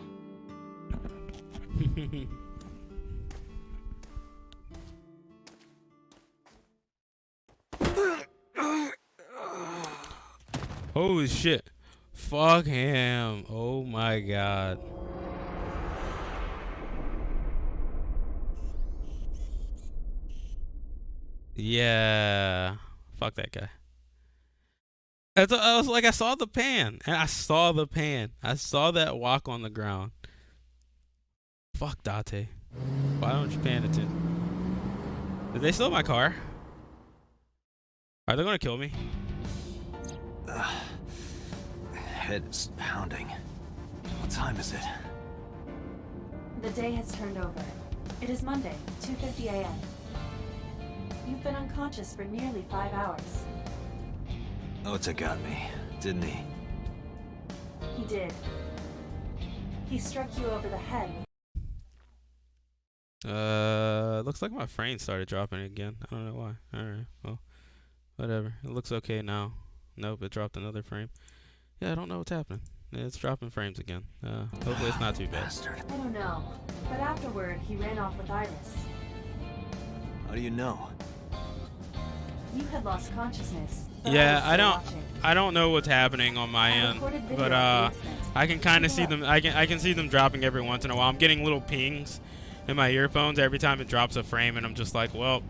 Holy shit. Fuck him. Oh my god. Yeah. Fuck that guy. I was like, I saw the pan. And I saw the pan. I saw that walk on the ground. Fuck Date. Why don't you pan attention? Did they steal my car? Are they gonna kill me? Head is pounding. What time is it? The day has turned over. It is Monday, 2:50 a.m. You've been unconscious for nearly 5 hours. Ota got me, didn't he? He did. He struck you over the head. Looks like my frame started dropping again. I don't know why. Alright, well, whatever. It looks okay now. Nope, it dropped another frame. Yeah, I don't know what's happening. It's dropping frames again. Hopefully it's not too bad. I don't know, but afterward, he ran off with Iris. How do you know? You had lost consciousness. Yeah, I don't know what's happening on my end, but I can kind of see them. I can see them dropping every once in a while. I'm getting little pings in my earphones every time it drops a frame, and I'm just like, well,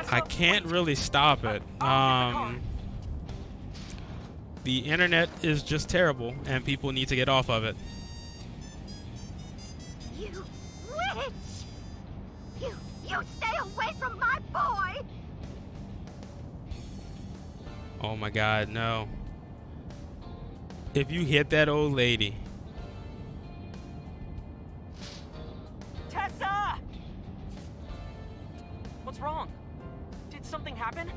I can't really stop it. The internet is just terrible, and people need to get off of it. You witch! You stay away from my boy! Oh my god, no. If you hit that old lady. Tessa! What's wrong? Did something happen?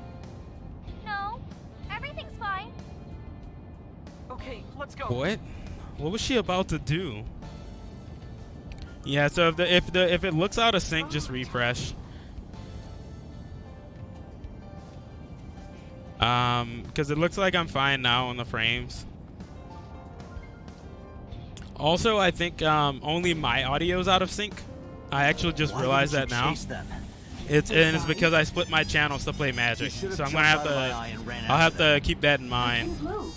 No, everything's fine. Okay, let's go. What? What was she about to do? Yeah, so if it looks out of sync, just refresh. Because it looks like I'm fine now on the frames. Also, I think only my audio's out of sync. I actually just realized that now. It's because I split my channels to play Magic, so I'm gonna have to. I'll have to keep that in mind. I couldn't move.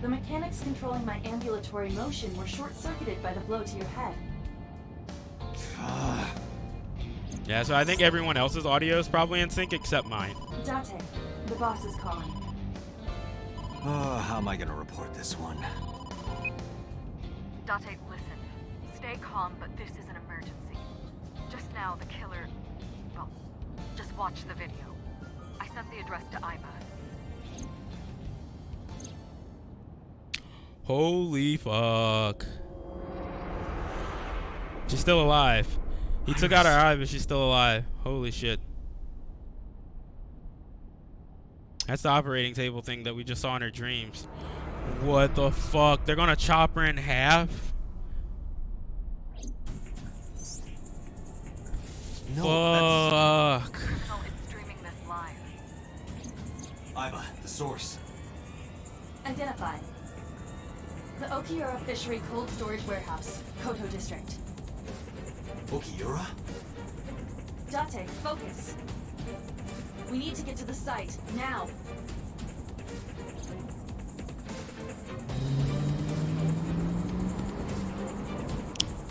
The mechanics controlling my ambulatory motion were short-circuited by the blow to your head. Yeah, so I think everyone else's audio is probably in sync except mine. Date, the boss is calling. Oh, how am I gonna report this one? Date, listen. Stay calm, but this is an emergency. Just now, the killer... Well, just watch the video. I sent the address to Iva. Holy fuck. She's still alive. He took out her eye, but she's still alive. Holy shit. That's the operating table thing that we just saw in her dreams. What the fuck? They're gonna chop her in half? No, fuck. It's streaming this live. Iva, the source. Identified. The Okiura Fishery Cold Storage Warehouse, Koto District. Okiura? Date, focus. We need to get to the site, now.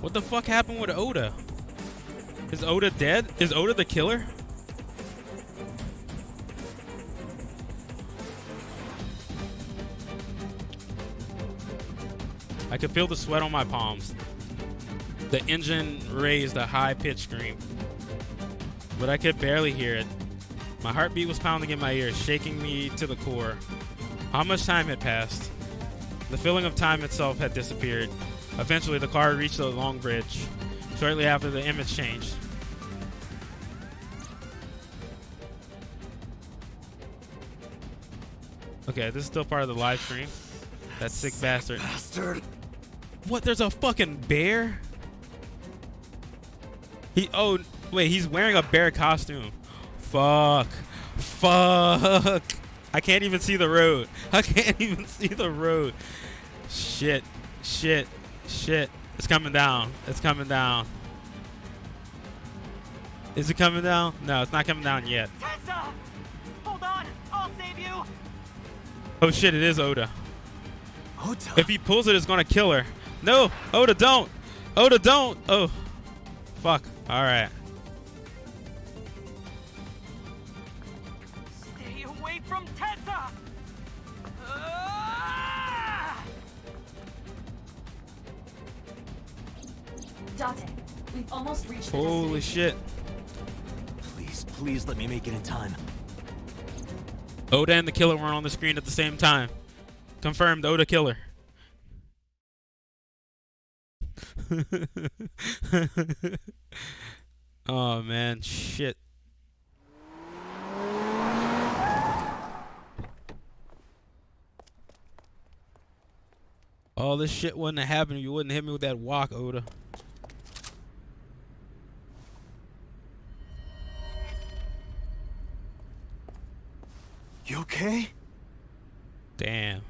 What the fuck happened with Oda? Is Oda dead? Is Oda the killer? I could feel the sweat on my palms. The engine raised a high-pitched scream, but I could barely hear it. My heartbeat was pounding in my ears, shaking me to the core. How much time had passed? The feeling of time itself had disappeared. Eventually, the car reached the long bridge. Shortly after, the image changed. Okay, this is still part of the live stream. That sick bastard. What? There's a fucking bear? Oh, wait, he's wearing a bear costume. Fuck. Fuck. I can't even see the road. I can't even see the road. Shit. Shit. Shit. It's coming down. It's coming down. Is it coming down? No, it's not coming down yet. Tessa! Hold on! I'll save you! Oh shit, it is Oda. Oda? If he pulls it, it's gonna kill her. No! Oda, don't! Oda, don't! Oh. Fuck. Alright. Stay away from Tessa! Date, we've almost reached the Holy destination. Please, please let me make it in time. Oda and the killer weren't on the screen at the same time. Confirmed, Oda killer. Oh man, shit. All this shit wouldn't have happened if you wouldn't hit me with that walk, Oda. You okay? Damn.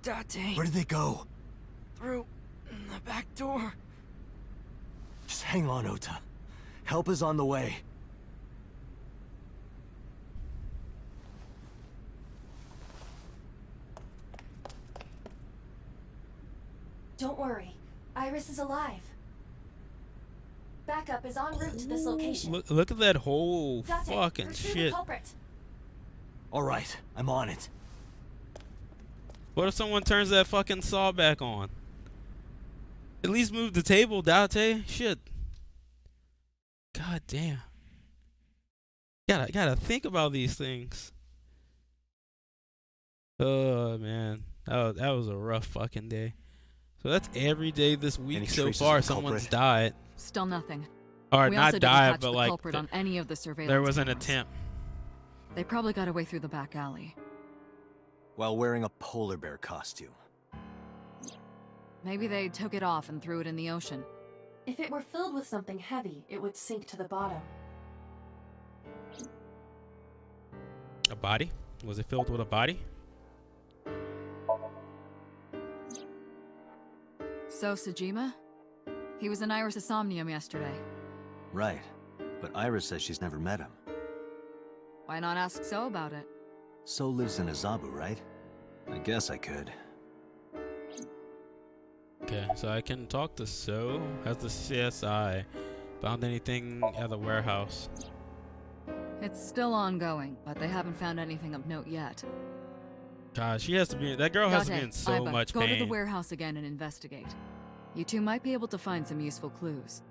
Date. Where did they go? Through the back door. Just hang on, Ota. Help is on the way. Don't worry. Iris is alive. Backup is en route to this location. Look at that whole Date, fucking pursue the shit. culprit. All right, I'm on it. What if someone turns that fucking saw back on? At least move the table, Date. Shit. God damn. Gotta think about these things. Oh man, that was a rough fucking day. So that's every day this week so far. Someone's died. Still nothing. Or We not also didn't died, catch but the like culprit on any of the surveillance there was an cameras. attempt. They probably got away through the back alley. While wearing a polar bear costume. Maybe they took it off and threw it in the ocean. If it were filled with something heavy, it would sink to the bottom. A body? Was it filled with a body? So, Sejima? He was in Iris' Somnium yesterday. Right. But Iris says she's never met him. Why not ask So about it? So lives in Azabu, right? I guess I could. Okay, so I can talk to So. Has the CSI found anything at the warehouse? It's still ongoing, but they haven't found anything of note yet. God, she has to be. That girl has to be Date, in so Iba, much go to pain. the warehouse again and investigate. You two might be able to find some useful clues.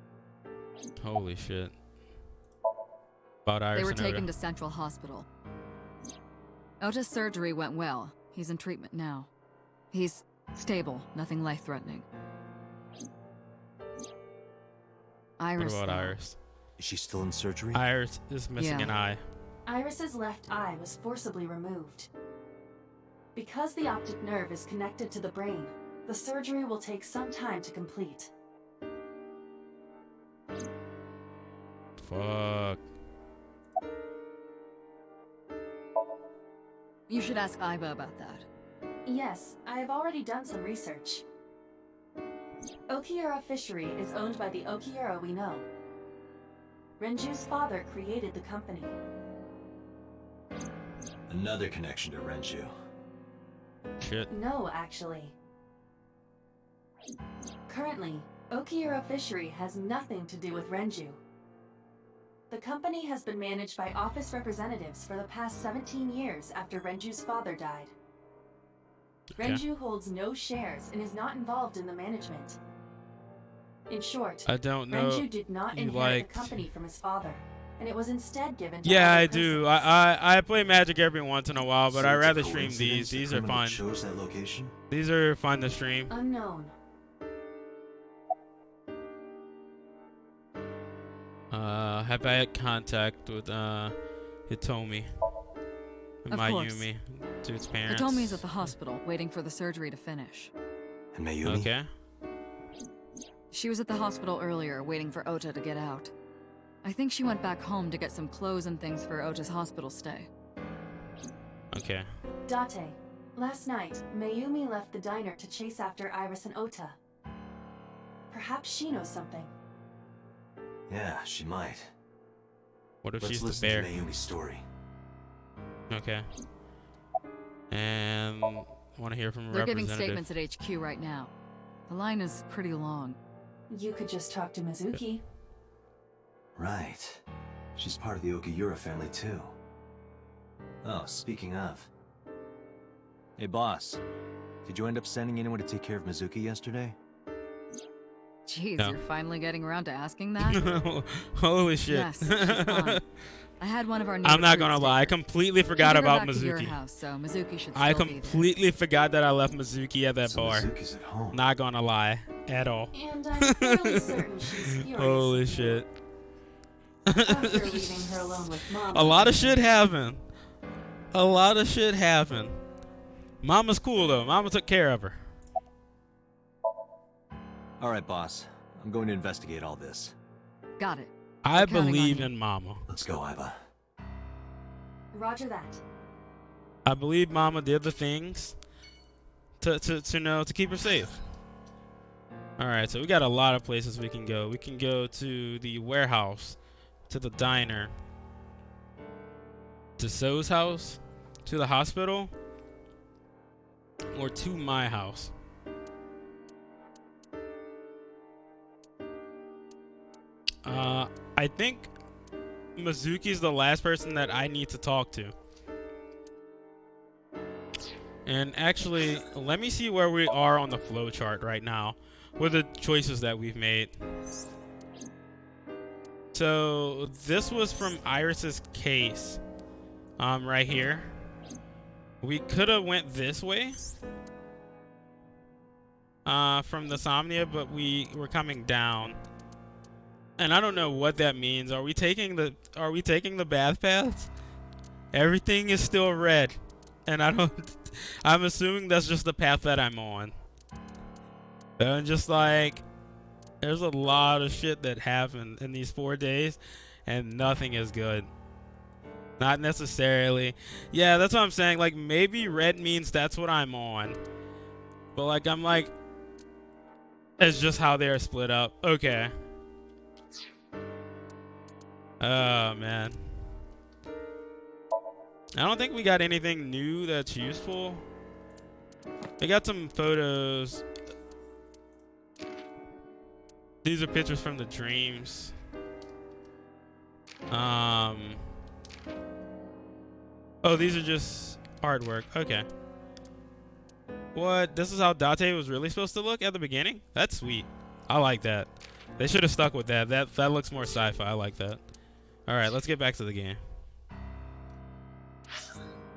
Holy shit. About Iris They were and taken Oda. to Central Hospital. Ota's surgery went well. He's in treatment now. He's stable, nothing life-threatening. Iris, What about though. Iris? Is she still in surgery? Iris is missing an eye. Iris's left eye was forcibly removed. Because the optic nerve is connected to the brain, the surgery will take some time to complete. Fuck. You should ask Iba about that. Yes, I have already done some research. Okiura Fishery is owned by the Okiura we know. Renju's father created the company. Another connection to Renju. Shit. No, actually. Currently, Okiura Fishery has nothing to do with Renju. The company has been managed by office representatives for the past 17 years after Renju's father died. Okay. Renju holds no shares and is not involved in the management. In short, I don't know. Renju did not You inherit the company from his father, and it was instead given to Yeah, other I do. persons. I play Magic every once in a while, but So I it's a rather stream coincidence these. the These are criminal fun. chose that location? These are fun to stream. Unknown. Have I had contact with Hitomi and Of course. Mayumi, dude's parents? Hitomi's at the hospital, waiting for the surgery to finish. And Mayumi? Okay. She was at the hospital earlier, waiting for Ota to get out. I think she went back home to get some clothes and things for Ota's hospital stay. Okay. Date, last night, Mayumi left the diner to chase after Iris and Ota. Perhaps she knows something. Yeah, she might. What if Let's she's the listen bear? to Mayumi's story. Okay. And want to hear from a They're giving representative. statements at HQ right now. The line is pretty long. You could just talk to Mizuki. Right. She's part of the Okiura family, too. Oh, speaking of. Hey, boss. Did you end up sending anyone to take care of Mizuki yesterday? Jeez, No. you're finally getting around to asking that? Holy shit. Yes, she's fine. I had one of our new I'm not recruits gonna take lie, I her. completely She forgot took her about back to your Mizuki. house, so Mizuki should I still be there. completely forgot that I left Mizuki at that So bar. Mizuki's at home. Not gonna lie, at all. And I'm fairly certain she's furious. Holy shit. After leaving her alone with Mama. A lot of shit happened. A lot of shit happened. Mama's cool though. Mama took care of her. All right, boss. I'm going to investigate all this. Got it. I We're counting on believe you. in Mama. Let's go, Iba. Roger that. I believe Mama did the things to keep her safe. All right, so we got a lot of places we can go. We can go to the warehouse, to the diner, to So's house, to the hospital, or to my house. I think Mizuki's the last person that I need to talk to. And actually, let me see where we are on the flowchart right now with the choices that we've made. So this was from Iris's case, right here. We could have went this way, from the Somnia, but we were coming down, and I don't know what that means. Are we taking the bath paths? Everything is still red, and I'm assuming that's just the path that I'm on. And just like, there's a lot of shit that happened in these 4 days, and nothing is good. Not necessarily. Yeah, that's what I'm saying. Like, maybe red means that's what I'm on. But like, I'm like, it's just how they're split up. Okay. Oh, man. I don't think we got anything new that's useful. We got some photos. These are pictures from the dreams. Oh, these are just artwork. Okay. What? This is how Date was really supposed to look at the beginning? That's sweet. I like that. They should have stuck with that. That looks more sci-fi. I like that. Alright, let's get back to the game.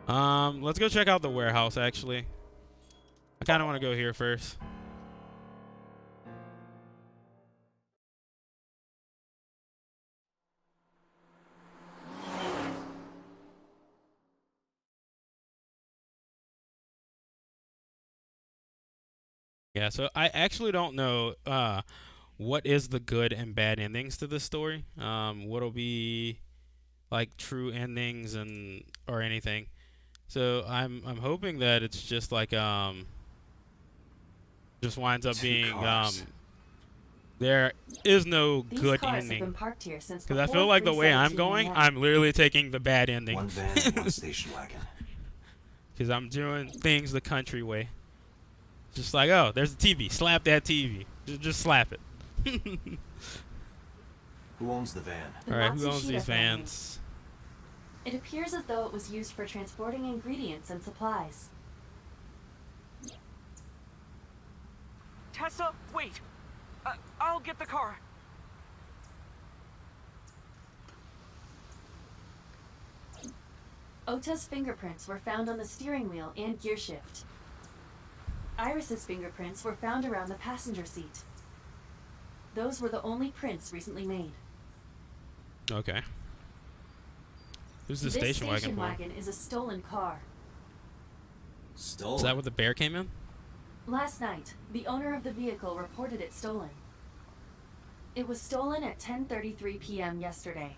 Let's go check out the warehouse, actually. I kind of want to go here first. Yeah, so I actually don't know what is the good and bad endings to this story. What'll be like true endings and or anything. So I'm hoping that it's just like just winds up being there is no good ending. Because I feel like the way I'm going, I'm literally taking the bad ending. One van and one station wagon. Because I'm doing things the country way. Just like, oh, there's a TV. Slap that TV. Just slap it. Who owns the van? Alright, who owns these vans? It appears as though it was used for transporting ingredients and supplies. Tessa, wait! I'll get the car. Ota's fingerprints were found on the steering wheel and gearshift. Iris's fingerprints were found around the passenger seat. Those were the only prints recently made. Okay. Who's the This station wagon for? wagon is a stolen car. Stolen? Is that where the bear came in? Last night, the owner of the vehicle reported it stolen. It was stolen at 10:33 p.m. yesterday.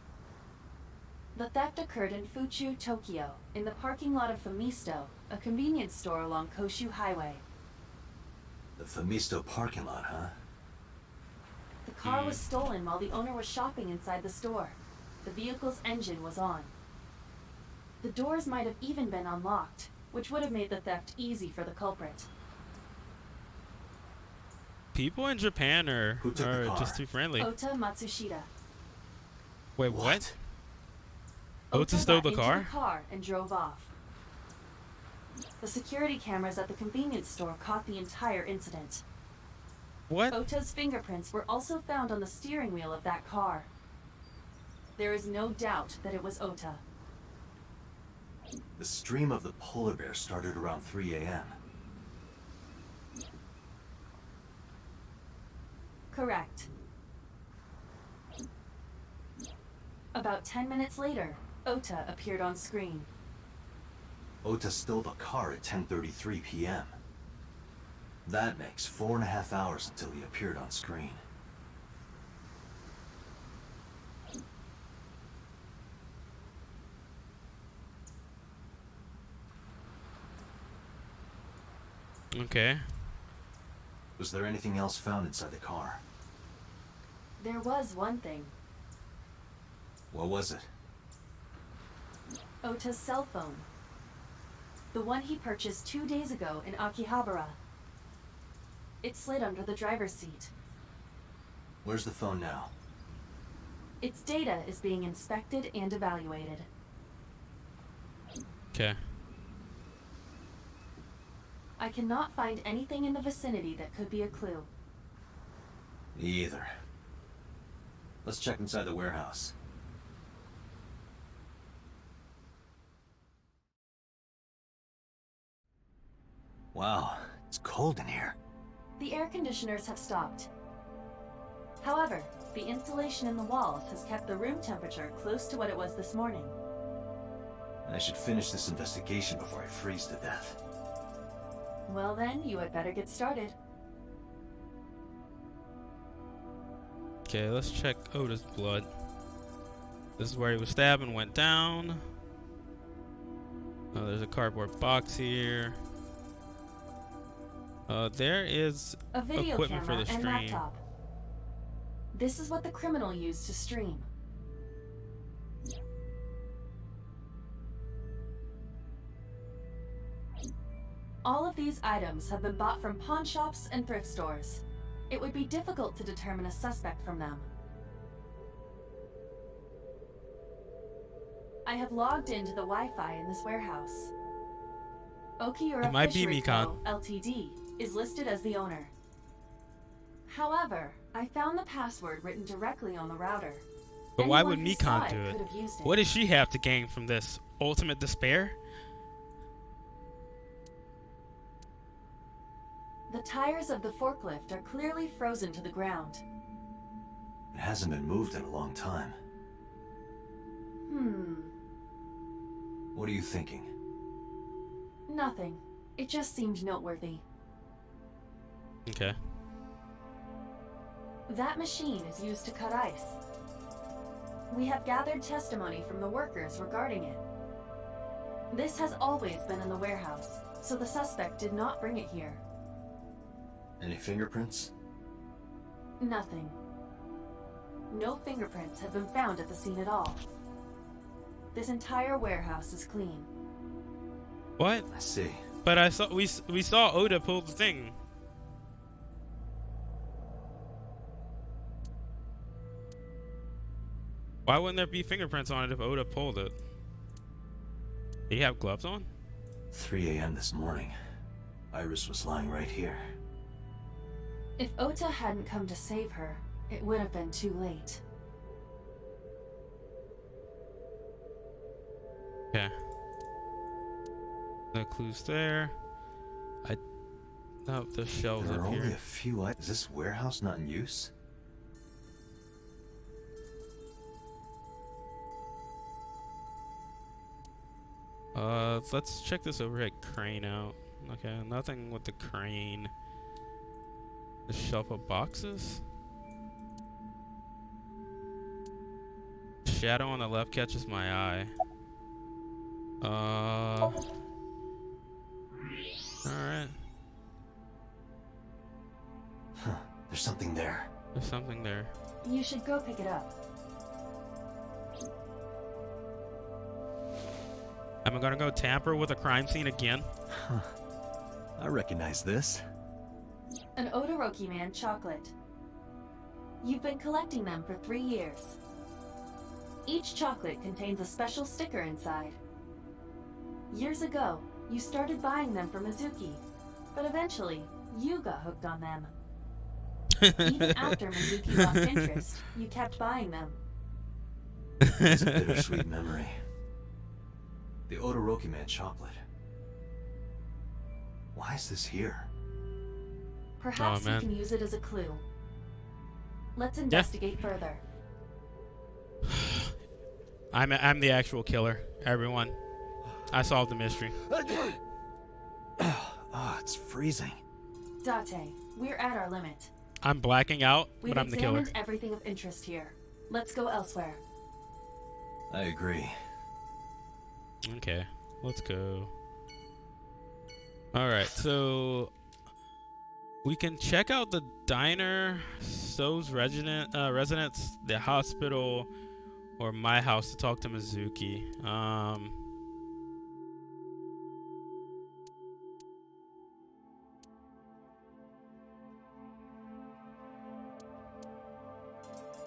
The theft occurred in Fuchu, Tokyo, in the parking lot of Famisto, a convenience store along Koshu Highway. The Famisto parking lot, huh? The car was stolen while the owner was shopping inside the store. The vehicle's engine was on. The doors might have even been unlocked, which would have made the theft easy for the culprit. People in Japan are just too friendly. Ota Matsushita. Wait, what? Ota stole the got car? into the car and drove off. The security cameras at the convenience store caught the entire incident. What? Ota's fingerprints were also found on the steering wheel of that car. There is no doubt that it was Ota. The stream of the polar bear started around 3 a.m. Correct. About 10 minutes later, Ota appeared on screen. Ota stole the car at 10:33 p.m. That makes 4.5 hours until he appeared on screen. Okay. Was there anything else found inside the car? There was one thing. What was it? Ota's cell phone. The one he purchased 2 days ago in Akihabara. It slid under the driver's seat. Where's the phone now? Its data is being inspected and evaluated. Okay. I cannot find anything in the vicinity that could be a clue. Me either. Let's check inside the warehouse. Wow, it's cold in here. The air conditioners have stopped. However, the insulation in the walls has kept the room temperature close to what it was this morning. I should finish this investigation before I freeze to death. Well then, you had better get started. Okay, let's check Oda's blood. This is where he was stabbed and went down. Oh, there's a cardboard box here. There is A video equipment for camera the and stream. laptop. This is what the criminal used to stream. All of these items have been bought from pawn shops and thrift stores. It would be difficult to determine a suspect from them. I have logged into the Wi-Fi in this warehouse. Okiura It might be Fishery Mikan. Co., Ltd. is listed as the owner. However, I found the password written directly on the router. But why would Anyone who saw Mikan do could it? have used it? What does she have to gain from this? Ultimate despair? The tires of the forklift are clearly frozen to the ground. It hasn't been moved in a long time. What are you thinking? Nothing. It just seemed noteworthy. Okay. That machine is used to cut ice. We have gathered testimony from the workers regarding it. This has always been in the warehouse, so the suspect did not bring it here. Any fingerprints? Nothing. No fingerprints have been found at the scene at all. This entire warehouse is clean. What? I see. But I saw we saw Oda pull the thing. Why wouldn't there be fingerprints on it if Oda pulled it? Did he have gloves on? 3 a.m. this morning. Iris was lying right here. If Ota hadn't come to save her, it would have been too late. Okay. No clues there. No, the shelves There are up only here. a few items. Is this warehouse not in use? Let's check this overhead crane out. Okay, nothing with the crane. The shelf of boxes. Shadow on the left catches my eye. Alright. Huh. There's something there. There's something there. You should go pick it up. Am I gonna go tamper with a crime scene again? Huh. I recognize this. An Odoroki Man chocolate. You've been collecting them for 3 years. Each chocolate contains a special sticker inside. Years ago, you started buying them for Mizuki, but eventually, you got hooked on them. Even after Mizuki lost interest, you kept buying them. It's a bittersweet memory. The Odoroki Man chocolate. Why is this here? Perhaps Oh, you man. can use it as a clue. Let's investigate further. I'm the actual killer, everyone. I solved the mystery. Oh, it's freezing. Date, we're at our limit. I'm blacking out, We've but I'm the killer. examined everything of interest here. Let's go elsewhere. I agree. Okay, let's go. Alright, so we can check out the diner, So's residence, the hospital, or my house to talk to Mizuki.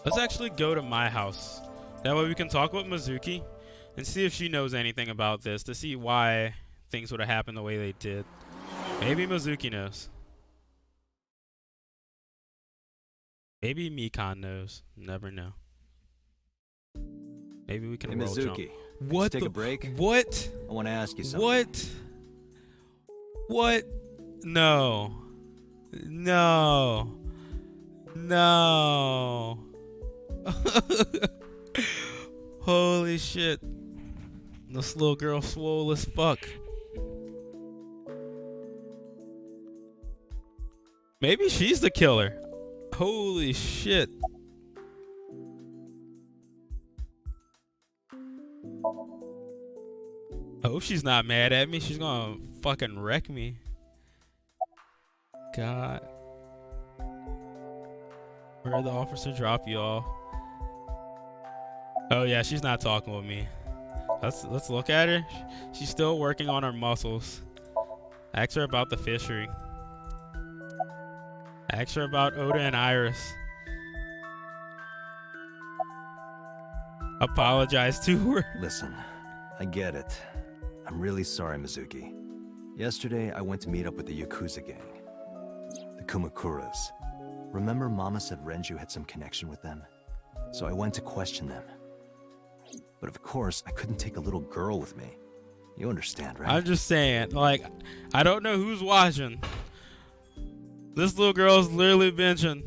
Let's actually go to my house. That way we can talk with Mizuki and see if she knows anything about this, to see why things would have happened the way they did. Maybe Mizuki knows. Maybe Mikan knows. Never know. Maybe we can Hey, roll jump. Mizuki. What? Take a break. What? I want to ask you something. What? What? No. No. No. Holy shit. This little girl swole as fuck. Maybe she's the killer. Holy shit. I hope she's not mad at me. She's gonna fucking wreck me. God. Where'd the officer drop you all? Oh yeah, she's not talking with me. Let's look at her. She's still working on her muscles. Ask her about the fishery. Ask her about Oda and Iris. Apologize to her. Listen, I get it. I'm really sorry, Mizuki. Yesterday, I went to meet up with the Yakuza gang. The Kumakuras. Remember Mama said Renju had some connection with them? So I went to question them. But of course, I couldn't take a little girl with me. You understand, right? I'm just saying, like, I don't know who's watching. This little girl's literally benching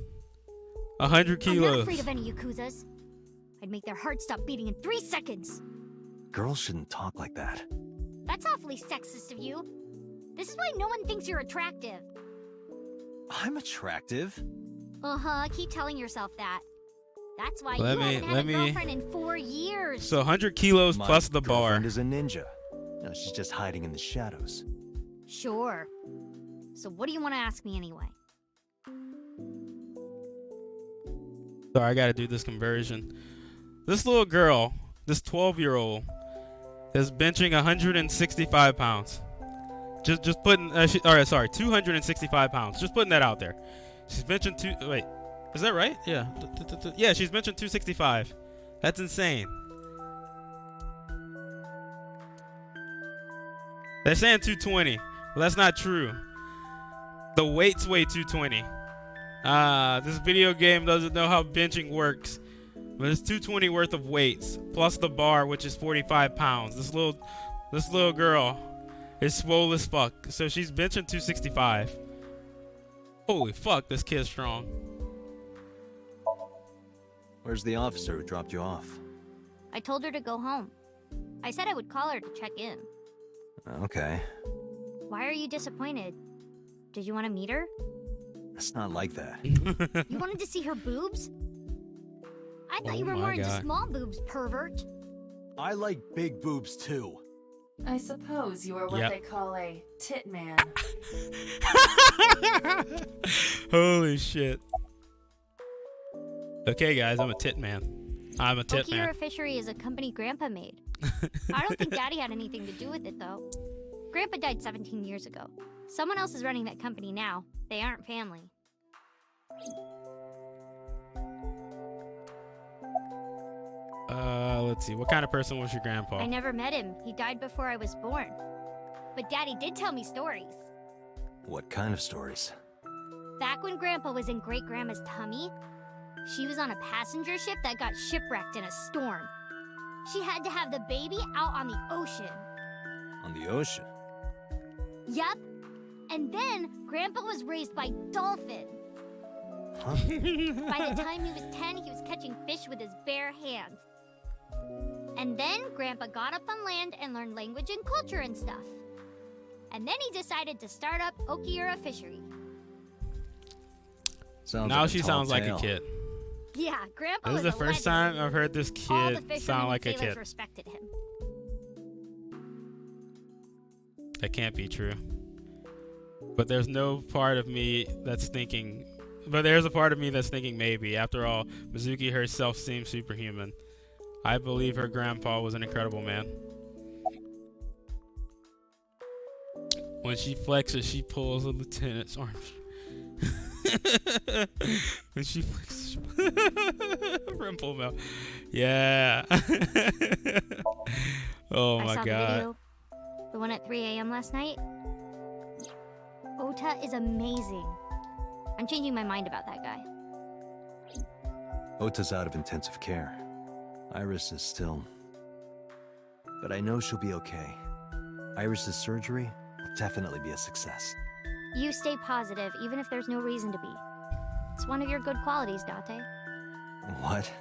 100 kilos. I'm not afraid of any Yakuzas. I'd make their hearts stop beating in 3 seconds. Girls shouldn't talk like that. That's awfully sexist of you. This is why no one thinks you're attractive. I'm attractive. Uh-huh, keep telling yourself that. That's why Let you me- haven't had let a me- girlfriend in 4 years. So 100 kilos My plus the bar. girlfriend is a ninja. No, she's just hiding in the shadows. Sure. So what do you want to ask me anyway? Sorry, I gotta do this conversion. This little girl, this 12-year-old, is benching 165 pounds. Just putting, alright, sorry, 265 pounds. Just putting that out there. She's benching wait, is that right? Yeah. Yeah, she's benching 265. That's insane. They're saying 220. Well, that's not true. The weights weigh 220. This video game doesn't know how benching works. But it's 220 worth of weights, plus the bar, which is 45 pounds. This little girl is swole as fuck. So she's benching 265. Holy fuck, this kid's strong. Where's the officer who dropped you off? I told her to go home. I said I would call her to check in. Okay. Why are you disappointed? Did you want to meet her? It's not like that. You wanted to see her boobs? I thought you were my more into God. small boobs, pervert. I like big boobs too. I suppose you are what Yep. they call a tit man. Holy shit. Okay, guys, I'm a tit man. I'm a tit man. Okira Fishery is a company Grandpa made. I don't think Daddy had anything to do with it, though. Grandpa died 17 years ago. Someone else is running that company now. They aren't family. Let's see. What kind of person was your grandpa? I never met him. He died before I was born. But Daddy did tell me stories. What kind of stories? Back when Grandpa was in Great-Grandma's tummy, she was on a passenger ship that got shipwrecked in a storm. She had to have the baby out on the ocean. On the ocean? Yup. And then Grandpa was raised by dolphins. Huh? By the time he was 10, he was catching fish with his bare hands. And then Grandpa got up on land and learned language and culture and stuff. And then he decided to start up Okira Fishery. Sounds Now like a she tall sounds like a tale. kid. Yeah, Grandpa This is was the a first legend. time I've heard this All the kid fishermen sound like a and sailors kid. respected him. That can't be true. But there's no part of me that's thinking... But there's a part of me that's thinking maybe. After all, Mizuki herself seems superhuman. I believe her grandpa was an incredible man. When she flexes, she pulls a lieutenant's arm. When she flexes, Rimple mouth. Yeah. Oh I my saw god. the video. The one at 3 a.m. last night. Ota is amazing. I'm changing my mind about that guy. Ota's out of intensive care. Iris is still... But I know she'll be okay. Iris's surgery will definitely be a success. You stay positive, even if there's no reason to be. It's one of your good qualities, Date. What?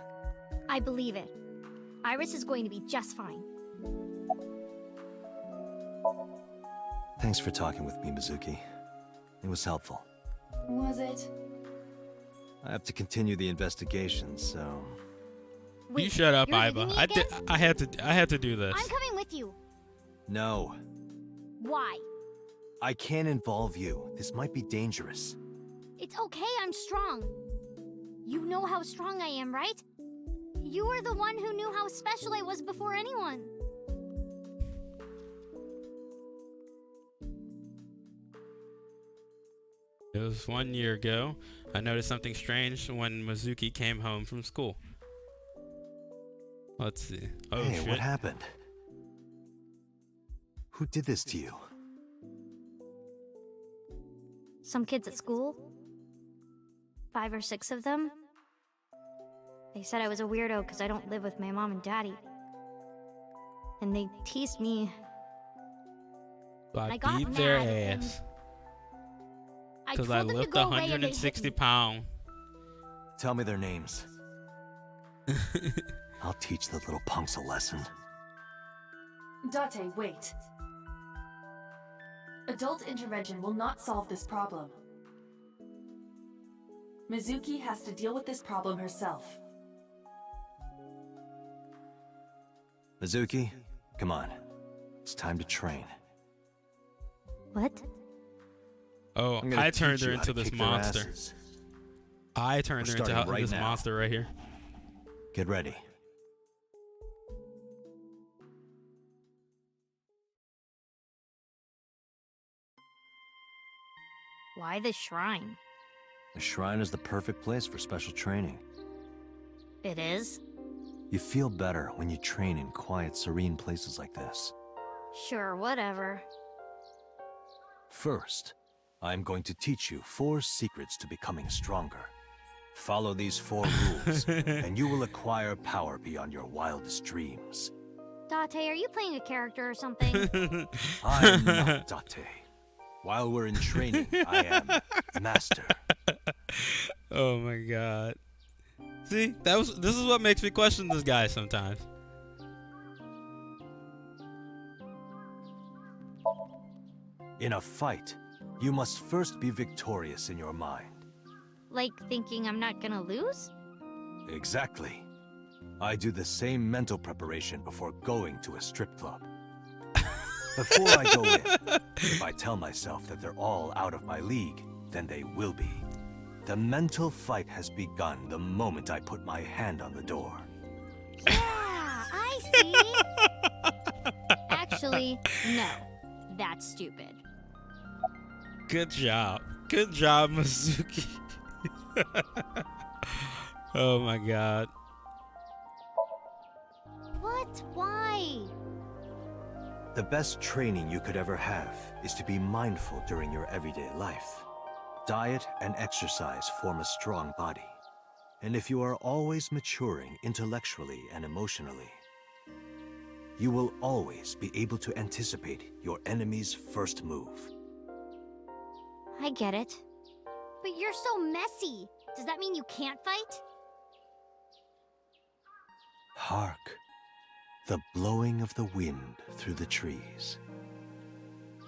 I believe it. Iris is going to be just fine. Thanks for talking with me, Mizuki. It was helpful. Was it? I have to continue the investigation, so... You shut up, you're Iva. leaving me again? I had to do this. I'm coming with you. No. Why? I can't involve you. This might be dangerous. It's okay, I'm strong. You know how strong I am, right? You were the one who knew how special I was before anyone. It was 1 year ago. I noticed something strange when Mizuki came home from school. Let's see. Oh, hey, shit. what happened? Who did this to you? Some kids at school. 5 or 6 of them. They said I was a weirdo because I don't live with my mom and daddy. And they teased me. I got beat their mad and ass. I Because told I them to lift go away and they hit 160 me. pounds. Tell me their names. I'll teach the little punks a lesson. Date, wait. Adult intervention will not solve this problem. Mizuki has to deal with this problem herself. Mizuki, come on. It's time to train. What? Oh, I'm gonna I turned teach her you how into to this kick their monster. asses. I turned We're her into starting right this now. monster right here. Get ready. Why the shrine? The shrine is the perfect place for special training. It is? You feel better when you train in quiet, serene places like this. Sure, whatever. First, I'm going to teach you 4 secrets to becoming stronger. Follow these 4 rules, and you will acquire power beyond your wildest dreams. Date, are you playing a character or something? I'm not Date. While we're in training, I am Master. Oh my god. See, this is what makes me question this guy sometimes. In a fight, you must first be victorious in your mind. Like thinking I'm not gonna lose? Exactly. I do the same mental preparation before going to a strip club. Before I go in, if I tell myself that they're all out of my league, then they will be. The mental fight has begun the moment I put my hand on the door. Yeah, I see. Actually, no. That's stupid. Good job. Good job, Mizuki. Oh my god. What? Why? The best training you could ever have is to be mindful during your everyday life. Diet and exercise form a strong body. And if you are always maturing intellectually and emotionally, you will always be able to anticipate your enemy's first move. I get it. But you're so messy. Does that mean you can't fight? Hark, the blowing of the wind through the trees.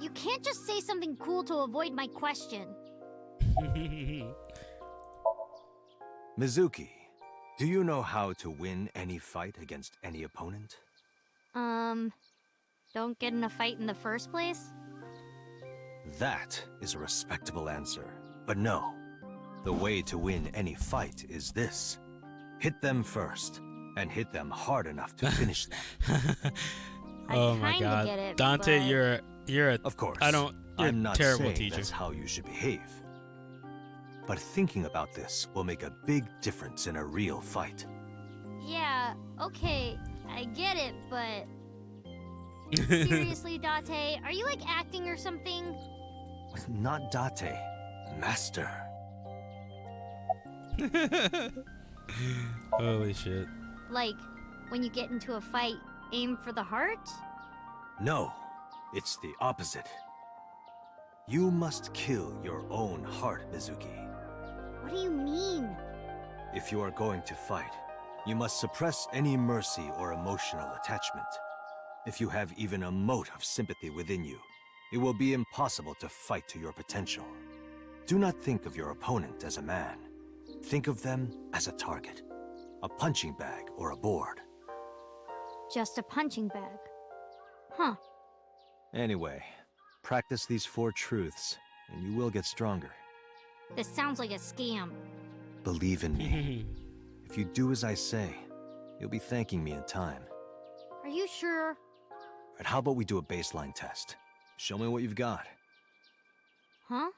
You can't just say something cool to avoid my question. Mizuki, do you know how to win any fight against any opponent? Don't get in a fight in the first place? That is a respectable answer. But no, the way to win any fight is this. Hit them first, and hit them hard enough to finish them. Oh my god. get it, Dante, but- you're a Of course, you're I'm a not terrible saying teacher. that's how you should behave. But thinking about this will make a big difference in a real fight. Yeah, okay, I get it, but... Seriously, Date, are you like acting or something? Not Date. Master. Holy shit. Like, when you get into a fight, aim for the heart? No, it's the opposite. You must kill your own heart, Mizuki. What do you mean? If you are going to fight, you must suppress any mercy or emotional attachment. If you have even a mote of sympathy within you, it will be impossible to fight to your potential. Do not think of your opponent as a man. Think of them as a target, a punching bag or a board. Just a punching bag. Huh. Anyway, practice these 4 truths, and you will get stronger. This sounds like a scam. Believe in me. If you do as I say, you'll be thanking me in time. Are you sure? Alright, how about we do a baseline test? Show me what you've got. Huh?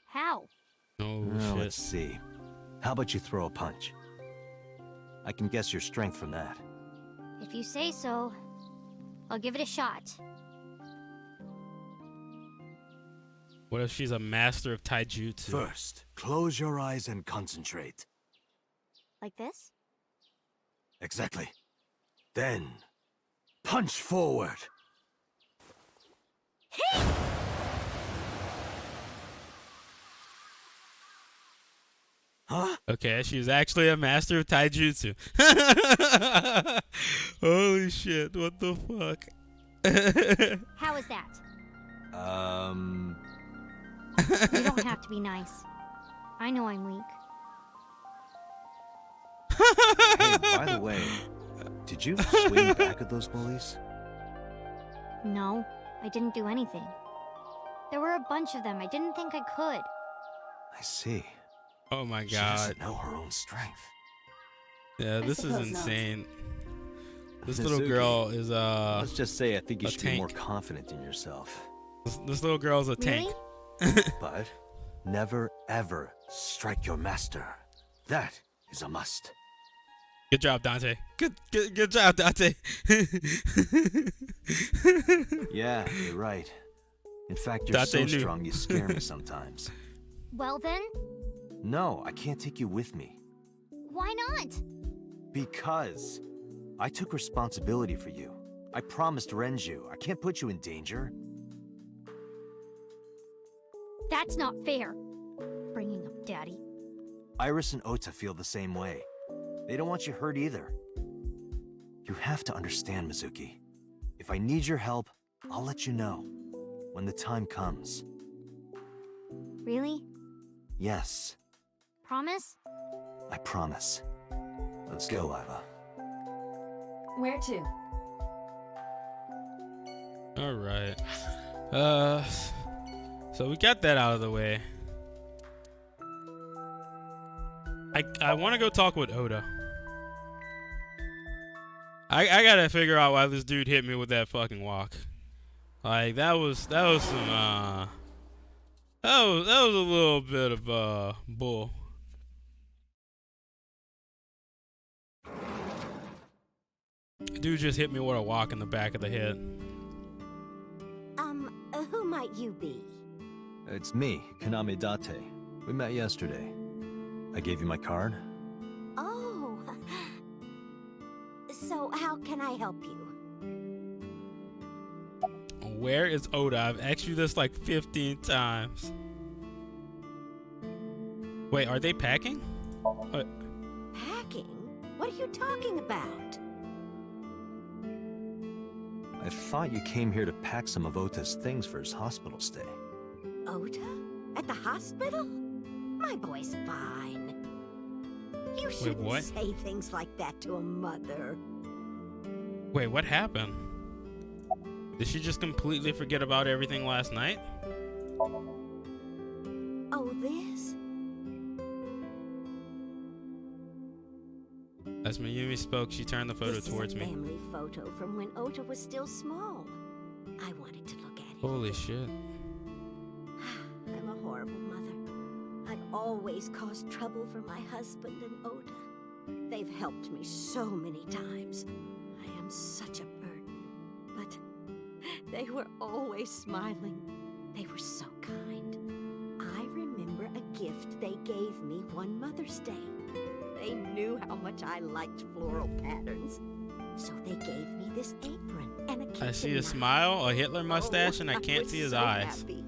How? Oh, Well, shit. let's see. How about you throw a punch? I can guess your strength from that. If you say so, I'll give it a shot. What if she's a master of taijutsu? First, close your eyes and concentrate. Like this? Exactly. Then, punch forward. Huh? Okay, she's actually a master of taijutsu. Holy shit, what the fuck? How is that? You You don't have to be nice. I know I'm weak. Hey, by the way, did you swing back at those bullies? No, I didn't do anything. There were a bunch of them. I didn't think I could. I see. Oh my She god. doesn't know her own strength. Yeah, this is suppose not. insane. This little Mizuki, girl is let's just say I think you a should tank. be more confident in yourself. This little girl's a tank. But never ever strike your master. That is a must. Good job, Dante. Good job, Dante. Yeah, you're right. In fact, you're Dante so knew. strong you scare me sometimes. Well then, No, I can't take you with me. why not? Because I took responsibility for you. I promised Renju. I can't put you in danger. That's not fair. Bringing up Daddy. Iris and Ota feel the same way. They don't want you hurt either. You have to understand, Mizuki. If I need your help, I'll let you know. When the time comes. Really? Yes, Promise? I promise. Let's go, Iva. Where to? All right. So we got that out of the way. I want to go talk with Oda. I gotta figure out why this dude hit me with that fucking walk. Like that was some that was a little bit of bull. Dude just hit me with a walk in the back of the head. Who might you be? It's me, Kaname Date. We met yesterday. I gave you my card. Oh. So how can I help you? Where is Oda? I've asked you this like 15 times. Wait, are they packing? What? Packing? What are you talking about? I thought you came here to pack some of Ota's things for his hospital stay. Ota? At the hospital? My boy's fine. You shouldn't what? say things like that to a mother. Wait, what happened? Did she just completely forget about everything last night? Oh, this? As Mayumi spoke, she turned the photo This towards is a me. family photo from when Ota was still small. I wanted to look at it. Holy shit. I'm a horrible mother. I've always caused trouble for my husband and Ota. They've helped me so many times. I am such a burden. But they were always smiling. They were so kind. I remember a gift they gave me one Mother's Day. They knew how much I liked floral patterns. So they gave me this apron and a kitchen I see a knife. smile, a Hitler mustache, and I can't was see his so eyes. happy.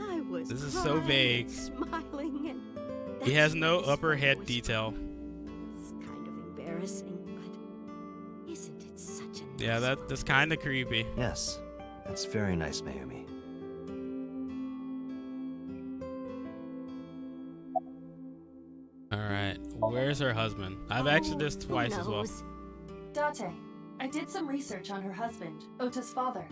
I was This is so crying vague. and smiling, and He has that's no what this upper photo head was detail. from. It's kind of embarrassing, but isn't it such a Yeah, that's kind of creepy. Yes, that's very nice, Mayumi. All right, where's her husband? I've actually this twice as well. Date, I did some research on her husband, Ota's father.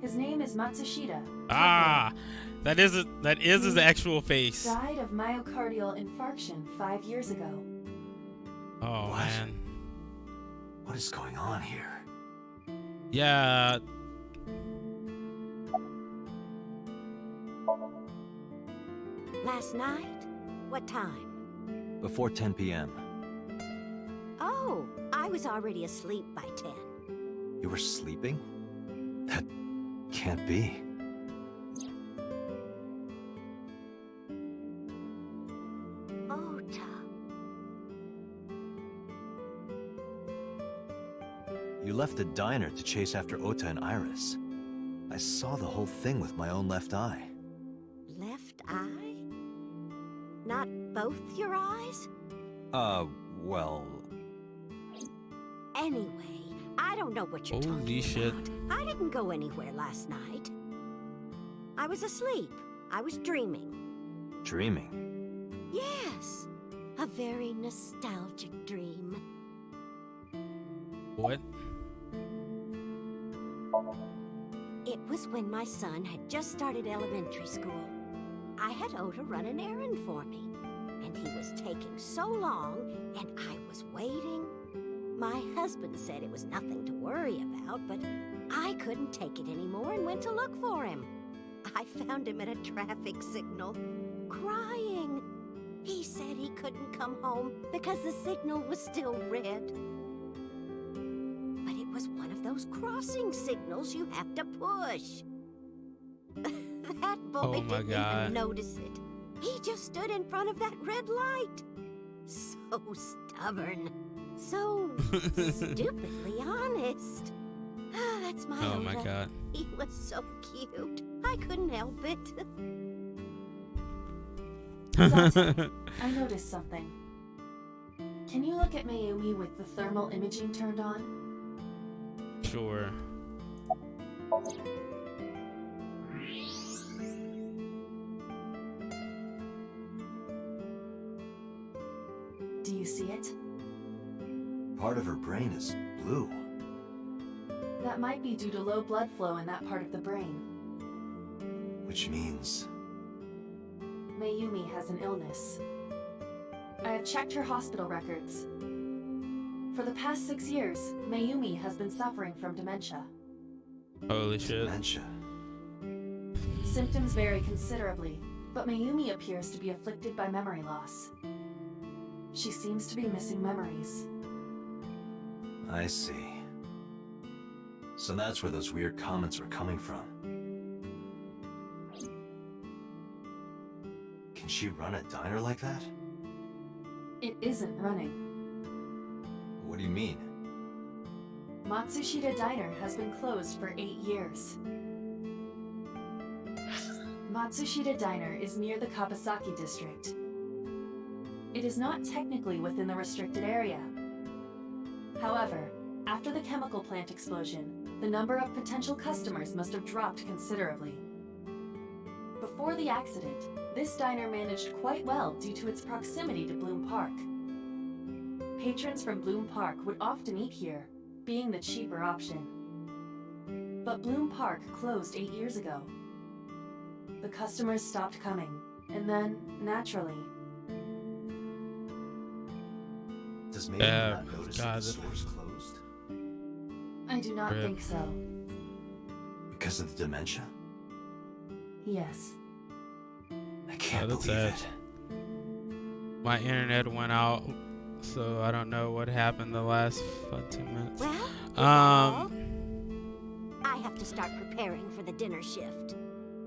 His name is Matsushita. Ah, that is his actual face. Died of myocardial infarction 5 years ago. Oh What? man. What is going on here? Yeah. Last night? What time? Before 10 p.m. Oh, I was already asleep by 10. You were sleeping? That can't be. Ota. You left the diner to chase after Ota and Iris. I saw the whole thing with my own left eye. Left eye? Not both your eyes? Well... Anyway, I don't know what you're Holy talking shit. about. I didn't go anywhere last night. I was asleep. I was dreaming. Dreaming? Yes, a very nostalgic dream. What? It was when my son had just started elementary school. I had Ota run an errand for me, and he was taking so long, and I was waiting. My husband said it was nothing to worry about, but I couldn't take it anymore and went to look for him. I found him at a traffic signal, crying. He said he couldn't come home because the signal was still red. But it was one of those crossing signals you have to push. That boy Oh my didn't God. even notice it. He just stood in front of that red light. So stubborn. So stupidly honest. That's my Oh my Ota. God. He was so cute. I couldn't help it. Date, I noticed something. Can you look at Mayumi with the thermal imaging turned on? Sure. Do you see it? Part of her brain is blue. That might be due to low blood flow in that part of the brain. Which means... Mayumi has an illness. I have checked her hospital records. For the past 6 years, Mayumi has been suffering from dementia. Holy shit. Dementia. Symptoms vary considerably, but Mayumi appears to be afflicted by memory loss. She seems to be missing memories. I see. So that's where those weird comments were coming from. Can she run a diner like that? It isn't running. What do you mean? Matsushita Diner has been closed for 8 years. Matsushita Diner is near the Kabasaki district. It is not technically within the restricted area. However, after the chemical plant explosion, the number of potential customers must have dropped considerably. Before the accident, this diner managed quite well due to its proximity to Bloom Park. Patrons from Bloom Park would often eat here, being the cheaper option. But Bloom Park closed 8 years ago. The customers stopped coming, and then, naturally... Does Mayumi not notice that the store's closed? I do not think so. Because of the dementia? Yes. I can't that's believe sad. it. My internet went out, so I don't know what happened the last 2 minutes. Well, I have to start preparing for the dinner shift.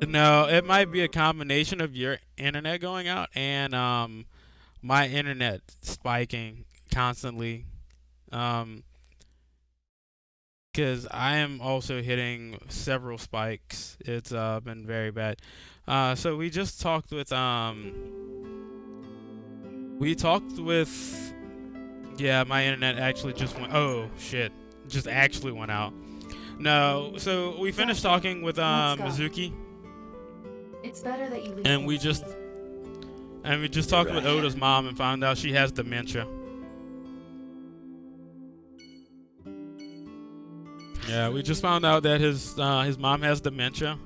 No, it might be a combination of your internet going out and my internet spiking constantly. Because I am also hitting several spikes. It's been very bad. So we just talked with yeah, my internet actually just went. Oh shit, just actually went out. No, so we finished talking with Mizuki. It's better that you leave. And we just talked with Oda's mom and found out she has dementia. Yeah, we just found out that his mom has dementia,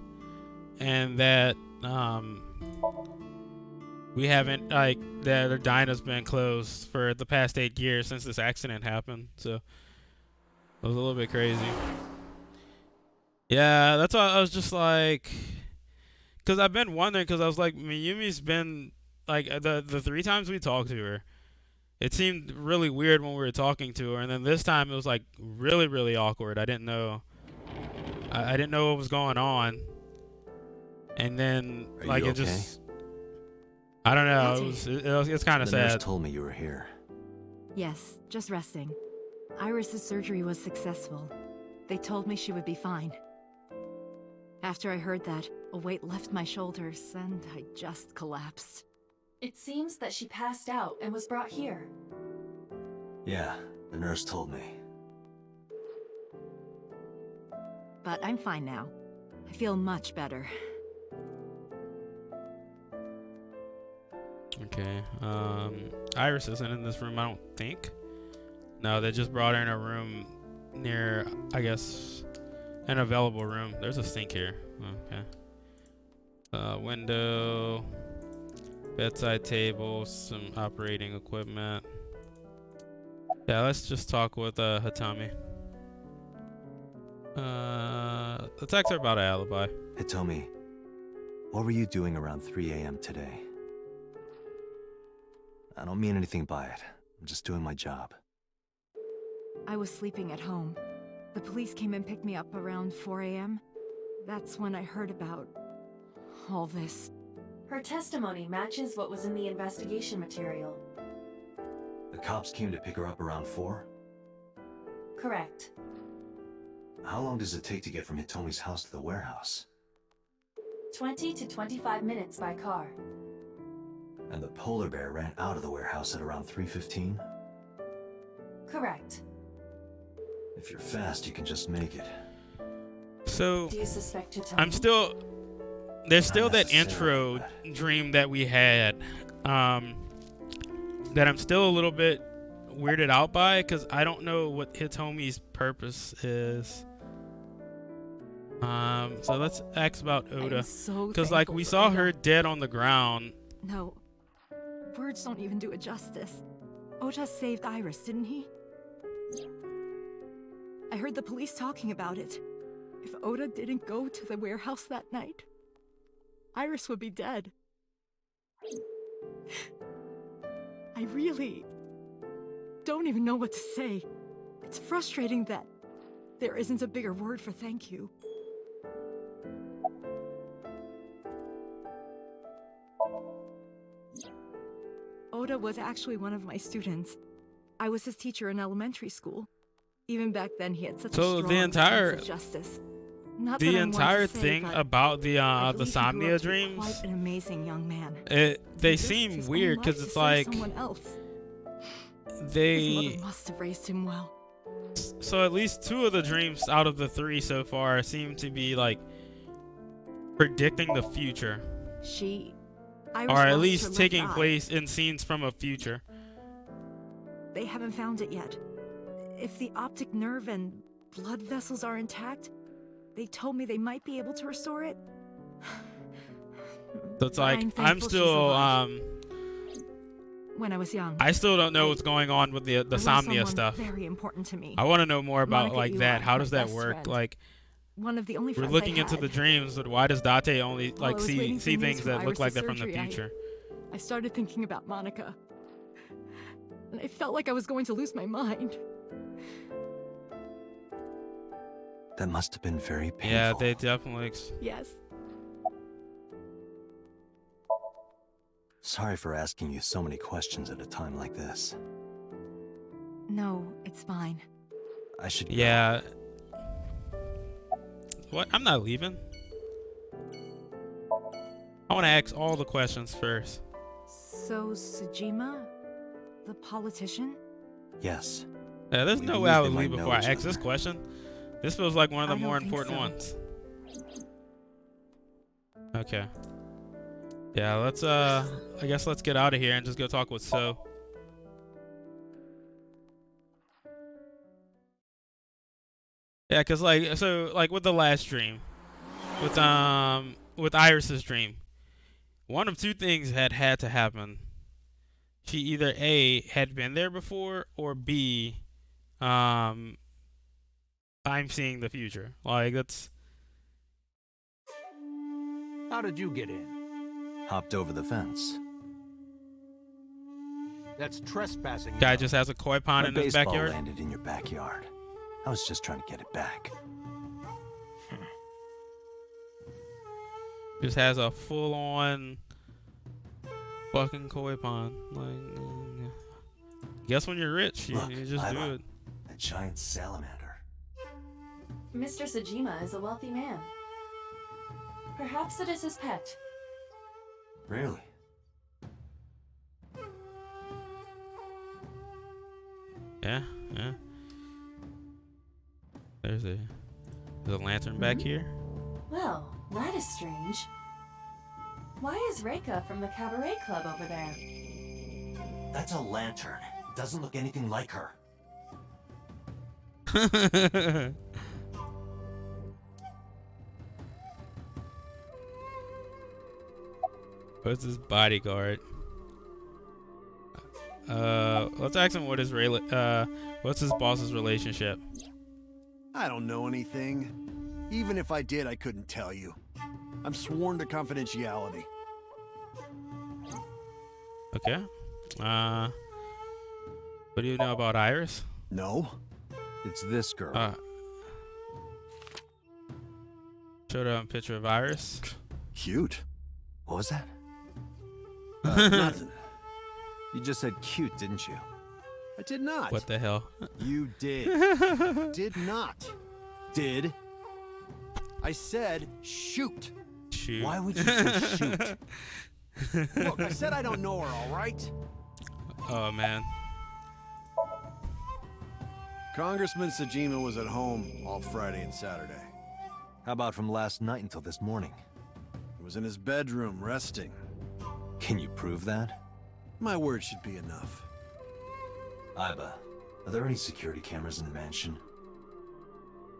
and that we haven't that her dina's been closed for the past 8 years since this accident happened. So it was a little bit crazy. Yeah, that's why I was just like, because I've been wondering, because I was like, Miyumi's been like the 3 times we talked to her, it seemed really weird when we were talking to her, and then this time it was like really, really awkward. I didn't know. I didn't know what was going on, and then like it just. I don't know. It's kind of sad. The nurse told me you were here. Yes, just resting. Iris's surgery was successful. They told me she would be fine. After I heard that, a weight left my shoulders, and I just collapsed. It seems that she passed out and was brought here. Yeah, the nurse told me. But I'm fine now. I feel much better. Okay. Iris isn't in this room, I don't think. No, they just brought her in a room near, I guess, an available room. There's a sink here. Okay. Window, bedside table, some operating equipment. Yeah, let's just talk with Hitomi. Let's ask her about an alibi. Hitomi, what were you doing around 3 a.m. today? I don't mean anything by it. I'm just doing my job. I was sleeping at home. The police came and picked me up around 4 a.m. That's when I heard about all this. Her testimony matches what was in the investigation material. The cops came to pick her up around 4? Correct. How long does it take to get from Hitomi's house to the warehouse? 20 to 25 minutes by car. And the polar bear ran out of the warehouse at around 3:15? Correct. If you're fast, you can just make it. So, do you suspect Hitomi? There's still that intro dream that we had, that I'm still a little bit weirded out by, because I don't know what Hitomi's purpose is. So let's ask about Oda, because like we saw her dead on the ground. No, words don't even do it justice. Oda saved Iris, didn't he? I heard the police talking about it. If Oda didn't go to the warehouse that night, Iris would be dead. I really don't even know what to say. It's frustrating that there isn't a bigger word for thank you. Oda was actually one of my students. I was his teacher in elementary school. Even back then, he had such a strong sense of justice. Not the that entire say, thing about the Somnia dreams, quite an amazing young man. They seem weird because it's like someone else. They His mother must have raised him well. So at least 2 of the dreams out of the 3 so far seem to be like predicting the future, or at least taking place in scenes from a future. They haven't found it yet. If the optic nerve and blood vessels are intact, they told me they might be able to restore it. So it's like I'm still when I was young, I still don't know what's going on with the Somnia stuff. Very important to me. I want to know more about Monica like Eli, that. How does my that best work? friend. Like One of the only we're friends looking I into had. the dreams, but why does Date only While I like was see waiting for things news that look like Iris' they're from the surgery, future? I started thinking about Monica. And I felt like I was going to lose my mind. That must have been very painful. Yeah, they definitely. Yes. Sorry for asking you so many questions at a time like this. No, it's fine. I should. Yeah. What? I'm not leaving. I want to ask all the questions first. So, Sejima? The politician? Yes. Yeah, there's We no believe way I they would might leave know before I each ask this other. question. This feels like one of the I more don't think important so. ones. Okay. Yeah, let's I guess let's get out of here and just go talk with So. Yeah, cause like with the last dream, with Iris's dream, one of two things had to happen. She either A had been there before, or B, I'm seeing the future. Like that's. How did you get in? Hopped over the fence. That's trespassing. Guy just has a koi pond My in his baseball backyard. landed in your backyard. I was just trying to get it back. Just has a full-on fucking koi pond. Like, guess when you're rich, you Look, just do Iva, it. a giant salamander. Mr. Sejima is a wealthy man. Perhaps it is his pet. Really? Yeah, yeah. There's a lantern back here. Well, that is strange. Why is Reika from the Cabaret Club over there? That's a lantern. It doesn't look anything like her. What's his bodyguard? Let's ask him what his what's his boss's relationship. I don't know anything. Even if I did, I couldn't tell you. I'm sworn to confidentiality. Okay. What do you know about Iris? No. It's this girl. Showed a picture of Iris. Cute. What was that? Nothing. You just said cute, didn't you? I did not. What the hell? You did. Did not. Did. I said shoot. Shoot. Why would you say shoot? Look, I said I don't know her, all right? Oh, man. Congressman Sejima was at home all Friday and Saturday. How about from last night until this morning? He was in his bedroom, resting. Can you prove that? My word should be enough. Iba, are there any security cameras in the mansion?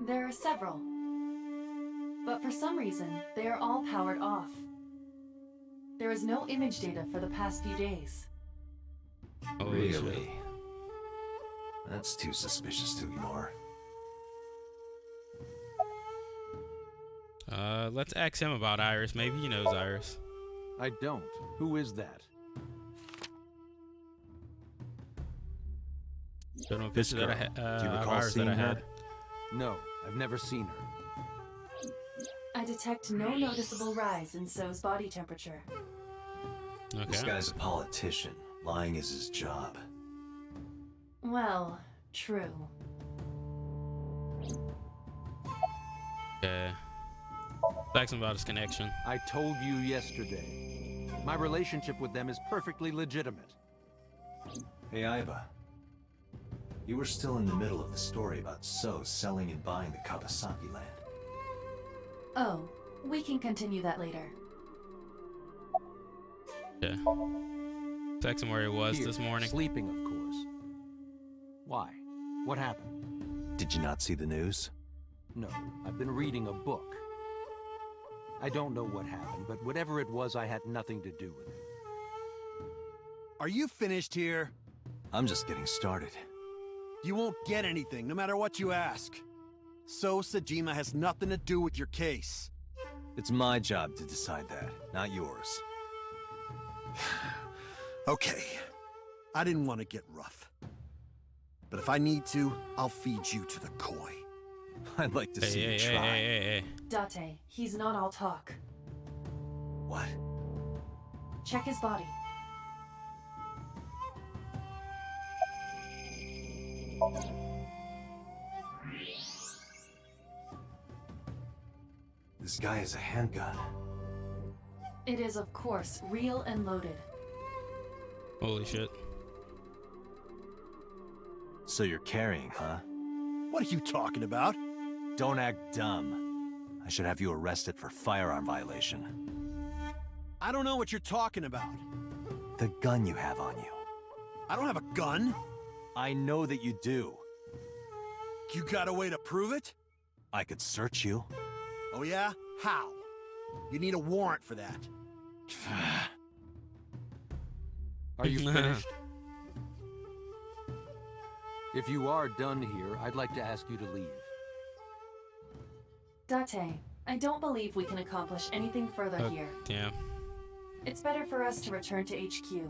There are several. But for some reason, they are all powered off. There is no image data for the past few days. Really? That's too suspicious to ignore. Let's ask him about Iris. Maybe he knows Iris. I don't. Who is that? Showed him a picture that I had. Do you Of recall Iris seeing that I her? had. No, I've never seen her. I detect no noticeable rise in So's body temperature. Okay. This guy's a politician. Lying is his job. Well, true. Okay. Let's ask him about his connection. I told you yesterday. My relationship with them is perfectly legitimate. Hey, Iba. You were still in the middle of the story about So selling and buying the Kawasaki land. Oh, we can continue that later. Yeah. Text him where he was Here, this morning. Sleeping, of course. Why? What happened? Did you not see the news? No, I've been reading a book. I don't know what happened, but whatever it was, I had nothing to do with it. Are you finished here? I'm just getting started. You won't get anything, no matter what you ask. So Sejima has nothing to do with your case. It's my job to decide that, not yours. Okay. I didn't want to get rough. But if I need to, I'll feed you to the koi. I'd like to see you try. Hey. Date, he's not all talk. What? Check his body. This guy has a handgun. It is, of course, real and loaded. Holy shit. So you're carrying, huh? What are you talking about? Don't act dumb. I should have you arrested for firearm violation. I don't know what you're talking about. The gun you have on you. I don't have a gun. I know that you do. You got a way to prove it? I could search you. Oh yeah? How? You need a warrant for that. Are you finished? If you are done here, I'd like to ask you to leave. Date, I don't believe we can accomplish anything further here. Damn. It's better for us to return to HQ.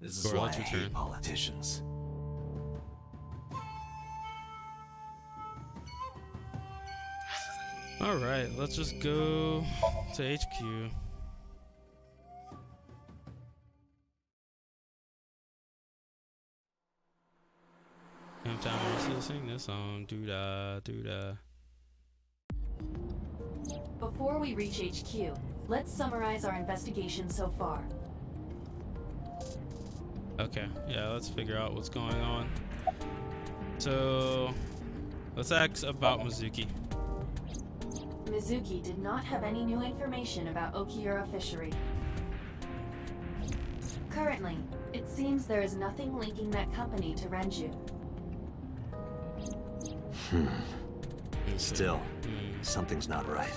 This is why I hate politicians. Alright, let's just go to HQ. Sometimes I sing this song, doo-da, doo-da. Before we reach HQ, let's summarize our investigation so far. Okay, yeah, let's figure out what's going on. So, let's ask about Mizuki. Mizuki did not have any new information about Okiura Fishery. Currently, it seems there is nothing linking that company to Renju. Still, something's not right.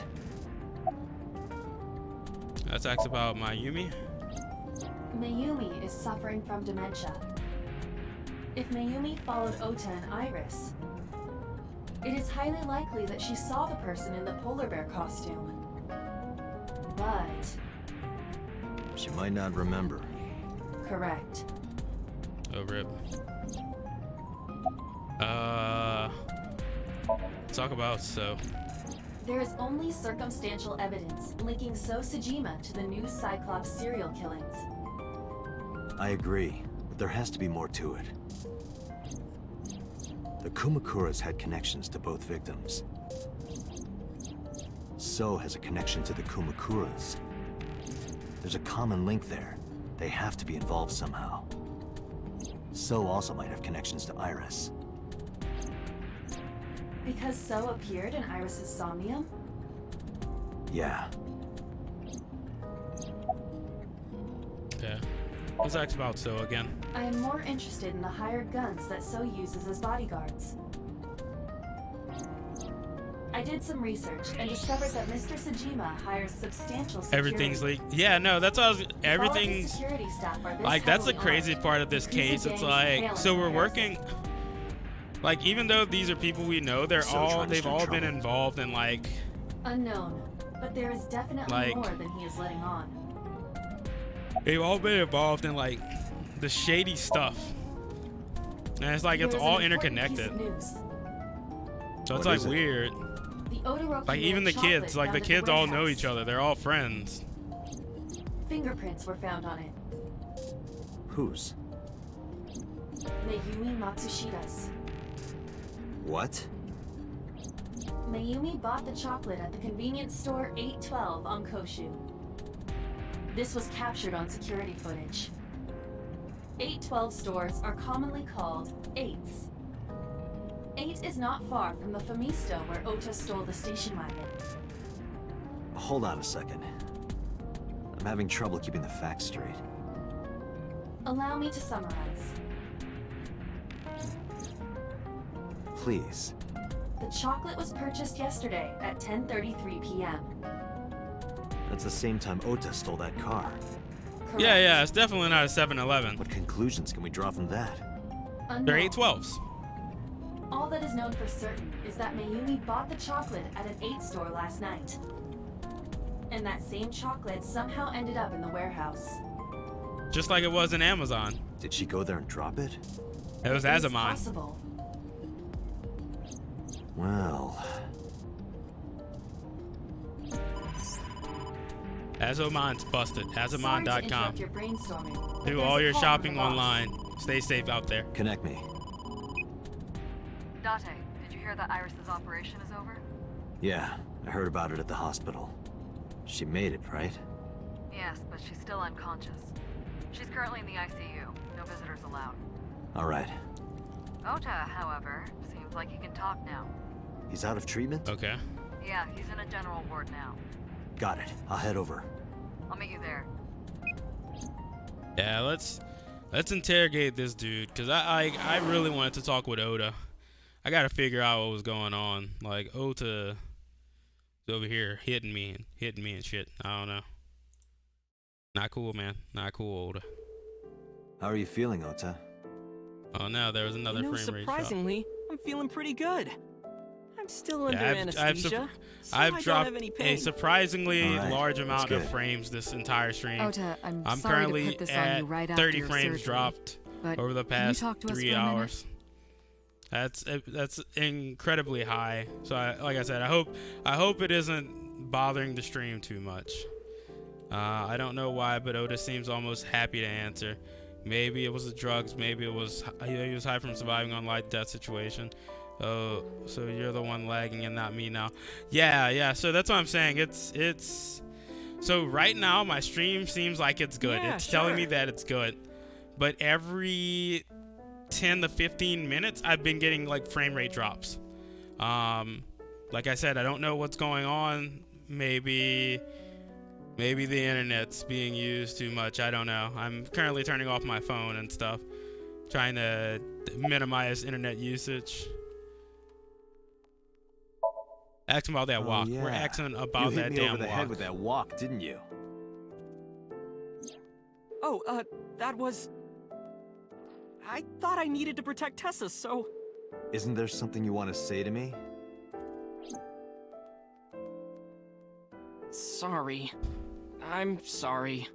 Let's ask about Mayumi. Mayumi is suffering from dementia. If Mayumi followed Ota and Iris, it is highly likely that she saw the person in the polar bear costume. But... she might not remember. correct. Oh, rip. Talk about So. There is only circumstantial evidence linking So Sejima to the new Cyclops serial killings. I agree, but there has to be more to it. The Kumakuras had connections to both victims. So has a connection to the Kumakuras. There's a common link there. They have to be involved somehow. So also might have connections to Iris. Because So appeared in Iris's Somnium? Yeah. Okay. Let's ask about So again. I am more interested in the hired guns that So uses as bodyguards. I did some research and discovered that Mr. Sejima hires substantial security. Everything's leaked. Yeah, no, that's all. Everything's security staff are this like that's the heavily crazy armed. part of this case. It's like so we're working. Like even though these are people we know, they've all been involved in like unknown, but there is definitely like, more than he is letting on. They've all been involved in like the shady stuff, and it's like it's all interconnected. So it's like weird. Like even the kids, like the kids all know each other. They're all friends. Fingerprints were found on it. Whose? Mayumi Matsushida's. What? Mayumi bought the chocolate at the convenience store 812 on Koshu. This was captured on security footage. 812 stores are commonly called 8s. 8 is not far from the Famisto where Ota stole the station wagon. Hold on a second. I'm having trouble keeping the facts straight. Allow me to summarize. Please. The chocolate was purchased yesterday at 10:33 p.m. That's the same time Ota stole that car. Correct. Yeah, it's definitely not a 7-Eleven. What conclusions can we draw from that? They're 812s. All that is known for certain is that Mayumi bought the chocolate at an 8 store last night. And that same chocolate somehow ended up in the warehouse. Just like it was in Amazon. Did she go there and drop it? It was It's Azamon. possible. Well... Azomon's busted. Azomon.com. Your brainstorming, but Do there's all a your call shopping from the boss. online. Stay safe out there. Connect me. Date, did you hear that Iris's operation is over? Yeah, I heard about it at the hospital. She made it, right? Yes, but she's still unconscious. She's currently in the ICU. No visitors allowed. All right. Ota, however, seems like he can talk now. He's out of treatment? Okay. Yeah, he's in a general ward now. Got it. I'll head over. I'll meet you there. Yeah, let's interrogate this dude, because I really wanted to talk with Ota. I gotta figure out what was going on. Like, Ota is over here hitting me and shit. I don't know. Not cool, man. Not cool, Ota. How are you feeling, Ota? Oh no, there was another frame rate drop. Surprisingly, I'm feeling pretty good. I'm still under Yeah, anesthesia. I've dropped a surprisingly large amount good. of frames this entire stream. Ota, I'm sorry currently to put this at on you right after 30 your frames surgery, dropped but over the can you past talk to us 3 for a minute? hours. That's incredibly high. So like I said, I hope it isn't bothering the stream too much. I don't know why, but Ota seems almost happy to answer. Maybe it was the drugs. Maybe it was he was high from surviving on life death situation. Oh, so you're the one lagging and not me now. Yeah. So that's what I'm saying. It's so right now my stream seems like it's good. Yeah, it's telling me that it's good, but every 10 to 15 minutes I've been getting like frame rate drops. Like I said, I don't know what's going on. Maybe the internet's being used too much. I don't know. I'm currently turning off my phone and stuff, trying to minimize internet usage. Ask him about that walk. Yeah. We're asking about you that hit me damn over the walk. head with that walk, didn't you? Oh, that was... I thought I needed to protect Tessa, so... Isn't there something you want to say to me? Sorry. I'm sorry.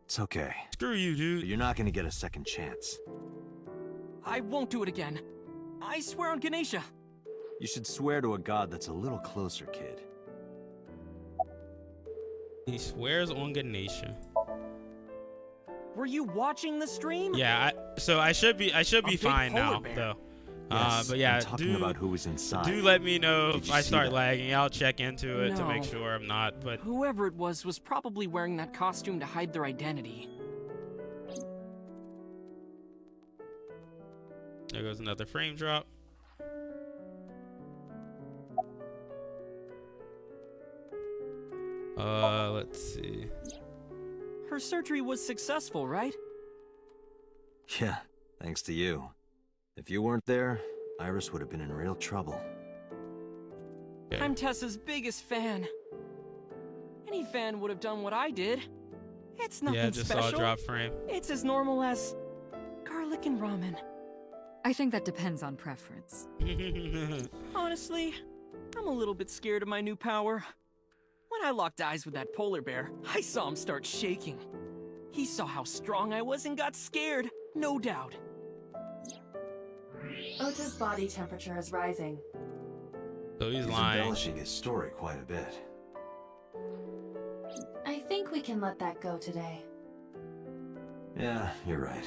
It's okay. Screw you, dude. You're not gonna get a second chance. I won't do it again. I swear on Ganesha. You should swear to a god that's a little closer, kid. He swears on Ganesha. Were you watching the stream? Yeah, so I should be big fine polar now bear. though. Yes, but yeah, I'm talking about who was inside. do let me know Did if you I see start that? lagging. I'll check into it to make No. sure I'm not. But Whoever it was probably wearing that costume to hide their identity. there goes another frame drop. Let's see. Her surgery was successful, right? Yeah, thanks to you. If you weren't there, Iris would have been in real trouble. Okay. I'm Tessa's biggest fan. Any fan would have done what I did. It's nothing Yeah, just special. saw a drop frame. It's as normal as garlic and ramen. I think that depends on preference. Honestly, I'm a little bit scared of my new power. When I locked eyes with that polar bear, I saw him start shaking. He saw how strong I was and got scared, no doubt. Ota's body temperature is rising. So he's He's lying. embellishing his story quite a bit. I think we can let that go today. Yeah, you're right.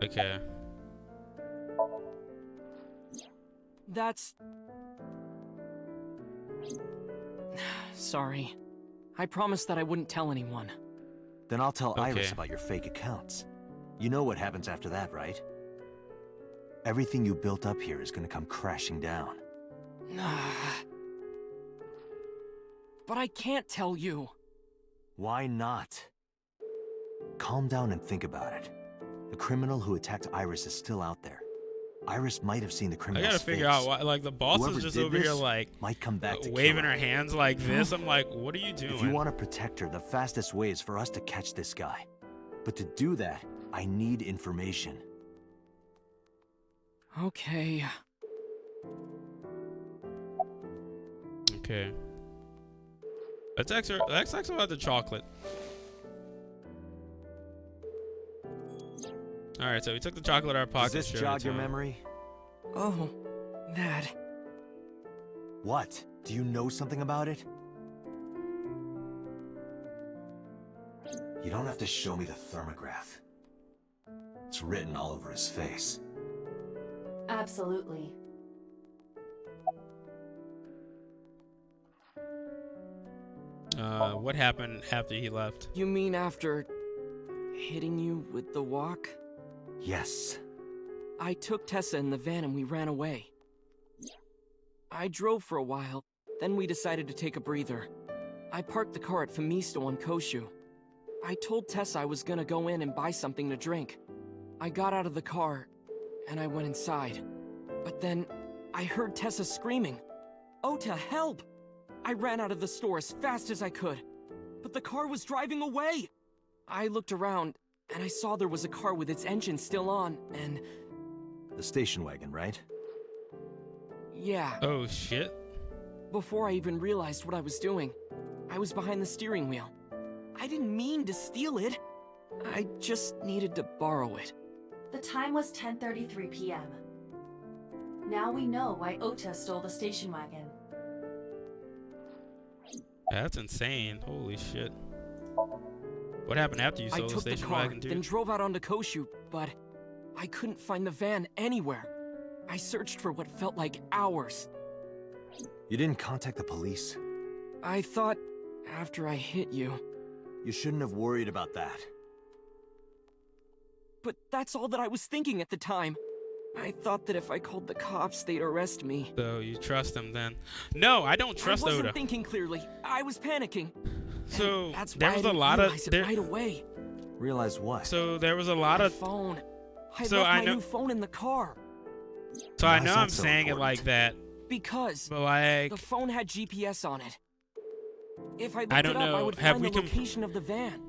Okay. That's... Sorry. I promised that I wouldn't tell anyone. Then I'll tell Iris Okay. about your fake accounts. You know what happens after that, right? Everything you built up here is gonna come crashing down. But I can't tell you. Why not? Calm down and think about it. The criminal who attacked Iris is still out there. Iris might have seen the I criminal's gotta figure face. out why. Like the boss Whoever is just did over here this like might come back to waving kill her hands like this. I'm like, what are you doing? If you want to protect her, the fastest way is for us to catch this guy. But to do that, I need information. Okay. Okay. Let's ask her about the chocolate. All right, so we took the chocolate out of our pocket. Does this jog your memory? Oh, that. What? Do you know something about it? You don't have to show me the thermograph. It's written all over his face. Absolutely. What happened after he left? You mean after hitting you with the walk? Yes. I took Tessa in the van and we ran away. I drove for a while, then we decided to take a breather. I parked the car at Famisto on Koshu. I told Tessa I was gonna go in and buy something to drink. I got out of the car, and I went inside. But then, I heard Tessa screaming, "Ota, help!" I ran out of the store as fast as I could, but the car was driving away! I looked around, and I saw there was a car with its engine still on, and... The station wagon, right? Yeah. Oh, shit. Before I even realized what I was doing, I was behind the steering wheel. I didn't mean to steal it. I just needed to borrow it. The time was 10:33 p.m. Now we know why Ota stole the station wagon. That's insane. Holy shit. What happened after you I sold the took the station car, wagon, dude? then drove out onto Koshu, but I couldn't find the van anywhere. I searched for what felt like hours. You didn't contact the police? I thought after I hit you. You shouldn't have worried about that. But that's all that I was thinking at the time. I thought that if I called the cops, they'd arrest me. So you trust him then? No, I don't trust I wasn't Oda. thinking clearly. I was panicking. So that's there why was I a didn't lot of realize it right away. Realize what? So there was a lot My of phone. I so left I my know. new phone in the car. So Why I is know that I'm so saying important? it like that. Because But like the phone had GPS on it. If I looked I don't it up, I know. would Have find we the location of the van.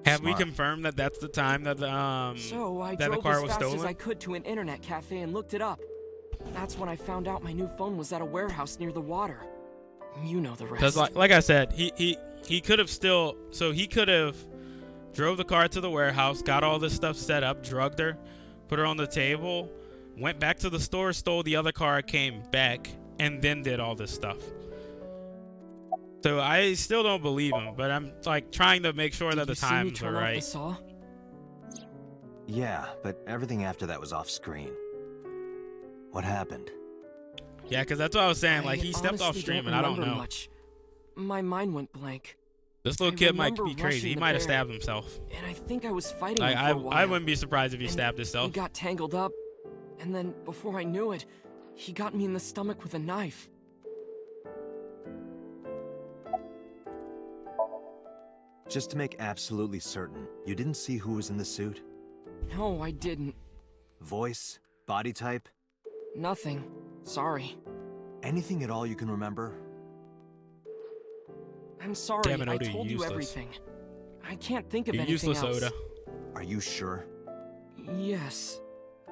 Have we Smart. confirmed that that's the time that the So I that the drove car as was fast as stolen? I could to an internet cafe and looked it up. That's when I found out my new phone was at a warehouse near the water. You know the rest. Because like I said, he could have still, so he could have drove the car to the warehouse, got all this stuff set up, drugged her, put her on the table, went back to the store, stole the other car, came back, and then did all this stuff. So I still don't believe him, but I'm like trying to make sure that the times are right. Saw? Yeah, but everything after that was off screen. What happened? Yeah, because that's what I was saying. Like, I he stepped off honestly stream, don't and I don't remember know. Much. My mind went blank. This little I kid might remember be crazy. rushing He the might have bear, stabbed himself. And I think I was fighting Like, him for a while. I wouldn't be surprised if he And stabbed himself. We got tangled up, and then before I knew it, he got me in the stomach with a knife. Just to make absolutely certain, you didn't see who was in the suit? No, I didn't. Voice? Body type? Nothing. Sorry. Anything at all you can remember? I'm sorry. Damn it, I Oda, told you useless. everything. I can't think of You're anything useless, else. Oda. Are you sure? Yes.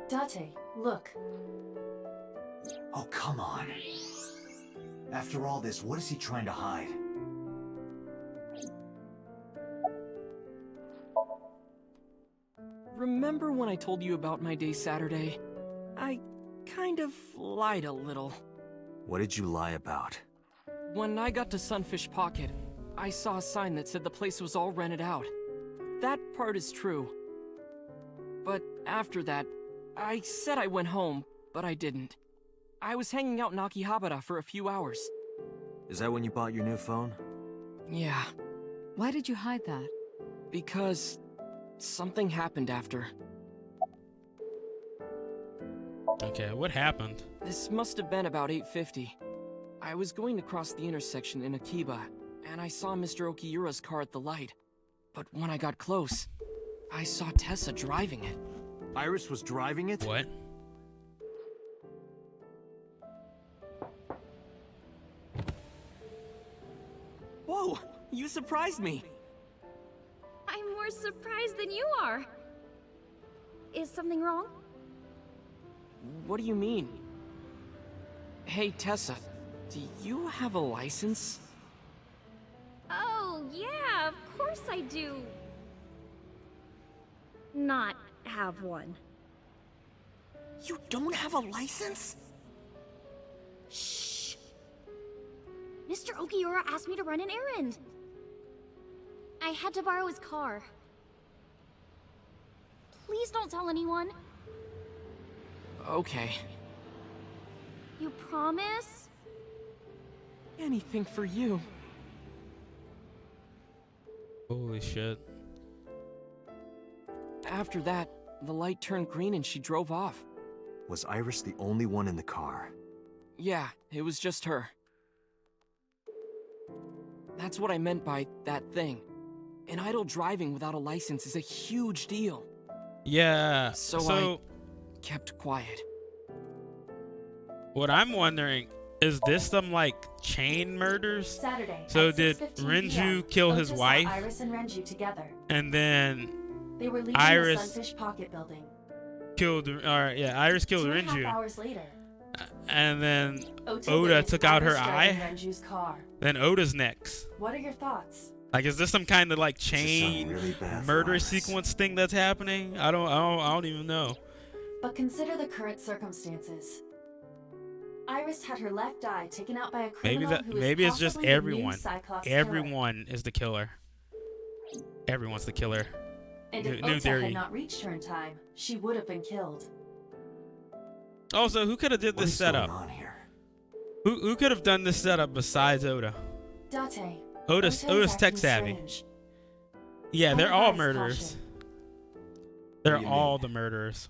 Date, look. Oh, come on. After all this, what is he trying to hide? Remember when I told you about my day Saturday? I kind of lied a little. What did you lie about? When I got to Sunfish Pocket, I saw a sign that said the place was all rented out. That part is true. But after that, I said I went home, but I didn't. I was hanging out in Akihabara for a few hours. Is that when you bought your new phone? Yeah. Why did you hide that? Because something happened after. Okay, what happened? This must have been about 8:50. I was going to cross the intersection in Akiba, and I saw Mr. Okiura's car at the light. But when I got close, I saw Tessa driving it. Iris was driving it? What? Whoa! You surprised me! I'm more surprised than you are. Is something wrong? What do you mean? Hey, Tessa, do you have a license? Oh, yeah, of course I do. Not have one. You don't have a license? Shh. Mr. Okiura asked me to run an errand. I had to borrow his car. Please don't tell anyone. Okay. You promise? Anything for you. Holy shit. After that, the light turned green and she drove off. Was Iris the only one in the car? Yeah, it was just her. That's what I meant by that thing. An idle driving without a license is a huge deal. Yeah. So I kept quiet. What I'm wondering is this some like chain murders? Saturday. So at did 6:15 Renju p.m., kill his Ota saw wife? Iris and Renju together. And then They were leaving Iris the Sunfish Pocket building. killed. Iris killed 2.5 Renju. hours later, And then Ota Oda witnessed took out her Iris driving eye. Renju's car. Then Oda's next. What are your thoughts? Like, is this some kind of like chain really bad for murder Iris. sequence thing that's happening? I don't even know. But consider the current circumstances. Iris had her left eye taken out by a criminal Maybe it's just possibly the new everyone. Cyclops killer. Everyone is the killer. Everyone's the killer. And if New Ota theory. had not reached her in time, she would have been killed. Also, who could have did What this is setup? going on here? Who could have done this setup besides Oda? Date. Oda's acting tech savvy. strange. Yeah, they're One all advise murderers. caution. They're What do you all the murderers.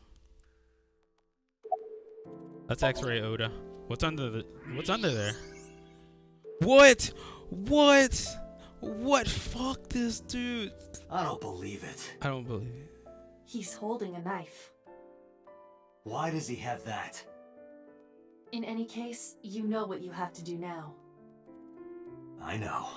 Let's X-ray Oda. What's under there? What? Fuck this dude. I don't believe it. I don't believe it. He's holding a knife. Why does he have that? In any case, you know what you have to do now. I know.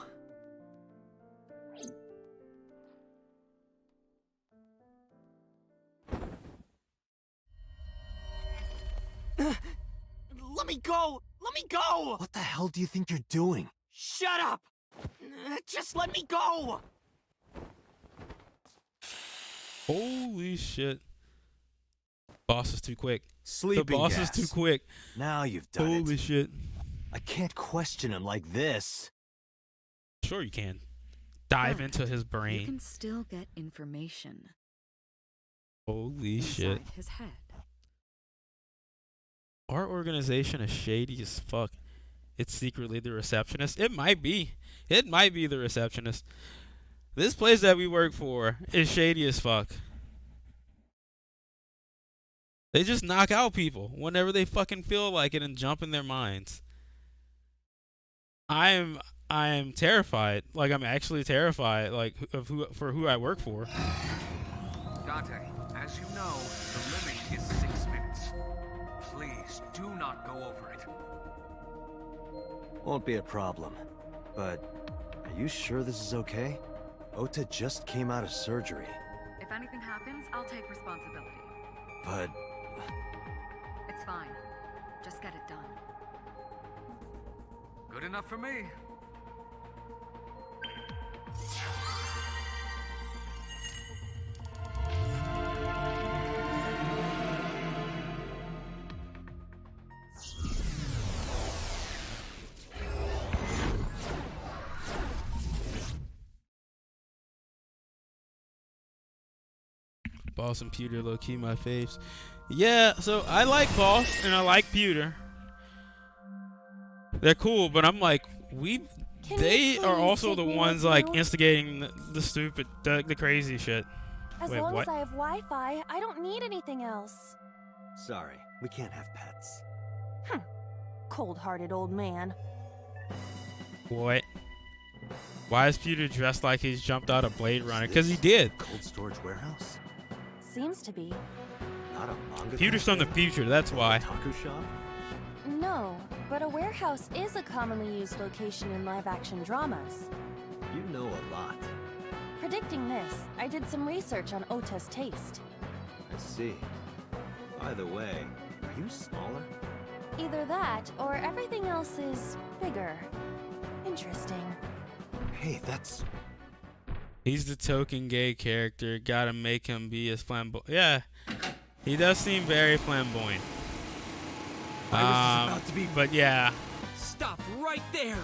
Let me go! Let me go! What the hell do you think you're doing? Shut up! Just let me go! Holy shit. Boss is too quick. Sleeping The boss gas. is too quick. Now you've done it. Holy shit. I can't question him like this. Sure you can. Dive But into his You brain. can still get information Holy shit. inside his head. Our organization is shady as fuck. It's secretly the receptionist. It might be. It might be the receptionist. This place that we work for is shady as fuck. They just knock out people whenever they fucking feel like it and jump in their minds. I am terrified. Like, I'm actually terrified, like, of who I work for. Dante, as you know, the limit is 6 minutes. Please do not go over it. Won't be a problem. But are you sure this is okay? Ota just came out of surgery. If anything happens, I'll take responsibility. But It's fine. Just get it done. Good enough for me. Boss and Pewter, low key my faves. Yeah, so I like Boss and I like Pewter. They're cool, but I'm like, they are also the ones like instigating the stupid, the crazy shit. As Wait, long what? as I have Wi-Fi, I don't need anything else. sorry, we can't have pets. Cold-hearted old man. What? Why is Pewter dressed like he's jumped out of Blade Runner? Because he did. Cold storage warehouse? Seems to be. Not a manga Pewter's from the future, that's why. taco shop? No, but a warehouse is a commonly used location in live-action dramas. You know a lot. Predicting this, I did some research on Ota's taste. I see. By the way, are you smaller? Either that, or everything else is bigger. Interesting. Hey, that's... He's the token gay character. Gotta make him be as flamboyant. Yeah, he does seem very flamboyant. Iris is about to be... But yeah. Stop right there!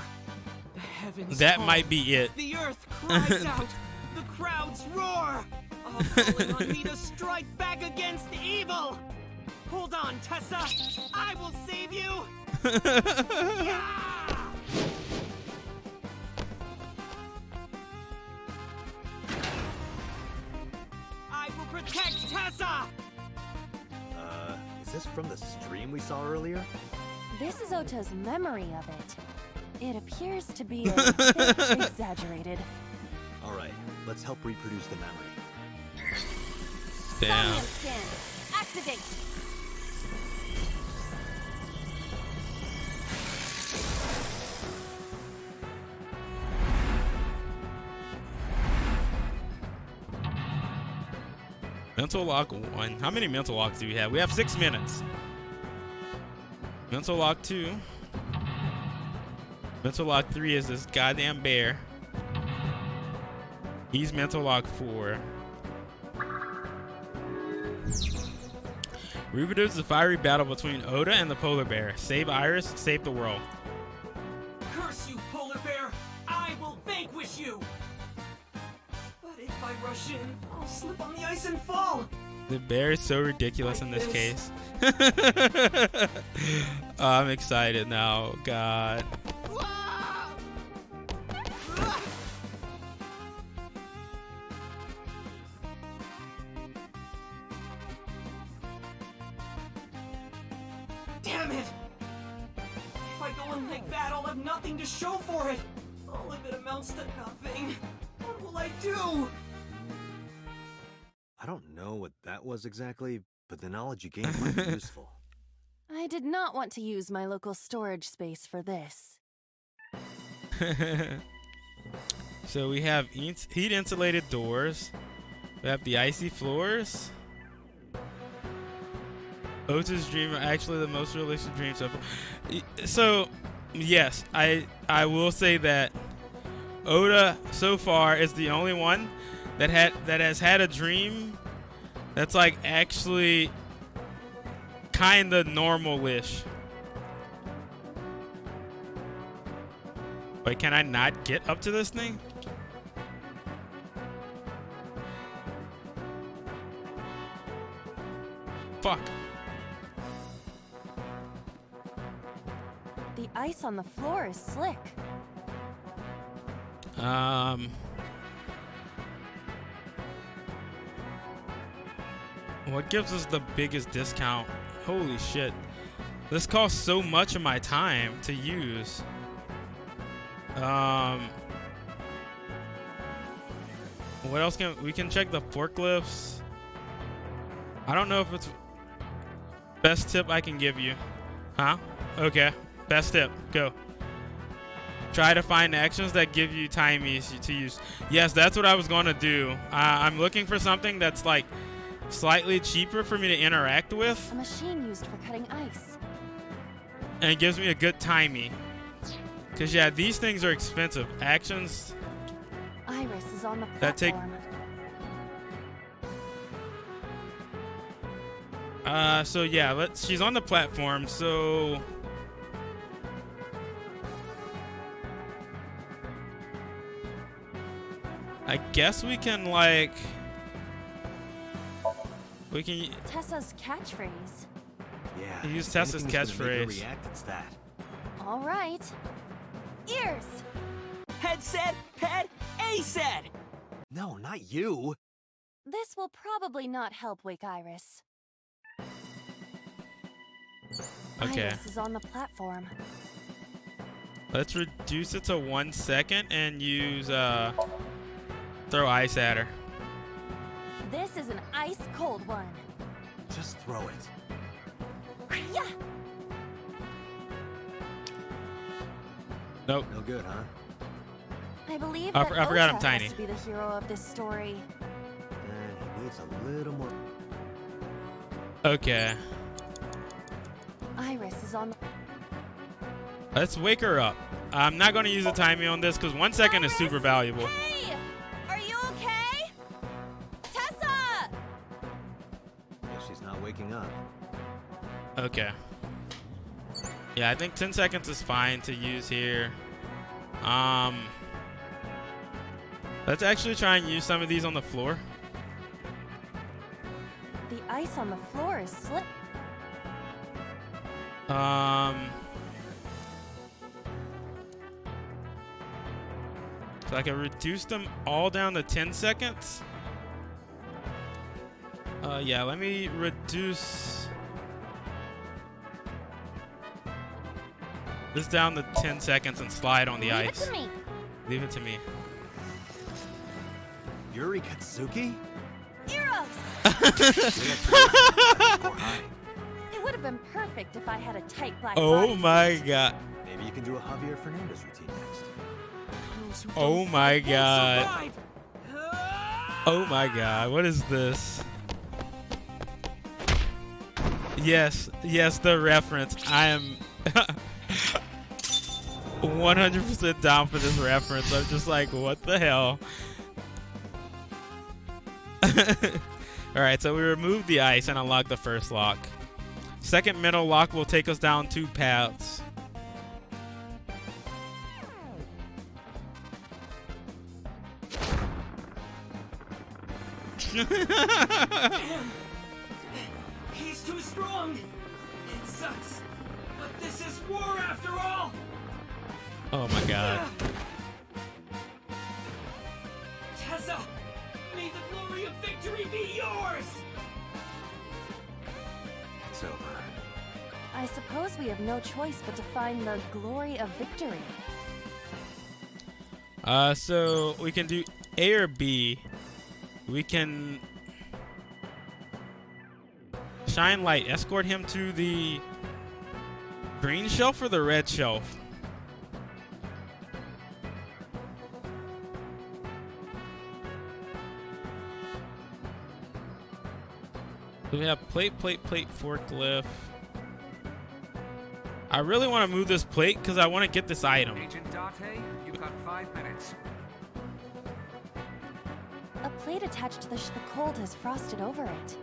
The heavens That call. might be it. The earth cries out. The crowds roar. All calling on me to strike back against evil. Hold on, Tessa. I will save you. Yeah! I will protect Tessa. Is this from the stream we saw earlier? This is Oto's memory of it. It appears to be a bit exaggerated. All right, let's help reproduce the memory. Damn. Somnium scan. Activate. Mental lock 1. How many mental locks do we have? We have 6 minutes. Mental lock 2. Mental lock 3 is this goddamn bear. He's mental lock 4. Reproduce the fiery battle between Oda and the polar bear. Save Iris, save the world. Curse you, polar bear! I will vanquish you! But if I rush in, I'll slip on the ice and fall! The bear is so ridiculous in this case. I'm excited now. God. Damn it! If I go in like that, I'll have nothing to show for it! All of it amounts to nothing. What will I do? I don't know what that was exactly, but the knowledge you gained might be useful. I did not want to use my local storage space for this. So we have heat insulated doors. We have the icy floors. Ota's dream are actually the most realistic dreams so far. So yes, I will say that Oda so far is the only one that has had a dream that's like actually kind of normal-ish. Wait, can I not get up to this thing? Fuck. The ice on the floor is slick. What gives us the biggest discount? Holy shit. This costs so much of my time to use. What else we can check the forklifts. I don't know if it's best tip I can give you. Huh? Okay. Best tip. Go. Try to find actions that give you timies to use. Yes, that's what I was going to do. I'm looking for something that's like slightly cheaper for me to interact with. A machine used for cutting ice. And it gives me a good timing. Because, yeah, these things are expensive. Actions. Iris is on the platform. That take. So, yeah, she's on the platform, so. I guess we can, like. We can. Tessa's catchphrase. Yeah. Use Tessa's catchphrase. React, it's that. All right. Ears. Head said, pet, A said. No, not you. This will probably not help wake Iris. Okay. Iris is on the platform. Let's reduce it to 1 second and use throw ice at her. This is an ice cold one. Just throw it. Yeah. Nope. No good, huh? I believe I that forgot I'm Ota tiny. has to be the hero of this story. He needs a little more. Okay. Iris is on the... Let's wake her up. I'm not going to use the timing on this because 1 second is super valuable. Hey! Are you okay? Tessa! Guess she's not waking up. Okay. Yeah, I think 10 seconds is fine to use here. Let's actually try and use some of these on the floor. The ice on the floor is slip. So I can reduce them all down to 10 seconds. Yeah, let me reduce this down to 10 seconds and slide on the ice. Leave it to me. Leave it to me. Yuri Katsuki? Eros! It would have been perfect if I had a tight black Oh bodysuit. my god. Maybe you can do a Javier Fernandez routine next. Oh my god. Oh my god. What is this? Yes, the reference. I am 100% down for this reference. I'm just like, what the hell? Alright, so we removed the ice and unlocked the first lock. Second middle lock will take us down 2 paths. He's too strong. It sucks, but this is war after all. Oh my god. Tessa, may the glory of victory be yours. It's over. I suppose we have no choice but to find the glory of victory. So we can do A or B. We can shine light, escort him to the green shelf or the red shelf. So we have plate, forklift. I really want to move this plate because I want to get this item. Agent Date, you've got 5 minutes. A plate attached to the cold has frosted over it.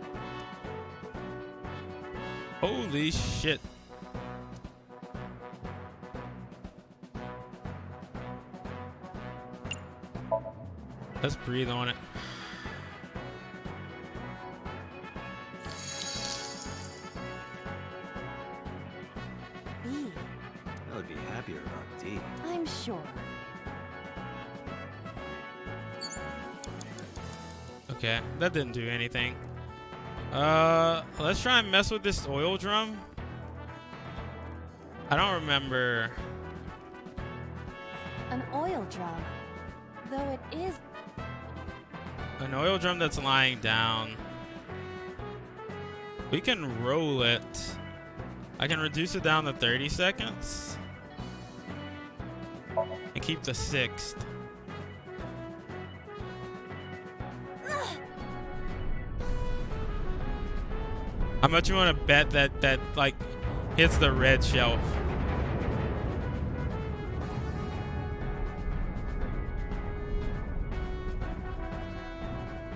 Holy shit. Let's breathe on it. B. I would be happier about D. I'm sure. Okay, that didn't do anything. Let's try and mess with this oil drum. I don't remember. An oil drum. Though it is An oil drum that's lying down. We can roll it. I can reduce it down to 30 seconds. And keep the 6th. How much you want to bet that like hits the red shelf?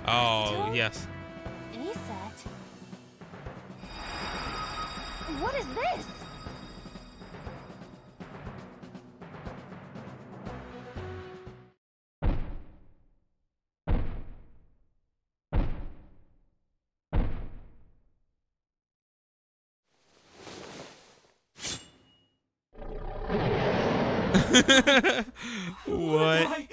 Oh, yes. ASAT. What is this? What?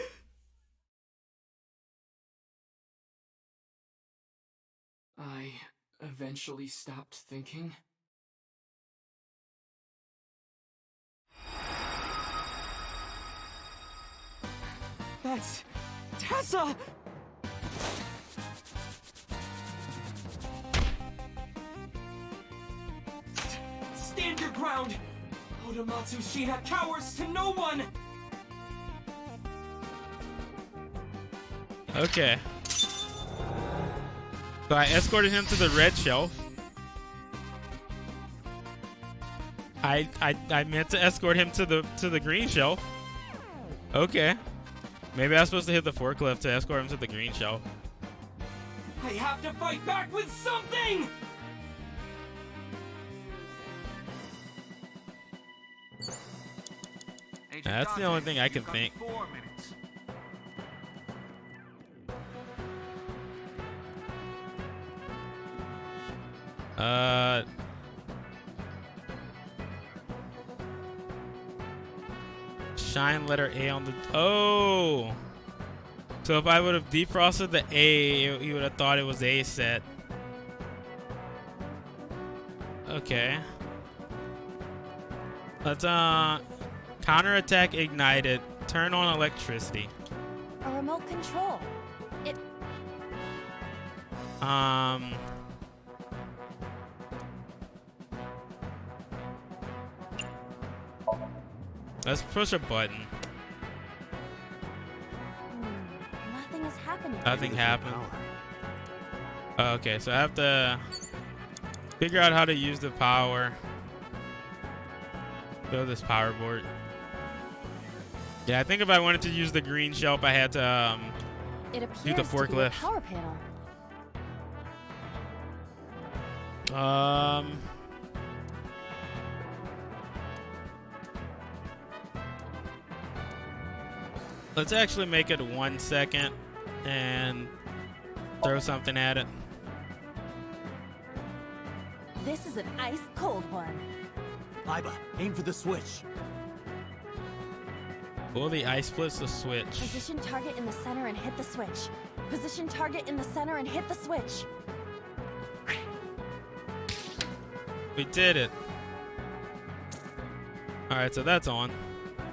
I eventually stopped thinking. That's Tessa! Stand your ground! Odomatsu Shina cowers to no one! Okay. So I escorted him to the red shelf. I meant to escort him to the green shelf. Okay. Maybe I was supposed to hit the forklift to escort him to the green shelf. I have to fight back with something! That's the only thing I can think. 4 minutes. Shine letter A on the... Oh! So if I would have defrosted the A, you would have thought it was A set. Okay. Let's, counterattack ignited. Turn on electricity. A remote control. It... Let's push a button. Nothing is happening. Nothing happened. Okay, so I have to figure out how to use the power. Go this power board. Yeah, I think if I wanted to use the green shelf, I had to It do the appears to be a forklift. power panel. Let's actually make it 1 second and throw something at it. This is an ice cold one. Iba, aim for the switch. Well, the ice splits the switch. Position target in the center and hit the switch. Position target in the center and hit the switch. We did it. Alright, so that's on.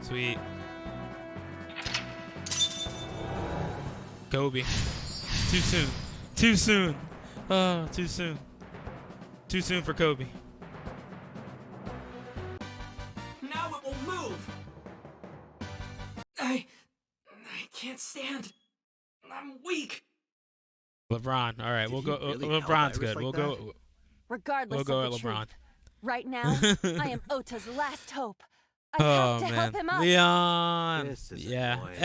Sweet. Kobe. Too soon. Too soon. Oh, too soon. Too soon for Kobe. Now it will move. I can't stand. I'm weak. LeBron. All right, we'll go. really help LeBron's Iris good. like we'll that? go. Regardless We'll go of at the LeBron. truth, right now, I am Ota's last hope. I Oh have to man, help him up. Leon. This is Yeah, annoying.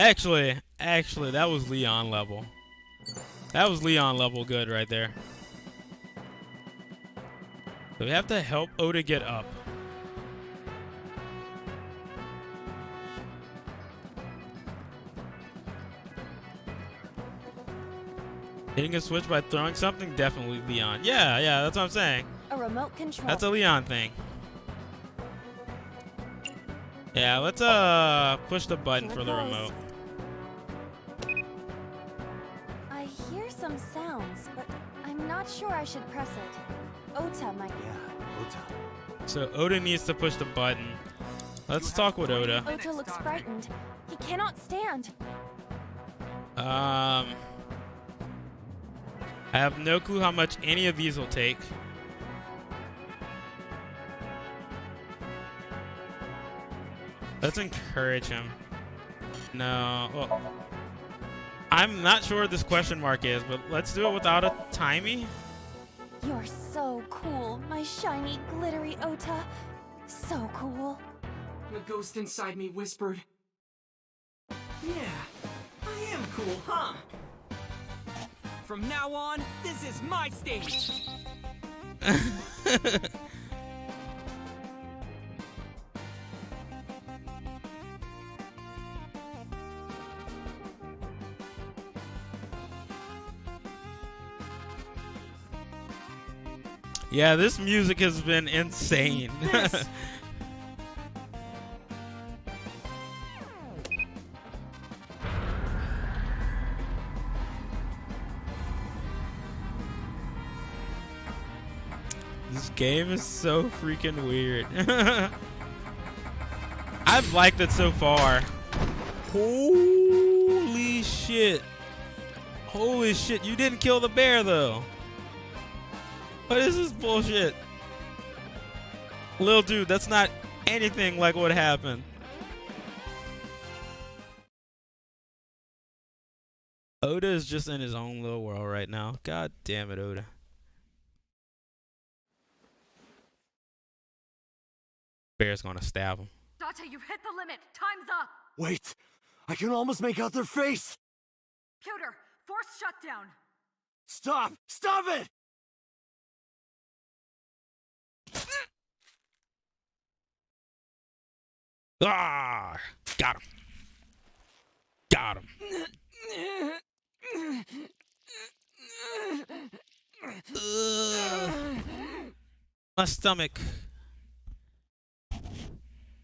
actually, that was Leon level. That was Leon level good right there. So we have to help Ota get up. Hitting a switch by throwing something? Definitely Leon. Yeah, that's what I'm saying. A remote control. That's a Leon thing. Yeah, let's push the button Here for it the goes. remote. I hear some sounds, but I'm not sure I should press it. Ota might. Yeah, Ota. So Oda needs to push the button. Let's talk with Oda. Ota looks frightened. He cannot stand. I have no clue how much any of these will take. Let's encourage him. No. Well, I'm not sure what this question mark is, but let's do it without a timey. You're so cool, my shiny, glittery Ota. So cool. The ghost inside me whispered, "Yeah, I am cool, huh? From now on, this is my stage." Yeah, this music has been insane. This. This game is so freaking weird. I've liked it so far. Holy shit. Holy shit, you didn't kill the bear though. What is this bullshit? Little dude, that's not anything like what happened. Oda is just in his own little world right now. God damn it, Oda. Bear's gonna stab him. Date, you've hit the limit. Time's up. Wait, I can almost make out their face. Pewter, force shutdown. Stop! Stop it! Ah! Got him. Got him. My stomach.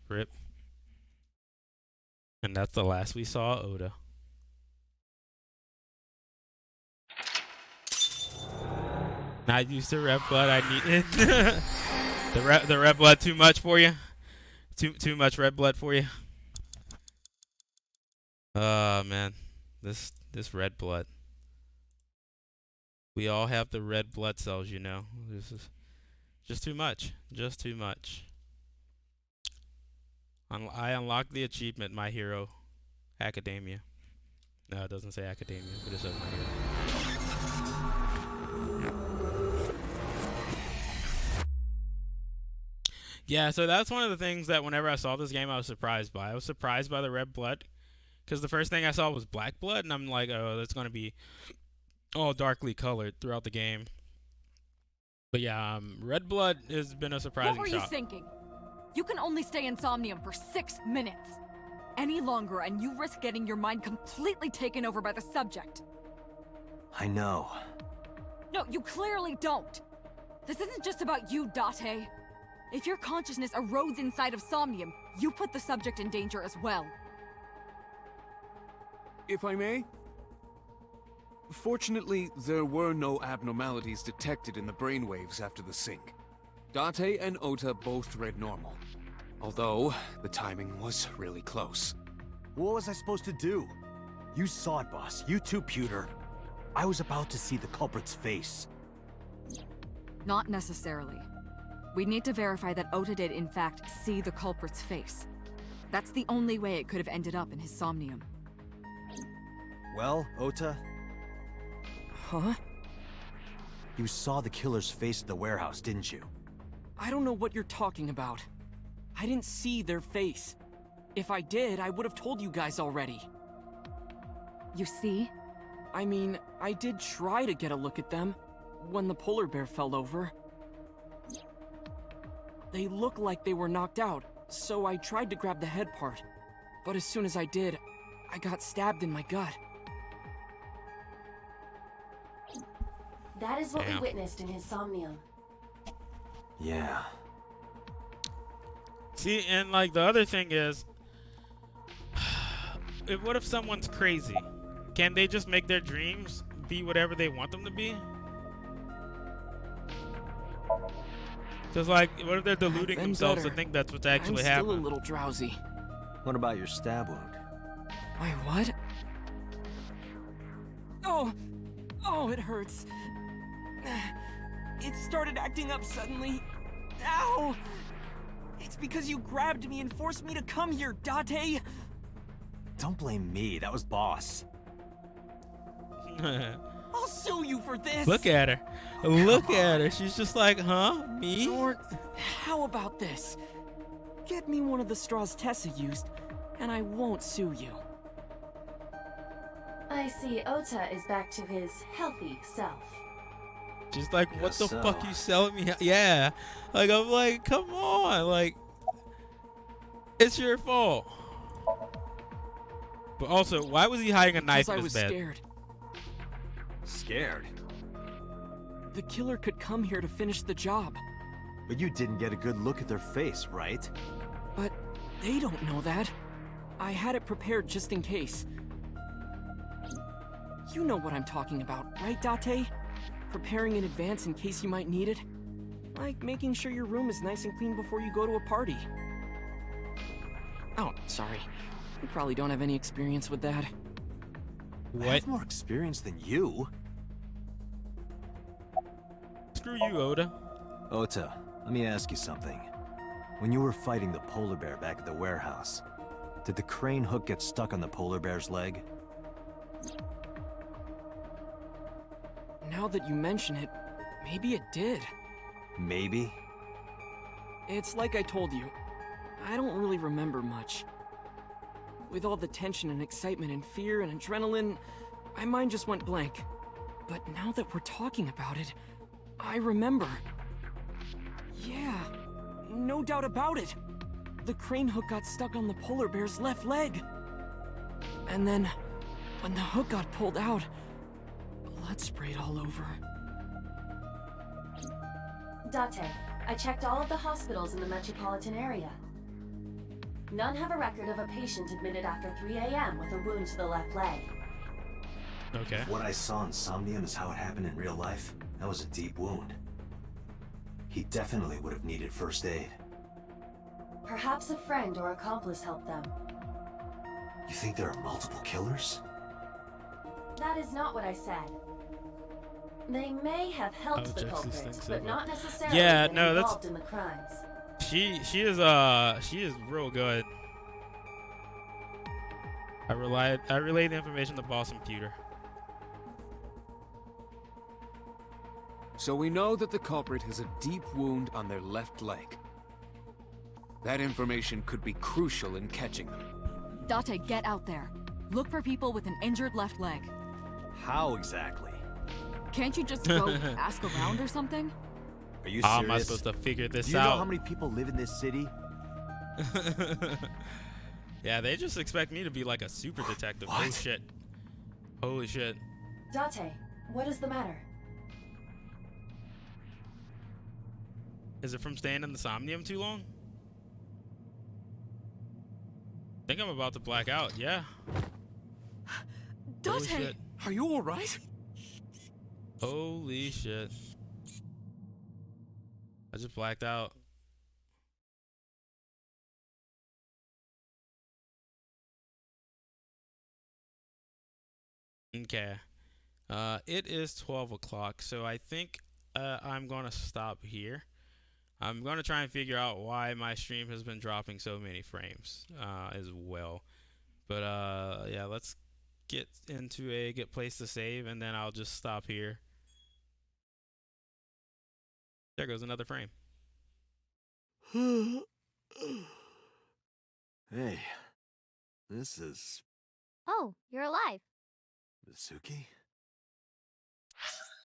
Rip. And that's the last we saw of Oda. Not used to red blood. I need it. the red blood too much for you. Too much red blood for you. Oh man, this red blood. We all have the red blood cells, you know. This is just too much. Just too much. I unlocked the achievement, My Hero Academia. No, it doesn't say Academia, but it says My Hero. Yeah, so that's one of the things that whenever I saw this game, I was surprised by. I was surprised by the red blood, because the first thing I saw was black blood, and I'm like, oh, that's going to be all darkly colored throughout the game. But yeah, red blood has been a surprising What were you thinking? You can only stay in Somnium for 6 minutes. Any longer, and you risk getting your mind completely taken over by the subject. I know. No, you clearly don't. This isn't just about you, Date. If your consciousness erodes inside of Somnium, you put the subject in danger as well. If I may? Fortunately, there were no abnormalities detected in the brainwaves after the sync. Date and Ota both read normal. Although, the timing was really close. What was I supposed to do? You saw it, boss. You too, Pewter. I was about to see the culprit's face. Not necessarily. We need to verify that Ota did in fact see the culprit's face. That's the only way it could have ended up in his Somnium. Well, Ota? Huh? You saw the killer's face at the warehouse, didn't you? I don't know what you're talking about. I didn't see their face. If I did, I would have told you guys already. You see? I mean, I did try to get a look at them when the polar bear fell over. They looked like they were knocked out, so I tried to grab the head part. But as soon as I did, I got stabbed in my gut. That is what we witnessed in his Somnium. Yeah. See, and like the other thing is, what if someone's crazy? Can they just make their dreams be whatever they want them to be? Because like, what if they're deluding themselves to think that's what's actually happening? I'm still a little drowsy. What about your stab wound? Wait, what? Oh, it hurts. It started acting up suddenly. Ow! It's because you grabbed me and forced me to come here, Date! Don't blame me, that was Boss. I'll sue you for this! Look at her. Look at her. She's just like, huh? Me? Or how about this? Get me one of the straws Tessa used, and I won't sue you. I see Ota is back to his healthy self. Just like, what the fuck you selling me? Yeah. Like, I'm like, come on. Like, it's your fault. But also, why was he hiding a knife in his bed? I was scared. Scared? The killer could come here to finish the job. But you didn't get a good look at their face, right? But they don't know that. I had it prepared just in case. You know what I'm talking about, right, Date? Preparing in advance in case you might need it. Like making sure your room is nice and clean before you go to a party. Oh, sorry. You probably don't have any experience with that. I have more experience than you. Screw you, Oda. Ota, let me ask you something. When you were fighting the polar bear back at the warehouse, did the crane hook get stuck on the polar bear's leg? Now that you mention it, maybe it did. Maybe? It's like I told you. I don't really remember much. With all the tension and excitement and fear and adrenaline, my mind just went blank. But now that we're talking about it, I remember. Yeah, no doubt about it. the crane hook got stuck on the polar bear's left leg. And then, when the hook got pulled out, blood sprayed all over. Date, I checked all of the hospitals in the metropolitan area. None have a record of a patient admitted after 3 a.m. with a wound to the left leg. Okay. If what I saw in Somnium is how it happened in real life, that was a deep wound. He definitely would have needed first aid. Perhaps a friend or accomplice helped them. You think there are multiple killers? That is not what I said. They may have helped the culprit, but not necessarily been involved in the crimes. She is real good. I relayed the information to boss computer. So we know that the culprit has a deep wound on their left leg. That information could be crucial in catching them. Date, get out there. Look for people with an injured left leg. How exactly? Can't you just go ask around or something? Are you serious? How am I supposed to figure this out? Do you know how many people live in this city? Yeah, they just expect me to be like a super detective. Oh shit. Holy shit. Date, what is the matter? Is it from staying in the Somnium too long? I think I'm about to black out, yeah. Holy Date! shit. Are you alright? Holy shit. I just blacked out. Okay. It is 12 o'clock, so I think I'm going to stop here. I'm going to try and figure out why my stream has been dropping so many frames as well. But yeah, let's get into a good place to save, and then I'll just stop here. There goes another frame. Hey, this is... Oh, you're alive. Mizuki?